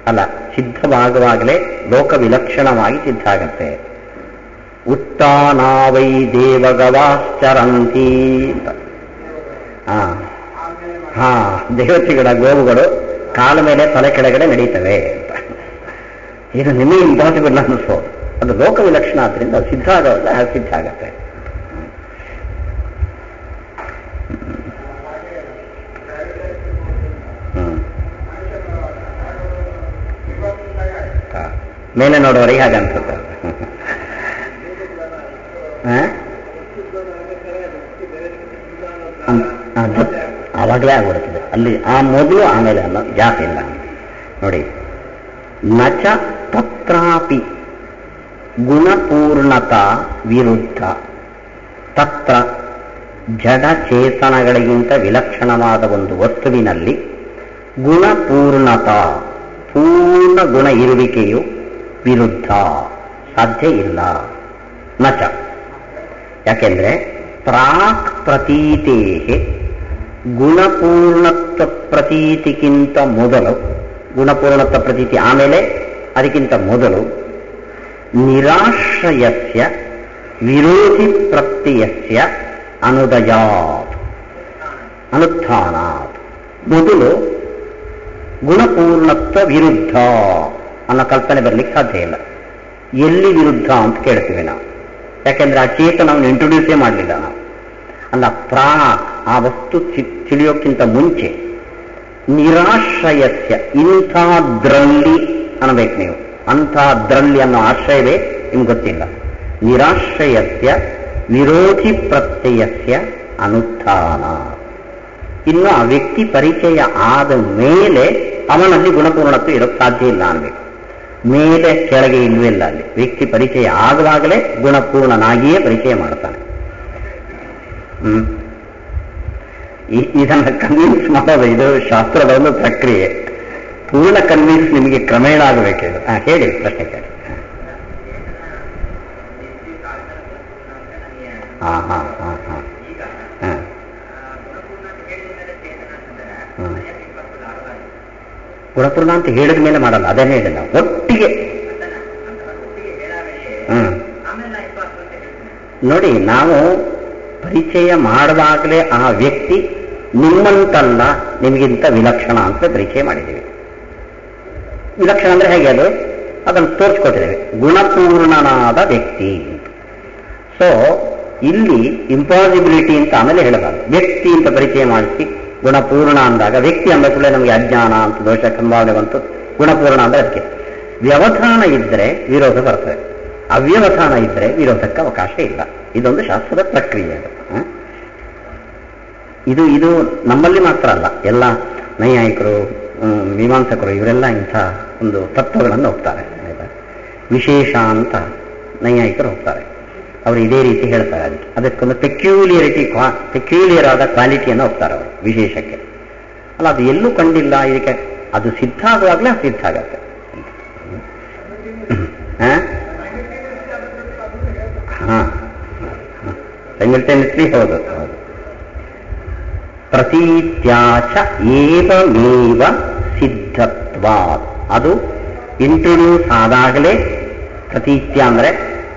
ಅಲ್ಲ, ಸಿದ್ಧವಾಗವಾಗಲೇ ಲೋಕ ವಿಲಕ್ಷಣವಾಗಿ ಸಿದ್ಧ ಆಗತ್ತೆ. ಉತ್ತಾನಾವೈ ದೇವಗವಾಶ್ಚರಂತಿ ಅಂತ. ದೇವತೆಗಳ ಗೋವುಗಳು ಕಾಲ ಮೇಲೆ ತಲೆ ಕೆಳಗಡೆ ನಡೀತವೆ ಅಂತ. ಇದು ನಿಮಗೆ ಇಂಪಾಸಿಬಲ್ ಅನ್ನಿಸೋದು. ಅದು ಲೋಕ ವಿಲಕ್ಷಣ ಆದ್ರಿಂದ ಅದು ಸಿದ್ಧ ಆಗೋಲ್ಲ, ಸಿದ್ಧ ಆಗತ್ತೆ. ಮೇಲೆ ನೋಡೋರಿಗೆ ಹಾಗೆ ಅನ್ಸುತ್ತೆ. ಆವಾಗಲೇ ಆಗ್ಬಿಡ್ತದೆ ಅಲ್ಲಿ. ಆ ಮೊದಲು ಆಮೇಲೆ ಅನ್ನೋ ಜಾತಿ ಇಲ್ಲ ನೋಡಿ. ನಚ ತತ್ರಾಪಿ ಗುಣಪೂರ್ಣತಾ ವಿರುದ್ಧ. ತತ್ರ ಜಡಚೇತನಗಳಿಗಿಂತ ವಿಲಕ್ಷಣವಾದ ಒಂದು ವಸ್ತುವಿನಲ್ಲಿ ಗುಣಪೂರ್ಣತಾ, ಪೂರ್ಣ ಗುಣ ಇರುವಿಕೆಯು ವಿರುದ್ಧ ಸಾಧ್ಯ ಇಲ್ಲ. ನಚ ಯಾಕೆಂದ್ರೆ ಪ್ರಾಕ್ ಪ್ರತೀತೇ ಗುಣಪೂರ್ಣತ್ವ ಪ್ರತೀತಿಗಿಂತ ಮೊದಲು, ಗುಣಪೂರ್ಣತ್ವ ಪ್ರತೀತಿ ಆಮೇಲೆ ಅದಕ್ಕಿಂತ ಮೊದಲು ನಿರಾಶ್ರಯಸ್ಯ ವಿರೋಧಿ ಪ್ರತ್ಯಯಸ್ಯ ಅನುದಯಾತ್ ಅನುತ್ಥಾನಾತ್. ಮೊದಲು ಗುಣಪೂರ್ಣತ್ವ ವಿರುದ್ಧ ಅನ್ನೋ ಕಲ್ಪನೆ ಬರ್ಲಿಕ್ಕೆ ಸಾಧ್ಯ ಇಲ್ಲ. ಎಲ್ಲಿ ವಿರುದ್ಧ ಅಂತ ಕೇಳ್ತೀವಿ ನಾವು, ಯಾಕೆಂದ್ರೆ ಆ ಚೇತನವನ್ನು ಇಂಟ್ರೊಡ್ಯೂಸೇ ಮಾಡಲಿಲ್ಲ ನಾವು. ಅಲ್ಲ, ಪ್ರಾಕ್ ಆ ವಸ್ತು ತಿಳಿಯೋಕ್ಕಿಂತ ಮುಂಚೆ ನಿರಾಶ್ರಯಸ್ಯ ಇಂಥದ್ರಲ್ಲಿ ಅನ್ನಬೇಕು ನೀವು. ಅಂಥದ್ರಲ್ಲಿ ಅನ್ನೋ ಆಶ್ರಯವೇ ನಿಮ್ಗೆ ಗೊತ್ತಿಲ್ಲ. ನಿರಾಶ್ರಯಸ್ಯ ವಿರೋಧಿ ಪ್ರತ್ಯಯಸ್ಯ ಅನುತ್ಥಾನ. ಇನ್ನು ಆ ವ್ಯಕ್ತಿ ಪರಿಚಯ ಆದ ಮೇಲೆ ಅವನಲ್ಲಿ ಗುಣಪೂರ್ಣತ್ವ ಇರೋಕ್ಕೆ ಸಾಧ್ಯ ಇಲ್ಲ ಅನ್ಬೇಕು. ಮೇಲೆ ಕೆಳಗೆ ಇಲ್ವಿಲ್ಲ. ಅಲ್ಲಿ ವ್ಯಕ್ತಿ ಪರಿಚಯ ಆಗುವಾಗಲೇ ಗುಣಪೂರ್ಣನಾಗಿಯೇ ಪರಿಚಯ ಮಾಡ್ತಾನೆ. ಇದನ್ನ ಕನ್ವಿನ್ಸ್ ಮಾಡೋದು ಇದು ಶಾಸ್ತ್ರದ ಒಂದು ಪ್ರಕ್ರಿಯೆ. ಪೂರ್ಣ ಕನ್ವಿನ್ಸ್ ನಿಮಗೆ ಕ್ರಮೇಣ ಆಗಬೇಕಿದೆ. ಹೇಳಿ, ಪ್ರಶ್ನೆ ಕೇಳಿ. ಗುಣಪೂರ್ಣ ಅಂತ ಹೇಳಿದ ಮೇಲೆ ಮಾಡಲ್ಲ, ಅದನ್ನೇ ಹೇಳಿಲ್ಲ, ಒಟ್ಟಿಗೆ. ನೋಡಿ, ನಾವು ಪರಿಚಯ ಮಾಡಿದಾಗಲೇ ಆ ವ್ಯಕ್ತಿ ನಿಮ್ಮಂತಲ್ಲ, ನಿಮಗಿಂತ ವಿಲಕ್ಷಣ ಅಂತ ಪರಿಚಯ ಮಾಡಿದ್ದೀವಿ. ವಿಲಕ್ಷಣ ಅಂದ್ರೆ ಹೇಗೆ? ಅದನ್ನು ತೋರಿಸ್ಕೊಟ್ಟಿದ್ದೇವೆ, ಗುಣಪೂರ್ಣನಾದ ವ್ಯಕ್ತಿ. ಸೊ ಇಲ್ಲಿ ಇಂಪಾಸಿಬಿಲಿಟಿ ಅಂತ ಆಮೇಲೆ ಹೇಳಬಾರ್ದು, ವ್ಯಕ್ತಿ ಅಂತ ಪರಿಚಯ ಮಾಡಿಸಿ ಗುಣಪೂರ್ಣ ಅಂದಾಗ ವ್ಯಕ್ತಿ ಅಂದ ಕೂಡಲೇ ನಮಗೆ ಅಜ್ಞಾನ ಅಂತ ದೋಷ ಸಂಭಾವನೆ ಬಂತು. ಗುಣಪೂರ್ಣ ಅಂದ್ರೆ ಅದಕ್ಕೆ ವ್ಯವಧಾನ ಇದ್ದರೆ ವಿರೋಧ ಬರ್ತದೆ, ಅವ್ಯವಧಾನ ಇದ್ದರೆ ವಿರೋಧಕ್ಕೆ ಅವಕಾಶ ಇಲ್ಲ. ಇದೊಂದು ಶಾಸ್ತ್ರದ ಪ್ರಕ್ರಿಯೆ. ಇದು ಇದು ನಮ್ಮಲ್ಲಿ ಮಾತ್ರ ಅಲ್ಲ, ಎಲ್ಲ ನೈಯಾಯಿಕರು, ಮೀಮಾಂಸಕರು ಇವರೆಲ್ಲ ಇಂಥ ಒಂದು ತತ್ವಗಳನ್ನು ಹೋಗ್ತಾರೆ. ವಿಶೇಷ ಅಂತ ನೈಯಾಯಿಕರು ಹೋಗ್ತಾರೆ, ಅವರು ಇದೇ ರೀತಿ ಹೇಳ್ತಾರೆ. ಅದಕ್ಕೊಂದು ಪೆಕ್ಯೂಲಿಯರ್ ಆದ ಕ್ವಾಲಿಟಿಯನ್ನು ಹೋಗ್ತಾರೆ ಅವರು ವಿಶೇಷಕ್ಕೆ. ಅಲ್ಲ, ಅದು ಎಲ್ಲೂ ಕಂಡಿಲ್ಲ, ಇದಕ್ಕೆ ಅದು ಸಿದ್ಧ ಆಗುವಾಗಲೇ ಸಿದ್ಧ ಆಗತ್ತೆ. ಸೈಮಲ್ಟೇನಿಯಸ್ಲಿ ಹೌದು. ಪ್ರತೀತ್ಯಾಚ ಏವಮೇವ ಸಿದ್ಧತ್ವಾತ್. ಅದು ಇಂಟ್ರೊಡ್ಯೂಸ್ ಆದಾಗಲೇ ಪ್ರತೀತ್ಯ ಅಂದರೆ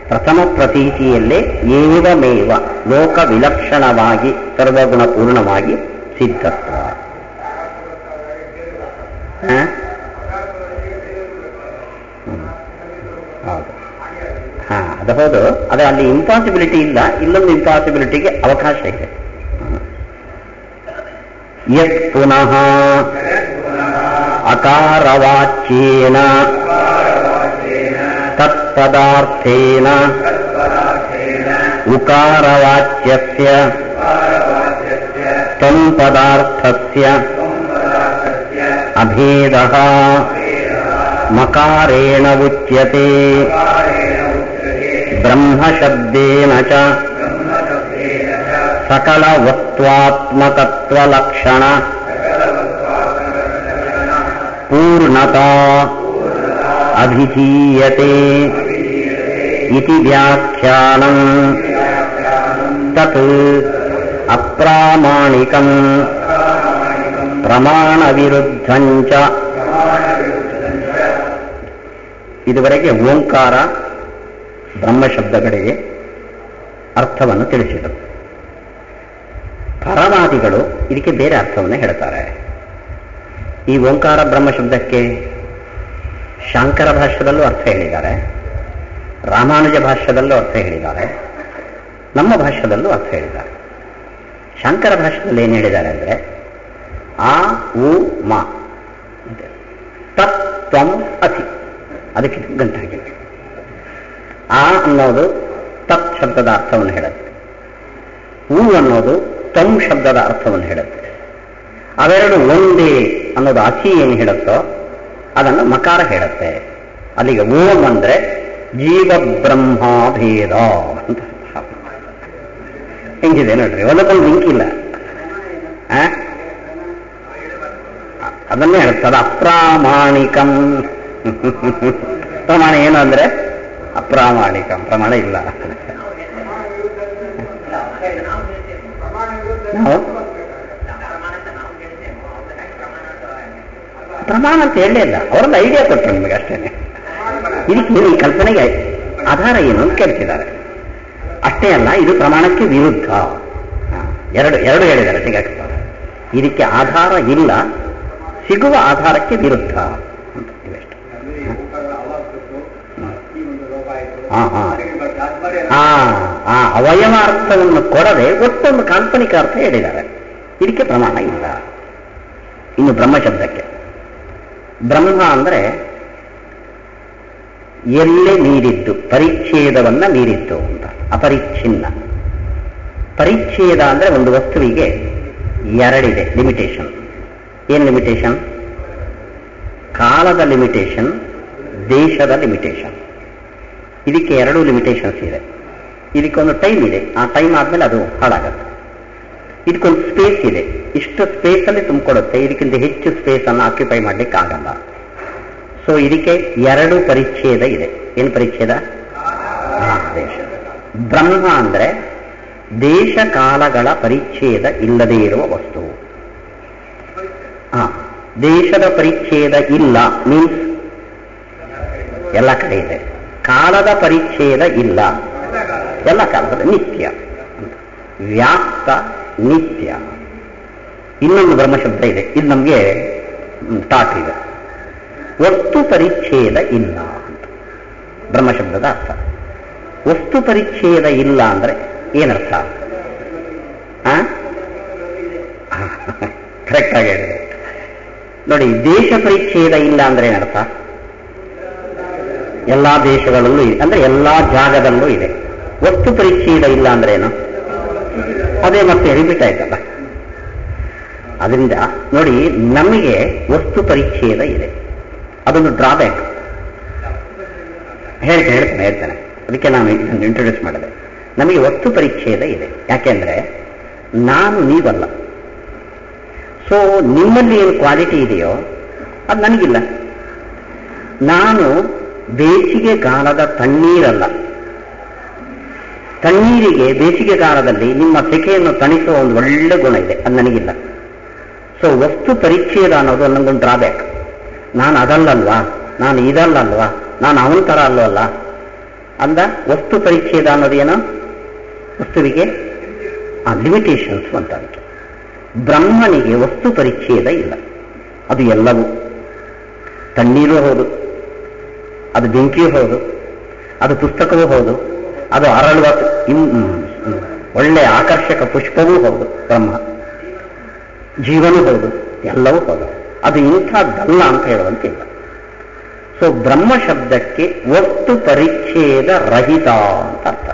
ಪ್ರಥಮ ಪ್ರತೀತಿಯಲ್ಲೇ ಏವಮೇವ ಲೋಕ ವಿಲಕ್ಷಣವಾಗಿ ಸರ್ವಗುಣಪೂರ್ಣವಾಗಿ ಸಿದ್ಧತ್ವ. ಹೌದು, ಅದು ಹೌದು. ಅದೇ ಅಲ್ಲಿ ಇಂಪಾಸಿಬಿಲಿಟಿ ಇಲ್ಲ, ಇಲ್ಲೊಂದು ಇಂಪಾಸಿಬಿಲಿಟಿಗೆ ಅವಕಾಶ ಇದೆ. ಯತ್ ಪುನಃ ಅಕಾರವಾಚ್ಯೇನ ತತ್ಪದಾರ್ಥೇನ ಉಕಾರವಾಚ್ಯಸ್ಯ ತ್ವಂ ಪದಾರ್ಥಸ್ಯ ಅಭೇದಃ ಮಕಾರೇಣ ಉಚ್ಯತೆ ಬ್ರಹ್ಮಶಬ್ದೇನ ಚ ಸಕಲ ವಸ್ತ್ವಾತ್ಮಕತ್ವಲಕ್ಷಣ ಪೂರ್ಣತಾ ಅಭಿಧೀಯತೆ ಇತಿ ವ್ಯಾಖ್ಯಾನಂ ತತ್ ಅಪ್ರಾಮಾಣಿಕಂ ಪ್ರಮಾಣ ವಿರುದ್ಧಂಚ. ಇದುವರೆಗೆ ಓಂಕಾರ ಬ್ರಹ್ಮಶಬ್ದಗಳಿಗೆ ಅರ್ಥವನ್ನು ತಿಳಿಸಿದರು. ಪರಮಾದಿಗಳು ಇದಕ್ಕೆ ಬೇರೆ ಅರ್ಥವನ್ನು ಹೇಳ್ತಾರೆ. ಈ ಓಂಕಾರ ಬ್ರಹ್ಮಶಬ್ದಕ್ಕೆ ಶಾಂಕರ ಭಾಷ್ಯದಲ್ಲೂ ಅರ್ಥ ಹೇಳಿದ್ದಾರೆ, ರಾಮಾನುಜ ಭಾಷ್ಯದಲ್ಲೂ ಅರ್ಥ ಹೇಳಿದ್ದಾರೆ, ನಮ್ಮ ಭಾಷ್ಯದಲ್ಲೂ ಅರ್ಥ ಹೇಳಿದ್ದಾರೆ. ಶಾಂಕರ ಭಾಷ್ಯದಲ್ಲಿ ಏನು ಹೇಳಿದ್ದಾರೆ ಅಂದರೆ ಆ ಉ ಮ ತತ್ವಂ ಅಸಿ, ಅದಕ್ಕೆ ಗಂಟೆ ಹಾಕಿದೆ. ಆ ಅನ್ನೋದು ತತ್ ಶಬ್ದದ ಅರ್ಥವನ್ನು ಹೇಳುತ್ತೆ, ಉ ಅನ್ನೋದು ತ್ವಂ ಶಬ್ದದ ಅರ್ಥವನ್ನು ಹೇಳುತ್ತೆ. ಅವೆರಡು ಒಂದೇ ಅನ್ನೋದು ಅಸಿ ಏನು ಹೇಳುತ್ತೋ ಅದನ್ನು ಮಕಾರ ಹೇಳುತ್ತೆ. ಅಲ್ಲಿಗೆ ಓಂ ಅಂದ್ರೆ ಜೀವ ಬ್ರಹ್ಮಾಭೇದ ಅಂತ ಹೆಂಗಿದೆ ನೋಡ್ರಿ, ಒಂದಕ್ಕೊಂದು ಲಿಂಕ್ ಇಲ್ಲ. ಅದನ್ನೇ ಹೇಳುತ್ತೆ, ಅದು ಅಪ್ರಾಮಾಣಿಕಂ. ಪ್ರಮಾಣ ಏನು ಅಂದ್ರೆ ಅಪ್ರಾಮಾಣಿಕಂ, ಪ್ರಮಾಣ ಇಲ್ಲ. ನಾವು ಪ್ರಮಾಣ ಅಂತ ಹೇಳಲೇ ಇಲ್ಲ, ಅವರೊಂದು ಐಡಿಯಾ ಕೊಟ್ಟರು ನಿಮಗೆ ಅಷ್ಟೇನೆ. ಇದಕ್ಕೆ ಈ ಕಲ್ಪನೆಗೆ ಆಧಾರ ಏನು ಅಂತ ಕೇಳ್ತಿದ್ದಾರೆ. ಅಷ್ಟೇ ಅಲ್ಲ, ಇದು ಪ್ರಮಾಣಕ್ಕೆ ವಿರುದ್ಧ. ಎರಡು ಹೇಳಿದ್ದಾರೆ ಟೀಕಾಕೃತ್ಪಾದರು. ಇದಕ್ಕೆ ಆಧಾರ ಇಲ್ಲ, ಸಿಗುವ ಆಧಾರಕ್ಕೆ ವಿರುದ್ಧ ಅಂತ ಇವೆಷ್ಟು. ಆ ಅವಯವ ಅರ್ಥವನ್ನು ಕೊಡದೆ ಒಟ್ಟೊಂದು ಕಾಲ್ಪನಿಕ ಅರ್ಥ ಹೇಳಿದ್ದಾರೆ. ಇದಕ್ಕೆ ಪ್ರಮಾಣ ಇಲ್ಲ. ಇನ್ನು ಬ್ರಹ್ಮ ಶಬ್ದಕ್ಕೆ, ಬ್ರಹ್ಮ ಅಂದ್ರೆ ಎಲ್ಲೇ ಮೀರಿದ್ದು, ಪರಿಚ್ಛೇದವನ್ನ ಮೀರಿದ್ದು ಅಂತ. ಅಪರಿಚ್ಛಿನ್ನ. ಪರಿಚ್ಛೇದ ಅಂದ್ರೆ ಒಂದು ವಸ್ತುವಿಗೆ ಎರಡಿದೆ ಲಿಮಿಟೇಷನ್. ಏನ್ ಲಿಮಿಟೇಷನ್? ಕಾಲದ ಲಿಮಿಟೇಷನ್, ದೇಶದ ಲಿಮಿಟೇಷನ್. ಇದಕ್ಕೆ ಎರಡು ಲಿಮಿಟೇಷನ್ಸ್ ಇದೆ. ಇದಕ್ಕೊಂದು ಟೈಮ್ ಇದೆ, ಆ ಟೈಮ್ ಆದ್ಮೇಲೆ ಅದು ಹಾಳಾಗತ್ತೆ. ಇದಕ್ಕೊಂದು ಸ್ಪೇಸ್ ಇದೆ, ಇಷ್ಟು ಸ್ಪೇಸ್ ಅಲ್ಲಿ ತುಂಬಿಕೊಡುತ್ತೆ, ಇದಕ್ಕಿಂತ ಹೆಚ್ಚು ಸ್ಪೇಸ್ ಅನ್ನು ಆಕ್ಯುಪೈ ಮಾಡ್ಲಿಕ್ಕೆ ಆಗಲ್ಲ. ಸೊ ಇದಕ್ಕೆ ಎರಡು ಪರಿಚ್ಛೇದ ಇದೆ. ಏನು ಪರಿಚ್ಛೇದ? ದೇಶ. ಬ್ರಹ್ಮ ಅಂದ್ರೆ ದೇಶ ಕಾಲಗಳ ಪರಿಚ್ಛೇದ ಇಲ್ಲದೇ ಇರುವ ವಸ್ತು. ದೇಶದ ಪರಿಚ್ಛೇದ ಇಲ್ಲ ಮೀನ್ಸ್ ಎಲ್ಲ ಕಡೆ ಇದೆ. ಕಾಲದ ಪರಿಚ್ಛೇದ ಇಲ್ಲ, ಎಲ್ಲ ಕಾಲದಲ್ಲಿ ನಿತ್ಯ. ವ್ಯಾಪ್ತ ನಿತ್ಯ. ಇನ್ನೊಂದು ಬ್ರಹ್ಮಶಬ್ದ ಇದೆ, ಇದು ನಮಗೆ ಟಾಟ್ ಇದೆ. ವಸ್ತು ಪರಿಚ್ಛೇದ ಇಲ್ಲ ಅಂತ ಬ್ರಹ್ಮಶಬ್ದದ ಅರ್ಥ. ವಸ್ತು ಪರಿಚ್ಛೇದ ಇಲ್ಲ ಅಂದ್ರೆ ಏನರ್ಥ? ಕರೆಕ್ಟ್ ಆಗಿ ಹೇಳಿದೆ ನೋಡಿ. ದೇಶ ಪರಿಚ್ಛೇದ ಇಲ್ಲ ಅಂದ್ರೆ ಏನರ್ಥ? ಎಲ್ಲಾ ದೇಶಗಳಲ್ಲೂ ಇದೆ, ಅಂದ್ರೆ ಎಲ್ಲಾ ಜಾಗದಲ್ಲೂ ಇದೆ. ವಸ್ತು ಪರಿಚ್ಛೇದ ಇಲ್ಲ ಅಂದ್ರೆ ಏನು? ಅದೇ ಮತ್ತೆ ರಿಪೀಟ್ ಆಯ್ತಲ್ಲ. ಅದರಿಂದ ನೋಡಿ, ನಮಗೆ ವಸ್ತು ಪರಿಚ್ಛೇದ ಇದೆ, ಅದೊಂದು ಡ್ರಾಬ್ಯಾಕ್. ಹೇಳ್ತೇನೆ ಅದಕ್ಕೆ ನಾನು ಇದನ್ನು ಇಂಟ್ರೊಡ್ಯೂಸ್ ಮಾಡಿದೆ. ನಮಗೆ ವಸ್ತು ಪರಿಚ್ಛೇದ ಇದೆ, ಯಾಕೆಂದ್ರೆ ನಾನು ನೀವಲ್ಲ. ಸೊ ನಿಮ್ಮಲ್ಲಿ ಏನು ಕ್ವಾಲಿಟಿ ಇದೆಯೋ ಅದು ನನಗಿಲ್ಲ. ನಾನು ಬೇಸಿಗೆಗಾಲದ ತಣ್ಣೀರಲ್ಲ. ತಣ್ಣೀರಿಗೆ ಬೇಸಿಗೆಗಾಲದಲ್ಲಿ ನಿಮ್ಮ ಸೆಕೆಯನ್ನು ತಣಿಸುವ ಒಂದು ಒಳ್ಳೆ ಗುಣ ಇದೆ, ಅದು ನನಗಿಲ್ಲ. ಸೊ ವಸ್ತು ಪರಿಚ್ಛೇದ ಅನ್ನೋದು ನನಗೊಂದು ಡ್ರಾಬ್ಯಾಕ್. ನಾನು ಅದಲ್ಲಲ್ವಾ, ನಾನು ಇದಲ್ಲಲ್ವಾ, ನಾನು ಅವನ ಥರ ಅಲ್ಲವಲ್ಲ ಅಂದ ವಸ್ತು ಪರಿಚ್ಛೇದ ಅನ್ನೋದು ಏನೋ ವಸ್ತುವಿಗೆ ಲಿಮಿಟೇಷನ್ಸ್ ಅಂತ. ಅದಕ್ಕೆ ಬ್ರಹ್ಮನಿಗೆ ವಸ್ತು ಪರಿಚ್ಛೇದ ಇಲ್ಲ. ಅದು ಎಲ್ಲವೂ. ತಣ್ಣೀರು ಹೌದು, ಅದು ಬೆಂಕಿಯೂ ಹೌದು, ಅದು ಪುಸ್ತಕವೂ ಹೌದು, ಅದು ಅರಳುವ ಒಳ್ಳೆ ಆಕರ್ಷಕ ಪುಷ್ಪವೂ ಹೌದು, ಬ್ರಹ್ಮ ಜೀವನೂ ಹೌದು, ಎಲ್ಲವೂ ಹೌದು. ಅದು ಇಂಥದ್ದಲ್ಲ ಅಂತ ಹೇಳುವಂತಿಲ್ಲ. ಸೊ ಬ್ರಹ್ಮ ಶಬ್ದಕ್ಕೆ ವಸ್ತು ಪರಿಚ್ಛೇದ ರಹಿತ ಅಂತ ಅರ್ಥ.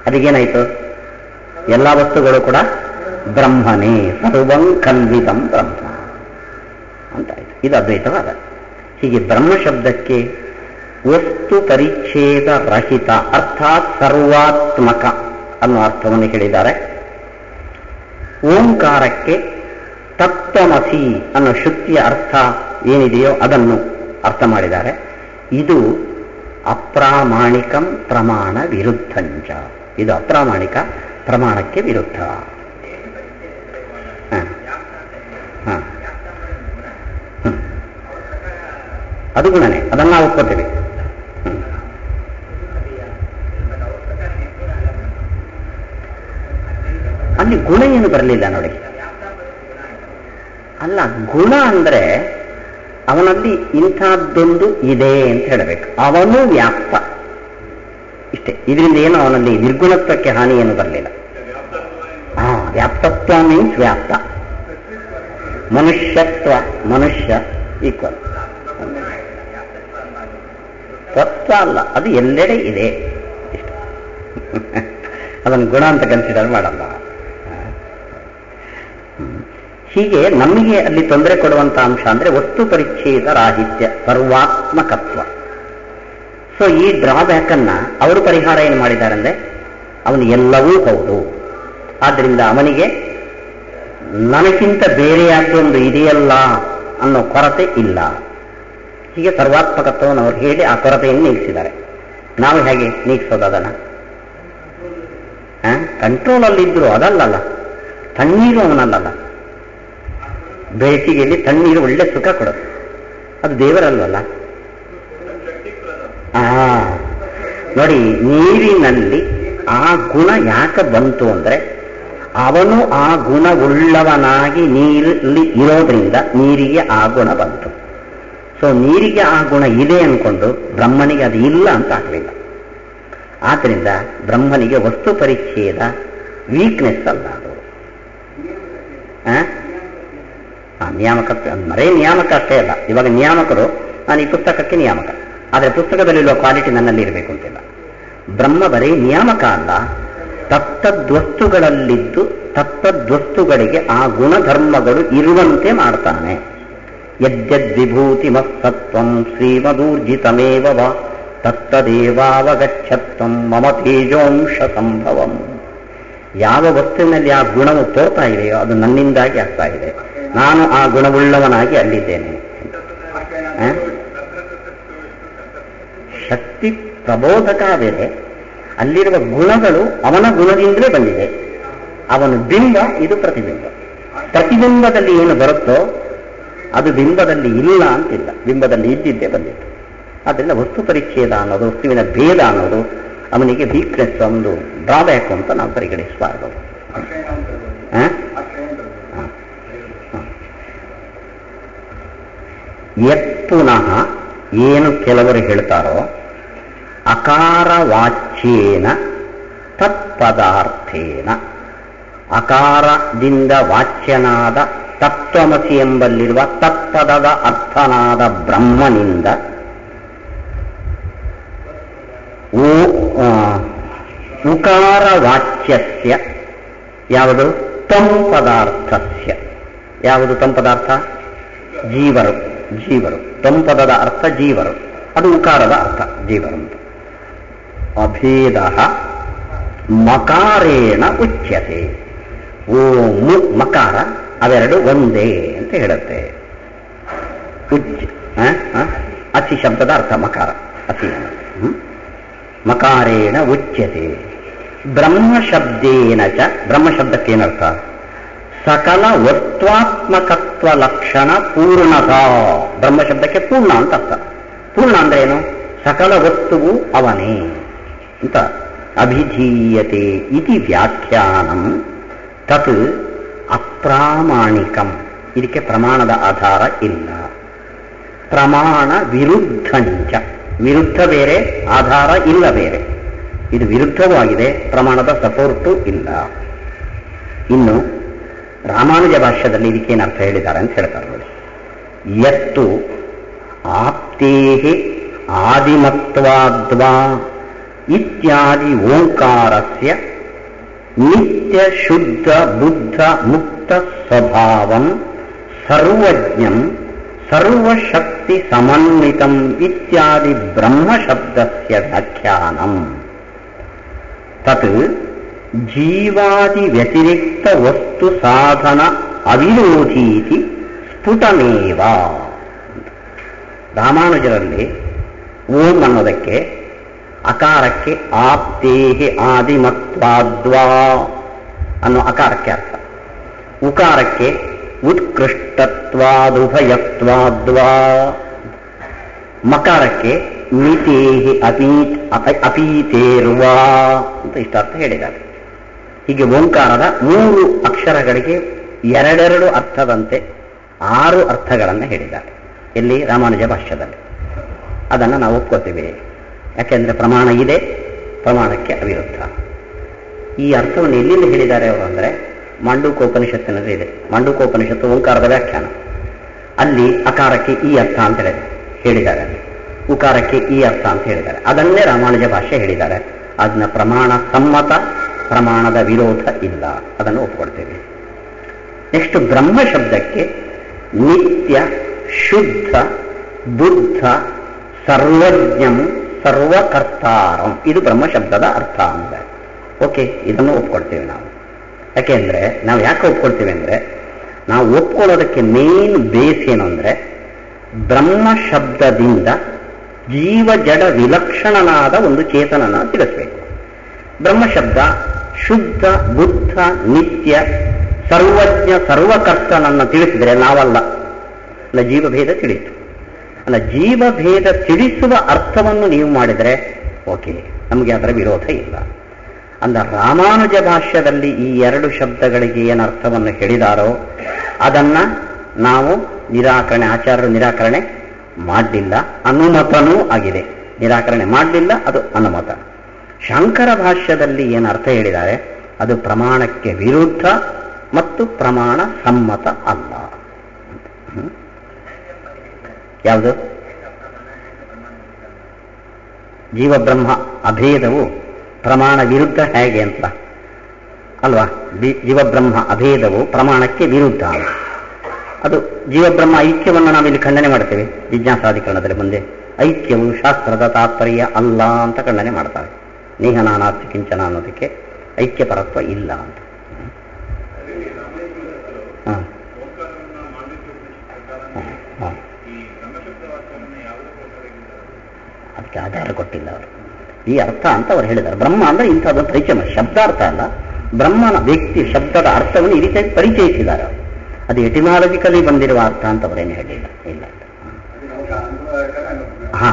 ಅದಕ್ಕೇನಾಯ್ತು? ಎಲ್ಲ ವಸ್ತುಗಳು ಕೂಡ ಬ್ರಹ್ಮನೇ, ಸರ್ವಂ ಕಲ್ವಿದಂ ಬ್ರಹ್ಮ ಅಂತಾಯ್ತು. ಇದು ಅದ್ವೈತವಾದ. ಹೀಗೆ ಬ್ರಹ್ಮ ಶಬ್ದಕ್ಕೆ ವಸ್ತು ಪರಿಚ್ಛೇದ ರಹಿತ ಅರ್ಥಾತ್ ಸರ್ವಾತ್ಮಕ ಅನ್ನೋ ಅರ್ಥವನ್ನು ಹೇಳಿದ್ದಾರೆ. ಓಂಕಾರಕ್ಕೆ ತತ್ವಮಸಿ ಅನ್ನೋ ಶ್ರುತಿಯ ಅರ್ಥ ಏನಿದೆಯೋ ಅದನ್ನು ಅರ್ಥ ಮಾಡಿದ್ದಾರೆ. ಇದು ಅಪ್ರಾಮಾಣಿಕಂ ಪ್ರಮಾಣ ವಿರುದ್ಧಂಚ. ಇದು ಅಪ್ರಾಮಾಣಿಕ, ಪ್ರಮಾಣಕ್ಕೆ ವಿರುದ್ಧ. ಅದು ಗುಣನೇ, ಅದನ್ನು ನಾವು ಒಪ್ಕೋತೀವಿ. ಅಲ್ಲಿ ಗುಣ ಏನು ಬರಲಿಲ್ಲ ನೋಡಿ. ಅಲ್ಲ, ಗುಣ ಅಂದ್ರೆ ಅವನಲ್ಲಿ ಇಂಥದ್ದೊಂದು ಇದೆ ಅಂತ ಹೇಳಬೇಕು. ಅವನು ವ್ಯಾಪ್ತ, ಇಷ್ಟೇ. ಇದರಿಂದ ಏನು ಅವನಲ್ಲಿ ನಿರ್ಗುಣತ್ವಕ್ಕೆ ಹಾನಿ ಏನು ಬರಲಿಲ್ಲ. ವ್ಯಾಪ್ತತ್ವ ಮೀನ್ಸ್ ವ್ಯಾಪ್ತ. ಮನುಷ್ಯತ್ವ, ಮನುಷ್ಯ ಈಕ್ವಲ್. ತತ್ವ ಅಲ್ಲ, ಅದು ಎಲ್ಲೆಡೆ ಇದೆ. ಅದನ್ನು ಗುಣ ಅಂತ ಕನ್ಸಿಡರ್ ಮಾಡಲ್ಲ. ಹೀಗೆ ನಮಗೆ ಅಲ್ಲಿ ತೊಂದರೆ ಕೊಡುವಂತಹ ಅಂಶ ಅಂದ್ರೆ ವಸ್ತು ಪರಿಚ್ಛೇದ ರಾಹಿತ್ಯ, ಸರ್ವಾತ್ಮಕತ್ವ. ಸೊ ಈ ಡ್ರಾಬ್ಯಾಕ್ ಅನ್ನ ಅವರು ಪರಿಹಾರ ಏನು ಮಾಡಿದ್ದಾರೆ ಅಂದ್ರೆ, ಅವನು ಎಲ್ಲವೂ ಹೌದು, ಆದ್ರಿಂದ ಅವನಿಗೆ ನನಗಿಂತ ಬೇರೆಯಾದ್ದೊಂದು ಇದೆಯಲ್ಲ ಅನ್ನೋ ಕೊರತೆ ಇಲ್ಲ. ಹೀಗೆ ಸರ್ವಾತ್ಮಕತ್ವವನ್ನು ಅವ್ರು ಹೇಳಿ ಆ ಕೊರತೆಯನ್ನು ನೀಗಿಸಿದ್ದಾರೆ. ನಾವು ಹೇಗೆ ನೀಗಿಸೋದು ಅದನ್ನ? ಕಂಟ್ರೋಲಲ್ಲಿದ್ರು ಅದಲ್ಲಲ್ಲ. ತಣ್ಣೀರು ಅವನಲ್ಲಲ್ಲ. ಬೇಸಿಗೆಯಲ್ಲಿ ತಣ್ಣೀರು ಒಳ್ಳೆ ಸುಖ ಕೊಡೋದು, ಅದು ದೇವರಲ್ವಲ್ಲ. ನೋಡಿ, ನೀರಿನಲ್ಲಿ ಆ ಗುಣ ಯಾಕೆ ಬಂತು ಅಂದ್ರೆ ಅವನು ಆ ಗುಣವುಳ್ಳವನಾಗಿ ನೀರಲ್ಲಿ ಇರೋದ್ರಿಂದ ನೀರಿಗೆ ಆ ಗುಣ ಬಂತು. ಸೊ ನೀರಿಗೆ ಆ ಗುಣ ಇದೆ ಅನ್ಕೊಂಡು ಬ್ರಹ್ಮನಿಗೆ ಅದು ಇಲ್ಲ ಅಂತ ಆಗಲಿಲ್ಲ. ಆದ್ದರಿಂದ ಬ್ರಹ್ಮನಿಗೆ ವಸ್ತು ಪರಿಚ್ಛೇದ ವೀಕ್ನೆಸ್ ಅಲ್ಲ ಅದು. ನಿಯಾಮಕತ್ವ ಮರೇ ನಿಯಾಮಕ ಅಷ್ಟೇ ಅಲ್ಲ. ಇವಾಗ ನಿಯಾಮಕರು, ನಾನು ಈ ಪುಸ್ತಕಕ್ಕೆ ನಿಯಾಮಕ, ಆದರೆ ಪುಸ್ತಕದಲ್ಲಿರುವ ಕ್ವಾಲಿಟಿ ನನ್ನಲ್ಲಿ ಇರಬೇಕು ಅಂತಿಲ್ಲ. ಬ್ರಹ್ಮ ಬರೀ ನಿಯಾಮಕ ಅಲ್ಲ, ತತ್ತದ್ವಸ್ತುಗಳಲ್ಲಿದ್ದು ತತ್ತದ್ವಸ್ತುಗಳಿಗೆ ಆ ಗುಣಧರ್ಮಗಳು ಇರುವಂತೆ ಮಾಡ್ತಾನೆ. ಯದ್ಯದ್ವಿಭೂತಿ ಮತ್ಸತ್ವಂ ಶ್ರೀಮದೂರ್ಜಿತಮೇವ ವಾ ತತ್ತದೇವಾವಗಚ್ಚತ್ವಂ ಮಮ ತೇಜೋಂಶ ಸಂಭವಂ. ಯಾವ ವಸ್ತುವಿನಲ್ಲಿ ಆ ಗುಣವು ತೋರ್ತಾ ಇದೆಯೋ ಅದು ನನ್ನಿಂದಾಗಿ ಆಗ್ತಾ ಇದೆ. ನಾನು ಆ ಗುಣವುಳ್ಳವನಾಗಿ ಅಲ್ಲಿದ್ದೇನೆ. ಶಕ್ತಿ ಪ್ರಬೋಧಕ ಬೇರೆ, ಅಲ್ಲಿರುವ ಗುಣಗಳು ಅವನ ಗುಣದಿಂದಲೇ ಬಂದಿದೆ. ಅವನು ಬಿಂಬ, ಇದು ಪ್ರತಿಬಿಂಬ. ಪ್ರತಿಬಿಂಬದಲ್ಲಿ ಏನು ಬರುತ್ತೋ ಅದು ಬಿಂಬದಲ್ಲಿ ಇಲ್ಲ ಅಂತಿಲ್ಲ, ಬಿಂಬದಲ್ಲಿ ಇದ್ದಿದ್ದೇ ಬಂದಿತ್ತು. ಆದ್ದರಿಂದ ವಸ್ತು ಪರಿಚ್ಛೇದ ಅನ್ನೋದು, ವಸ್ತುವಿನ ಭೇದ ಅನ್ನೋದು ಅವನಿಗೆ ವೀಕ್ನೆಸ್, ಒಂದು ಡ್ರಾಬ್ಯಾಕ್ ಅಂತ ನಾವು ಪರಿಗಣಿಸಬಾರದು. ಪುನಃ ಏನು ಕೆಲವರು ಹೇಳ್ತಾರೋ ಅಕಾರ ವಾಚ್ಯೇನ ತತ್ಪದಾರ್ಥೇನ, ಅಕಾರದಿಂದ ವಾಚ್ಯನಾದ ತತ್ವಮಸಿ ಎಂಬಲ್ಲಿರುವ ತತ್ಪದದ ಅರ್ಥನಾದ ಬ್ರಹ್ಮನಿಂದ ಉಕಾರ ವಾಚ್ಯಸ್ಯ ಯಾವುದು ತಂ ಪದಾರ್ಥಸ್ಯ, ಯಾವುದು ತಂ ಪದಾರ್ಥ? ಜೀವರು. ಜೀವರು ತಂ ಪದದ ಅರ್ಥ ಜೀವರು, ಅದು ಉಕಾರದ ಅರ್ಥ ಜೀವರು. ಅಭೇದ ಮಕಾರೇಣ ಉಚ್ಯತೆ. ಓ ಮಕಾರ ಅವೆರಡು ಒಂದೇ ಅಂತ ಹೇಳುತ್ತೆ. ಅಸಿ ಶಬ್ದದ ಅರ್ಥ ಮಕಾರ, ಅಸಿ. ಮಕಾರೇಣ ಉಚ್ಯತೆ. ಬ್ರಹ್ಮಶಬ್ದೇನ ಚ, ಬ್ರಹ್ಮಶಬ್ದಕ್ಕೆ ಏನರ್ಥ? ಸಕಲ ವಸ್ತ್ವಾತ್ಮಕತ್ವ ಲಕ್ಷಣ ಪೂರ್ಣತಾ. ಬ್ರಹ್ಮಶಬ್ದಕ್ಕೆ ಪೂರ್ಣ ಅಂತ ಅರ್ಥ. ಪೂರ್ಣ ಅಂದ್ರೆ ಏನು? ಸಕಲ ವಸ್ತುವು ಅವನೇ ಅಂತ. ಅಭಿಧೀಯತೆ ಇತಿ ವ್ಯಾಖ್ಯಾನಂ ತತ್ ಅಪ್ರಾಮಾಣಿಕಂ. ಇದಕ್ಕೆ ಪ್ರಮಾಣದ ಆಧಾರ ಇಲ್ಲ. ಪ್ರಮಾಣ ವಿರುದ್ಧಂಚ, ವಿರುದ್ಧ ಬೇರೆ, ಆಧಾರ ಇಲ್ಲ ಬೇರೆ. ಇದು ವಿರುದ್ಧವೂ ಆಗಿದೆ, ಪ್ರಮಾಣದ ಸಪೋರ್ಟು ಇಲ್ಲ. ಇನ್ನು ರಾಮಾನುಜ ಭಾಷ್ಯದಲ್ಲಿ ಇದಕ್ಕೇನು ಅರ್ಥ ಹೇಳಿದ್ದಾರೆ ಅಂತ ಹೇಳ್ತಾರೆ ನೋಡಿ. ಯತ್ತು ಆಪ್ತೇಹಿ ಆದಿಮತ್ವಾದ್ವಾ ಇತ್ಯಾದಿ ಓಂಕಾರಸ್ಯ ನಿತ್ಯ ಶುದ್ಧ ಬುದ್ಧ ಮುಕ್ತ ಸ್ವಭಾವಂ ಸರ್ವಜ್ಞಂ ಸರ್ವಶಕ್ತಿ ಸಮನ್ವಿತಂ ಇತ್ಯಾದಿ ಬ್ರಹ್ಮಶಬ್ದಸ್ಯ ವ್ಯಾಖ್ಯಾನಂ ತತ್ ಜೀವಾದಿ ವ್ಯತಿರಿಕ್ತ ವಸ್ತು ಸಾಧನ ಅವಿರೋಧೀತಿ ಸ್ಫುಟಮೇವ. ರಾಮಾನುಜರಲ್ಲಿ ಓಂ ಅನ್ನೋದಕ್ಕೆ ಅಕಾರಕ್ಕೆ ಆಪ್ತೇಹಿ ಆದಿಮತ್ವಾದ್ವಾ ಅನ್ನೋ ಅಕಾರಕ್ಕೆ ಅರ್ಥ, ಉಕಾರಕ್ಕೆ ಉತ್ಕೃಷ್ಟತ್ವಾದುಭಯತ್ವಾದ್ವಾ, ಮಕಾರಕ್ಕೆ ಮಿತೇಹಿ ಅಪೀತೇರ್ವಾ ಅಂತ ಇಷ್ಟಾರ್ಥ ಹೇಳಿದ್ದಾರೆ. ಹೀಗೆ ಓಂಕಾರದ 3 ಅಕ್ಷರಗಳಿಗೆ ಎರಡೆರಡು ಅರ್ಥದಂತೆ 6 ಅರ್ಥಗಳನ್ನು ಹೇಳಿದ್ದಾರೆ. ಎಲ್ಲಿ? ರಾಮಾನುಜ ಭಾಷ್ಯದಲ್ಲಿ. ಅದನ್ನು ನಾವು ಒಪ್ಕೋತೀವಿ. ಯಾಕೆಂದ್ರೆ ಪ್ರಮಾಣ ಇದೆ, ಪ್ರಮಾಣಕ್ಕೆ ಅವಿರುದ್ಧ. ಈ ಅರ್ಥವನ್ನು ಎಲ್ಲಿಂದ ಹೇಳಿದ್ದಾರೆ ಅವರು ಅಂದರೆ ಮಾಂಡೂಕೋಪನಿಷತ್ತಿನಲ್ಲಿ ಇದೆ. ಮಾಂಡೂಕೋಪನಿಷತ್ತು ಓಂಕಾರದ ವ್ಯಾಖ್ಯಾನ. ಅಲ್ಲಿ ಅಕಾರಕ್ಕೆ ಈ ಅರ್ಥ ಅಂತ ಹೇಳಿದ್ದಾರೆ, ಉಕಾರಕ್ಕೆ ಈ ಅರ್ಥ ಅಂತ ಹೇಳಿದ್ದಾರೆ. ಅದನ್ನೇ ರಾಮಾನುಜ ಭಾಷ್ಯ ಹೇಳಿದ್ದಾರೆ. ಅದನ್ನ ಪ್ರಮಾಣ ಸಮ್ಮತ, ಪ್ರಮಾಣದ ವಿರೋಧ ಇಲ್ಲ, ಅದನ್ನು ಒಪ್ಪಿಕೊಳ್ತೇವೆ. ನೆಕ್ಸ್ಟ್ ಬ್ರಹ್ಮ ಶಬ್ದಕ್ಕೆ ನಿತ್ಯ ಶುದ್ಧ ಬುದ್ಧ ಸರ್ವಜ್ಞಂ ಸರ್ವಕರ್ತಾರಂ, ಇದು ಬ್ರಹ್ಮ ಶಬ್ದದ ಅರ್ಥ ಅಂದರೆ ಓಕೆ, ಇದನ್ನು ಒಪ್ಕೊಳ್ತೇವೆ ನಾವು. ಯಾಕೆಂದ್ರೆ ನಾವು ಯಾಕೆ ಒಪ್ಕೊಳ್ತೇವೆ ಅಂದರೆ, ನಾವು ಒಪ್ಕೊಳ್ಳೋದಕ್ಕೆ ಮೇನ್ ಬೇಸ್ ಏನು ಅಂದರೆ ಬ್ರಹ್ಮ ಶಬ್ದದಿಂದ ಜೀವ ಜಡ ವಿಲಕ್ಷಣನಾದ ಒಂದು ಚೇತನನ ತಿಳಿಸ್ಬೇಕು. ಬ್ರಹ್ಮ ಶಬ್ದ ಶುದ್ಧ ಬುದ್ಧ ನಿತ್ಯ ಸರ್ವಜ್ಞ ಸರ್ವಕರ್ತನನ್ನು ತಿಳಿಸಿದರೆ ನಾವಲ್ಲ, ಅಲ್ಲ ಜೀವಭೇದ ತಿಳಿಯಿತು. ಅಲ್ಲ ಜೀವಭೇದ ತಿಳಿಸುವ ಅರ್ಥವನ್ನು ನೀವು ಮಾಡಿದರೆ ಓಕೆ, ನಮಗೆ ಅದರ ವಿರೋಧ ಇಲ್ಲ. ಅಂದ ರಾಮಾನುಜ ಭಾಷ್ಯದಲ್ಲಿ ಈ ಎರಡು ಶಬ್ದಗಳಿಗೆ ಏನು ಅರ್ಥವನ್ನು ಹೇಳಿದಾರೋ ಅದನ್ನ ನಾವು ನಿರಾಕರಣೆ, ಆಚಾರ್ಯರು ನಿರಾಕರಣೆ ಮಾಡಲಿಲ್ಲ, ಅನುಮತನೂ ಆಗಿದೆ. ನಿರಾಕರಣೆ ಮಾಡಲಿಲ್ಲ, ಅದು ಅನುಮತ. ಶಂಕರ ಭಾಷ್ಯದಲ್ಲಿ ಏನು ಅರ್ಥ ಹೇಳಿದ್ದಾರೆ ಅದು ಪ್ರಮಾಣಕ್ಕೆ ವಿರುದ್ಧ ಮತ್ತು ಪ್ರಮಾಣ ಸಮ್ಮತ ಅಲ್ಲ. ಯಾವುದು? ಜೀವಬ್ರಹ್ಮ ಅಭೇದವು ಪ್ರಮಾಣ ವಿರುದ್ಧ ಹೇಗೆ ಅಂತ ಅಲ್ವಾ? ಜೀವಬ್ರಹ್ಮ ಅಭೇದವು ಪ್ರಮಾಣಕ್ಕೆ ವಿರುದ್ಧ. ಅದು ಜೀವಬ್ರಹ್ಮ ಐಕ್ಯವನ್ನು ನಾವಿಲ್ಲಿ ಖಂಡನೆ ಮಾಡ್ತೇವೆ ಜಿಜ್ಞಾಸಾಧಿಕರಣದಲ್ಲಿ. ಮುಂದೆ ಐಕ್ಯವು ಶಾಸ್ತ್ರದ ತಾತ್ಪರ್ಯ ಅಲ್ಲ ಅಂತ ಖಂಡನೆ ಮಾಡ್ತಾರೆ. ನೇಹನಾನಾಸ್ತಿ ಕಿಂಚನ ಅನ್ನೋದಕ್ಕೆ ಐಕ್ಯ ಪರತ್ವ ಇಲ್ಲ ಅಂತ. ಅದಕ್ಕೆ ಆಧಾರ ಕೊಟ್ಟಿಲ್ಲ ಅವರು. ಈ ಅರ್ಥ ಅಂತ ಅವ್ರು ಹೇಳಿದ್ದಾರೆ. ಬ್ರಹ್ಮ ಅಂದ್ರೆ ಇಂಥದ್ದೊಂದು ಪರಿಚಯ, ಶಬ್ದಾರ್ಥ ಅಲ್ಲ, ಬ್ರಹ್ಮನ ವ್ಯಕ್ತಿ ಶಬ್ದದ ಅರ್ಥವನ್ನು ಈ ರೀತಿಯಾಗಿ ಪರಿಚಯಿಸಿದ್ದಾರೆ. ಅದು ಎಟಿಮಾಲಜಿಕಲಿ ಬಂದಿರುವ ಅರ್ಥ ಅಂತ ಅವರೇನು ಹೇಳಿಲ್ಲ. ಇಲ್ಲ. ಹಾ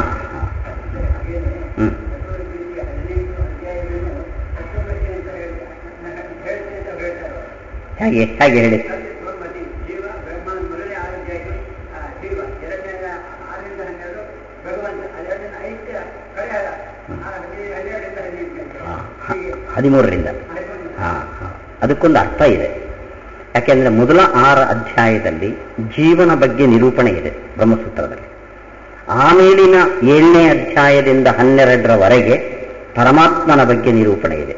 ಹೇಗೆ ಹೇಗೆ ಹೇಳಿ? ಹದಿಮೂರರಿಂದ. ಅದಕ್ಕೊಂದು ಅರ್ಥ ಇದೆ. ಯಾಕೆಂದ್ರೆ ಮೊದಲ 6 ಅಧ್ಯಾಯದಲ್ಲಿ ಜೀವನ ಬಗ್ಗೆ ನಿರೂಪಣೆ ಇದೆ ಬ್ರಹ್ಮಸೂತ್ರದಲ್ಲಿ. ಆಮೇಲಿನ 7ನೇ ಅಧ್ಯಾಯದಿಂದ 12ರವರೆಗೆ ಪರಮಾತ್ಮನ ಬಗ್ಗೆ ನಿರೂಪಣೆ ಇದೆ.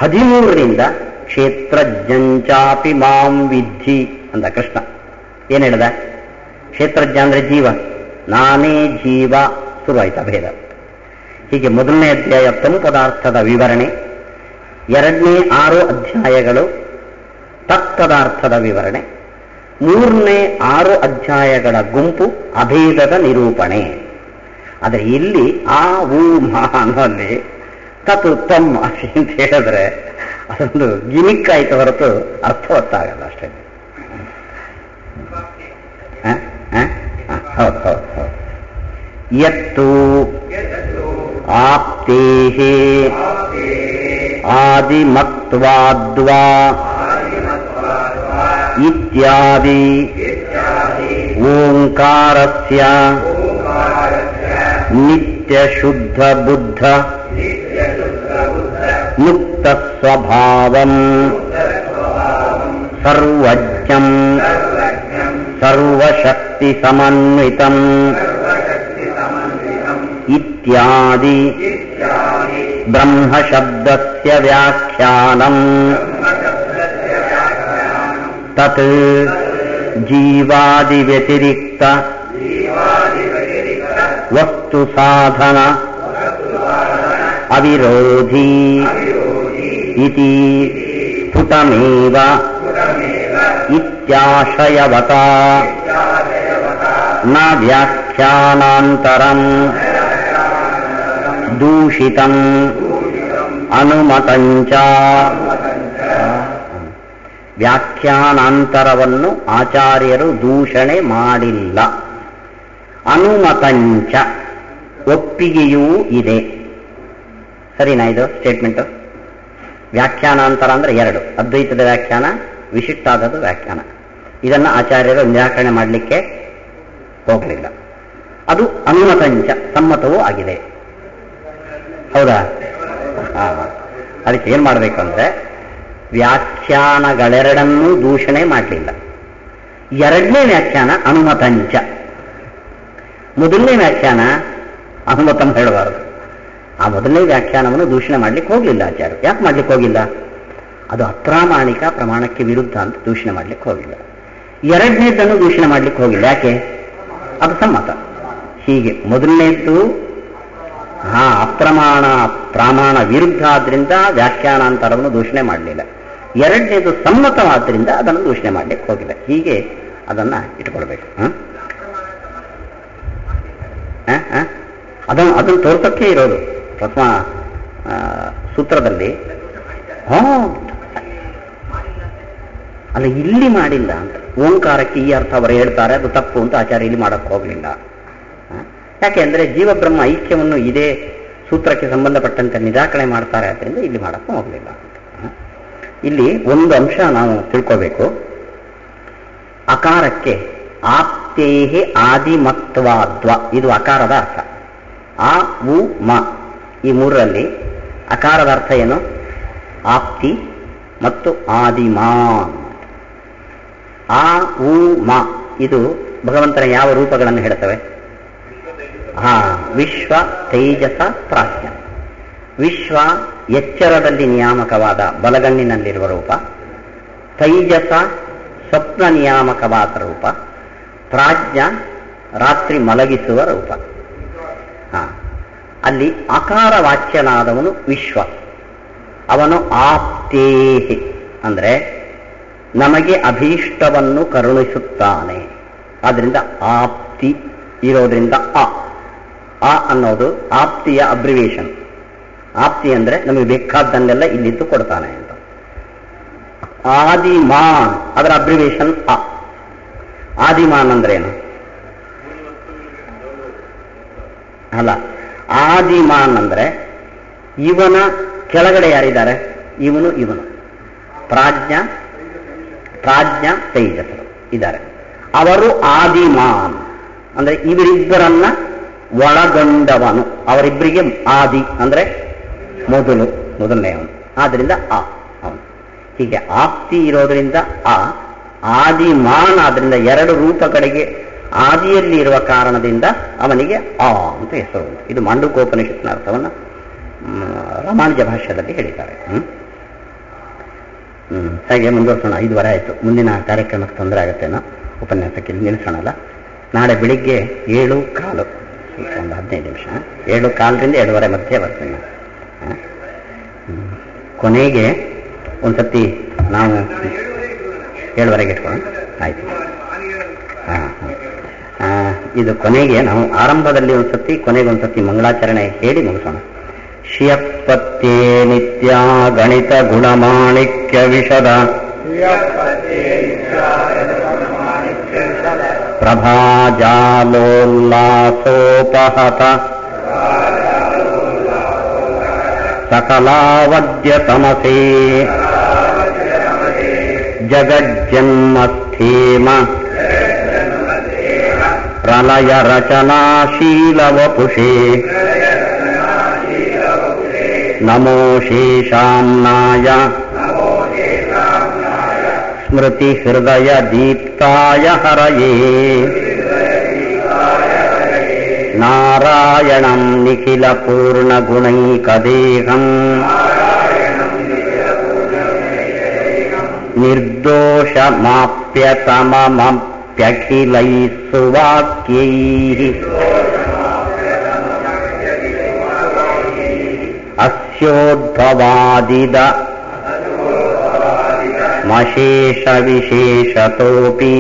13ರಿಂದ ಕ್ಷೇತ್ರಜ್ಞಂಚಾಪಿ ಮಾಂ ವಿದ್ಧಿ ಅಂದ ಕೃಷ್ಣ. ಏನ್ ಹೇಳ್ದ? ಕ್ಷೇತ್ರಜ್ಞ ಅಂದ್ರೆ ಜೀವ, ನಾನೇ ಜೀವ, ಶುರುವಾಯ್ತು ಅಭೇದ. ಹೀಗೆ ಮೊದಲನೇ ಅಧ್ಯಾಯ ತನು ಪದಾರ್ಥದ ವಿವರಣೆ, 2ನೇ 6 ಅಧ್ಯಾಯಗಳು ತತ್ಪದಾರ್ಥದ ವಿವರಣೆ, 3ನೇ 6 ಅಧ್ಯಾಯಗಳ ಗುಂಪು ಅಭೇದದ ನಿರೂಪಣೆ. ಆದರೆ ಇಲ್ಲಿ ಆ ಊ ಮಾ ಅನ್ನೋಲ್ಲಿ ತತ್ತು ತಮ್ಮ ಅಂತ ಹೇಳಿದ್ರೆ ಅದೊಂದು ಗಿಮಿಕ್ ಆಯ್ತು ಹೊರತು ಅರ್ಥವತ್ತಾಗಲ್ಲ ಅಷ್ಟೇ. ಹೌದು ಹೌದು ಹೌದು. ಯತ್ತು ಆಪ್ತೇಹೇ ಆದಿಮತ್ವಾದ್ವಾ ಇತ್ಯಾದಿ ಓಂಕಾರಸ್ಯ ನಿತ್ಯ ಶುದ್ಧ ಬುದ್ಧ ಮುಕ್ತ ಸ್ವಭಾವಂ ಸರ್ವಜ್ಞಂ ಸರ್ವಶಕ್ತಿ ಸಮನ್ವಿತಂ ಇತ್ಯಾದಿ ಬ್ರಹ್ಮ ಶಬ್ದಸ್ಯ ವ್ಯಾಖ್ಯಾನಂ ತತ್ ಜೀವಾದಿ ವ್ಯತಿರಿಕ್ತ ವಸ್ತು ಸಾಧನ ಅವಿರೋಧಿ ಇತಿ ಸ್ಫುಟಮೇವ ಇತ್ಯಾಶಯವತ ನ ವ್ಯಾಖ್ಯಾನಾಂತರಂ ದೂಷಿತಂ ಅನುಮತಂಚ. ವ್ಯಾಖ್ಯಾನಾಂತರವನ್ನು ಆಚಾರ್ಯರು ದೂಷಣೆ ಮಾಡಿಲ್ಲ. ಅನುಮತಂಚ ಒಪ್ಪಿಗೆಯೂ ಇದೆ. ಸರಿನಾ ಇದು ಸ್ಟೇಟ್ಮೆಂಟ್? ವ್ಯಾಖ್ಯಾನಾಂತರ ಅಂದ್ರೆ 2, ಅದ್ವೈತದ ವ್ಯಾಖ್ಯಾನ, ವಿಶಿಷ್ಟಾದದ ವ್ಯಾಖ್ಯಾನ. ಇದನ್ನ ಆಚಾರ್ಯರು ನಿರಾಕರಣೆ ಮಾಡಲಿಕ್ಕೆ ಹೋಗಲಿಲ್ಲ. ಅದು ಅನುಮತಂಚ ಸಮ್ಮತವೂ ಆಗಿದೆ. ಹೌದಾ? ಅದಕ್ಕೆ ಏನ್ ಮಾಡಬೇಕಂದ್ರೆ ವ್ಯಾಖ್ಯಾನಗಳೆರಡನ್ನೂ ದೂಷಣೆ ಮಾಡಲಿಲ್ಲ. 2ನೇ ವ್ಯಾಖ್ಯಾನ ಅನುಮತಂಚ. ಮೊದಲನೇ ವ್ಯಾಖ್ಯಾನ ಅನುಮತಂ ಹೇಳಬಾರದು. ಆ ಮೊದಲನೇ ವ್ಯಾಖ್ಯಾನವನ್ನು ದೂಷಣೆ ಮಾಡ್ಲಿಕ್ಕೆ ಹೋಗ್ಲಿಲ್ಲ ಆಚಾರ್ಯ. ಯಾಕೆ ಮಾಡ್ಲಿಕ್ಕೆ ಹೋಗಿಲ್ಲ? ಅದು ಅಪ್ರಾಮಾಣಿಕ, ಪ್ರಮಾಣಕ್ಕೆ ವಿರುದ್ಧ ಅಂತ ದೂಷಣೆ ಮಾಡ್ಲಿಕ್ಕೆ ಹೋಗಿಲ್ಲ. 2ನೇದನ್ನು ದೂಷಣೆ ಮಾಡ್ಲಿಕ್ಕೆ ಹೋಗಿಲ್ಲ. ಯಾಕೆ? ಅದು ಸಮ್ಮತ. ಹೀಗೆ ಮೊದಲನೇದ್ದು ಅಪ್ರಮಾಣ, ಪ್ರಾಮಾಣ ವಿರುದ್ಧ ಆದ್ರಿಂದ ವ್ಯಾಖ್ಯಾನಾಂತರವನ್ನು ದೂಷಣೆ ಮಾಡಲಿಲ್ಲ. 2ನೇದು ಸಮ್ಮತವಾದ್ರಿಂದ ಅದನ್ನು ದೂಷಣೆ ಮಾಡ್ಲಿಕ್ಕೆ ಹೋಗಿಲ್ಲ. ಹೀಗೆ ಅದನ್ನ ಇಟ್ಕೊಳ್ಬೇಕು. ಅದನ್ನು ತೋರ್ಸಕ್ಕೆ ಇರೋದು ಪ್ರಥಮ ಸೂತ್ರದಲ್ಲಿ. ಅಲ್ಲ, ಇಲ್ಲಿ ಮಾಡಿಲ್ಲ ಅಂತ. ಓಂಕಾರಕ್ಕೆ ಈ ಅರ್ಥ ಅವರು ಹೇಳ್ತಾರೆ, ಅದು ತಪ್ಪು ಅಂತ ಆಚಾರ್ಯ ಇಲ್ಲಿ ಮಾಡಕ್ಕೆ ಹೋಗಲಿಲ್ಲ. ಯಾಕೆ ಅಂದ್ರೆ ಜೀವಬ್ರಹ್ಮ ಐಕ್ಯವನ್ನು ಇದೇ ಸೂತ್ರಕ್ಕೆ ಸಂಬಂಧಪಟ್ಟಂತೆ ನಿರಾಕರಣೆ ಮಾಡ್ತಾರೆ, ಆದ್ದರಿಂದ ಇಲ್ಲಿ ಮಾಡಕ್ಕೆ ಹೋಗಲಿಲ್ಲ. ಇಲ್ಲಿ ಒಂದು ಅಂಶ ನಾವು ತಿಳ್ಕೋಬೇಕು. ಅಕಾರಕ್ಕೆ ಆಪ್ತೇಹಿ ಆದಿಮತ್ವಾದ್ವ, ಇದು ಅಕಾರದ ಅರ್ಥ. ಆ ಉ ಮ ಈ ಮೂರರಲ್ಲಿ ಅಕಾರದ ಅರ್ಥ ಏನು? ಆಪ್ತಿ ಮತ್ತು ಆದಿಮಾನ್. ಆ ಉ ಮ ಇದು ಭಗವಂತನ ಯಾವ ರೂಪಗಳನ್ನು ಹೇಳ್ತವೆ? ವಿಶ್ವ, ತೇಜಸ, ಪ್ರಾಜ್ಞ. ವಿಶ್ವ ಎಚ್ಚರದಲ್ಲಿ ನಿಯಾಮಕವಾದ ಬಲಗಣ್ಣಿನಲ್ಲಿರುವ ರೂಪ, ತೈಜಸ ಸ್ವಪ್ನ ನಿಯಾಮಕವಾದ ರೂಪ, ಪ್ರಾಜ್ಞ ರಾತ್ರಿ ಮಲಗಿಸುವ ರೂಪ. ಅಲ್ಲಿ ಅಕಾರ ವಾಚ್ಯನಾದವನು ವಿಶ್ವ, ಅವನು ಆಪ್ತೇಹಿ ಅಂದರೆ ನಮಗೆ ಅಭೀಷ್ಟವನ್ನು ಕರುಣಿಸುತ್ತಾನೆ. ಆದ್ದರಿಂದ ಆಪ್ತಿ ಇರೋದ್ರಿಂದ ಆ ಅನ್ನೋದು ಆಪ್ತಿಯ ಅಬ್ರಿವೇಷನ್. ಆಪ್ತಿ ಅಂದರೆ ನಮಗೆ ಬೇಕಾದ್ದನ್ನೆಲ್ಲ ಇಲ್ಲಿದ್ದು ಕೊಡ್ತಾನೆ ಅಂತ. ಆದಿಮಾನ್ ಅದರ ಅಬ್ರಿವೇಷನ್ ಅ. ಆದಿಮಾನ್ ಅಂದ್ರೆ ಏನು? ಅಲ್ಲ, ಆದಿಮಾನ್ ಅಂದ್ರೆ ಇವನ ಕೆಳಗಡೆ ಯಾರಿದ್ದಾರೆ? ಇವನು ಪ್ರಾಜ್ಞ ತೈಜಸರು ಇದ್ದಾರೆ. ಅವರು ಆದಿಮಾನ್ ಅಂದ್ರೆ ಇವರಿಬ್ಬರನ್ನ ಒಳಗೊಂಡವನು. ಅವರಿಬ್ಬರಿಗೆ ಆದಿ ಅಂದ್ರೆ ಮೊದಲನೆಯವನು. ಆದ್ರಿಂದ ಅವನು. ಹೀಗೆ ಆಪ್ತಿ ಇರೋದ್ರಿಂದ ಆದಿಮಾನ್ ಆದ್ರಿಂದ ಎರಡು ರೂಪಗಳಿಗೆ ಆದಿಯಲ್ಲಿ ಇರುವ ಕಾರಣದಿಂದ ಅವನಿಗೆ ಅಂತ ಹೆಸರು. ಇದು ಮಾಂಡುಕೋಪನಿಷತ್ನ ಅರ್ಥವನ್ನು ರಾಮಾನುಜ ಭಾಷ್ಯದಲ್ಲಿ ಹೇಳಿದ್ದಾರೆ. ಹಾಗೆ ಮುಂದುವರ್ಸೋಣ. 5 ಆಯಿತು. ಮುಂದಿನ ಕಾರ್ಯಕ್ರಮಕ್ಕೆ ತೊಂದರೆ ಆಗುತ್ತೇನೋ, ಉಪನ್ಯಾಸಕ್ಕೆ ನಿಲ್ಲಿಸೋಣಲ್ಲ. ನಾಳೆ ಬೆಳಿಗ್ಗೆ 7:15, ಒಂದು 15 ನಿಮಿಷ, 7:15ರಿಂದ 7:15 ಮಧ್ಯೆ ಬರ್ತೀನಿ. ಕೊನೆಗೆ ಒಂದ್ಸತಿ ನಾವು 7:15 ಇಟ್ಕೊಳ್ಳೋಣ. ಆಯ್ತು. ಇದು ಕೊನೆಗೆ ನಾವು ಆರಂಭದಲ್ಲಿ ಒಂದ್ಸತಿ, ಕೊನೆಗೆ ಒಂದ್ಸತಿ ಮಂಗಳಾಚರಣೆ ಹೇಳಿ ಮುಗಿಸೋಣ. ಶಿಯಪತ್ಯೇ ನಿತ್ಯ ಗಣಿತ ಗುಣಮಾಣಿಕ್ಯ ವಿಶದ ಪ್ರಭಾಜಾಲೋಲ್ಲಾಸೋಪಹತ ಸಕಲಾವದ್ಯ ತಮಸೇ ಜಗಜ್ಜನ್ಮಸ್ಥೇಮ ಪ್ರಲಯ ರಚನಾಶೀಲ ವಪುಷೇ ನಮೋ ಶೇಷಾಮ್ನಾಯ ಸ್ಮೃತಿ ಹೃದಯ ದೀಪ್ತಾಯ ಹರಯೇ ನಾರಾಯಣಂ ನಿಖಿಲ ಪೂರ್ಣ ಗುಣೈಕದೇಹಂ ನಿರ್ದೋಷಮಾಪ್ಯತಮಮಪ್ಯಖಿಲೈಃ ಸುವಾಕ್ಯೈಃ ಅಸ್ಯೋದ್ಭವಾದಿದ ಮಶೇಷ ವಿಶೇಷತೋಪಿ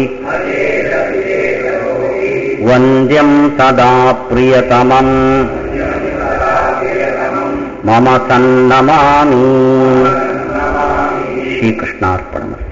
ವಂದ್ಯಂ ಸದಾ ಪ್ರಿಯತಮಂ ಮಮ ಸನ್ನಮಾಮಿ. ಶ್ರೀಕೃಷ್ಣಾರ್ಪಣಮಸ್ತು.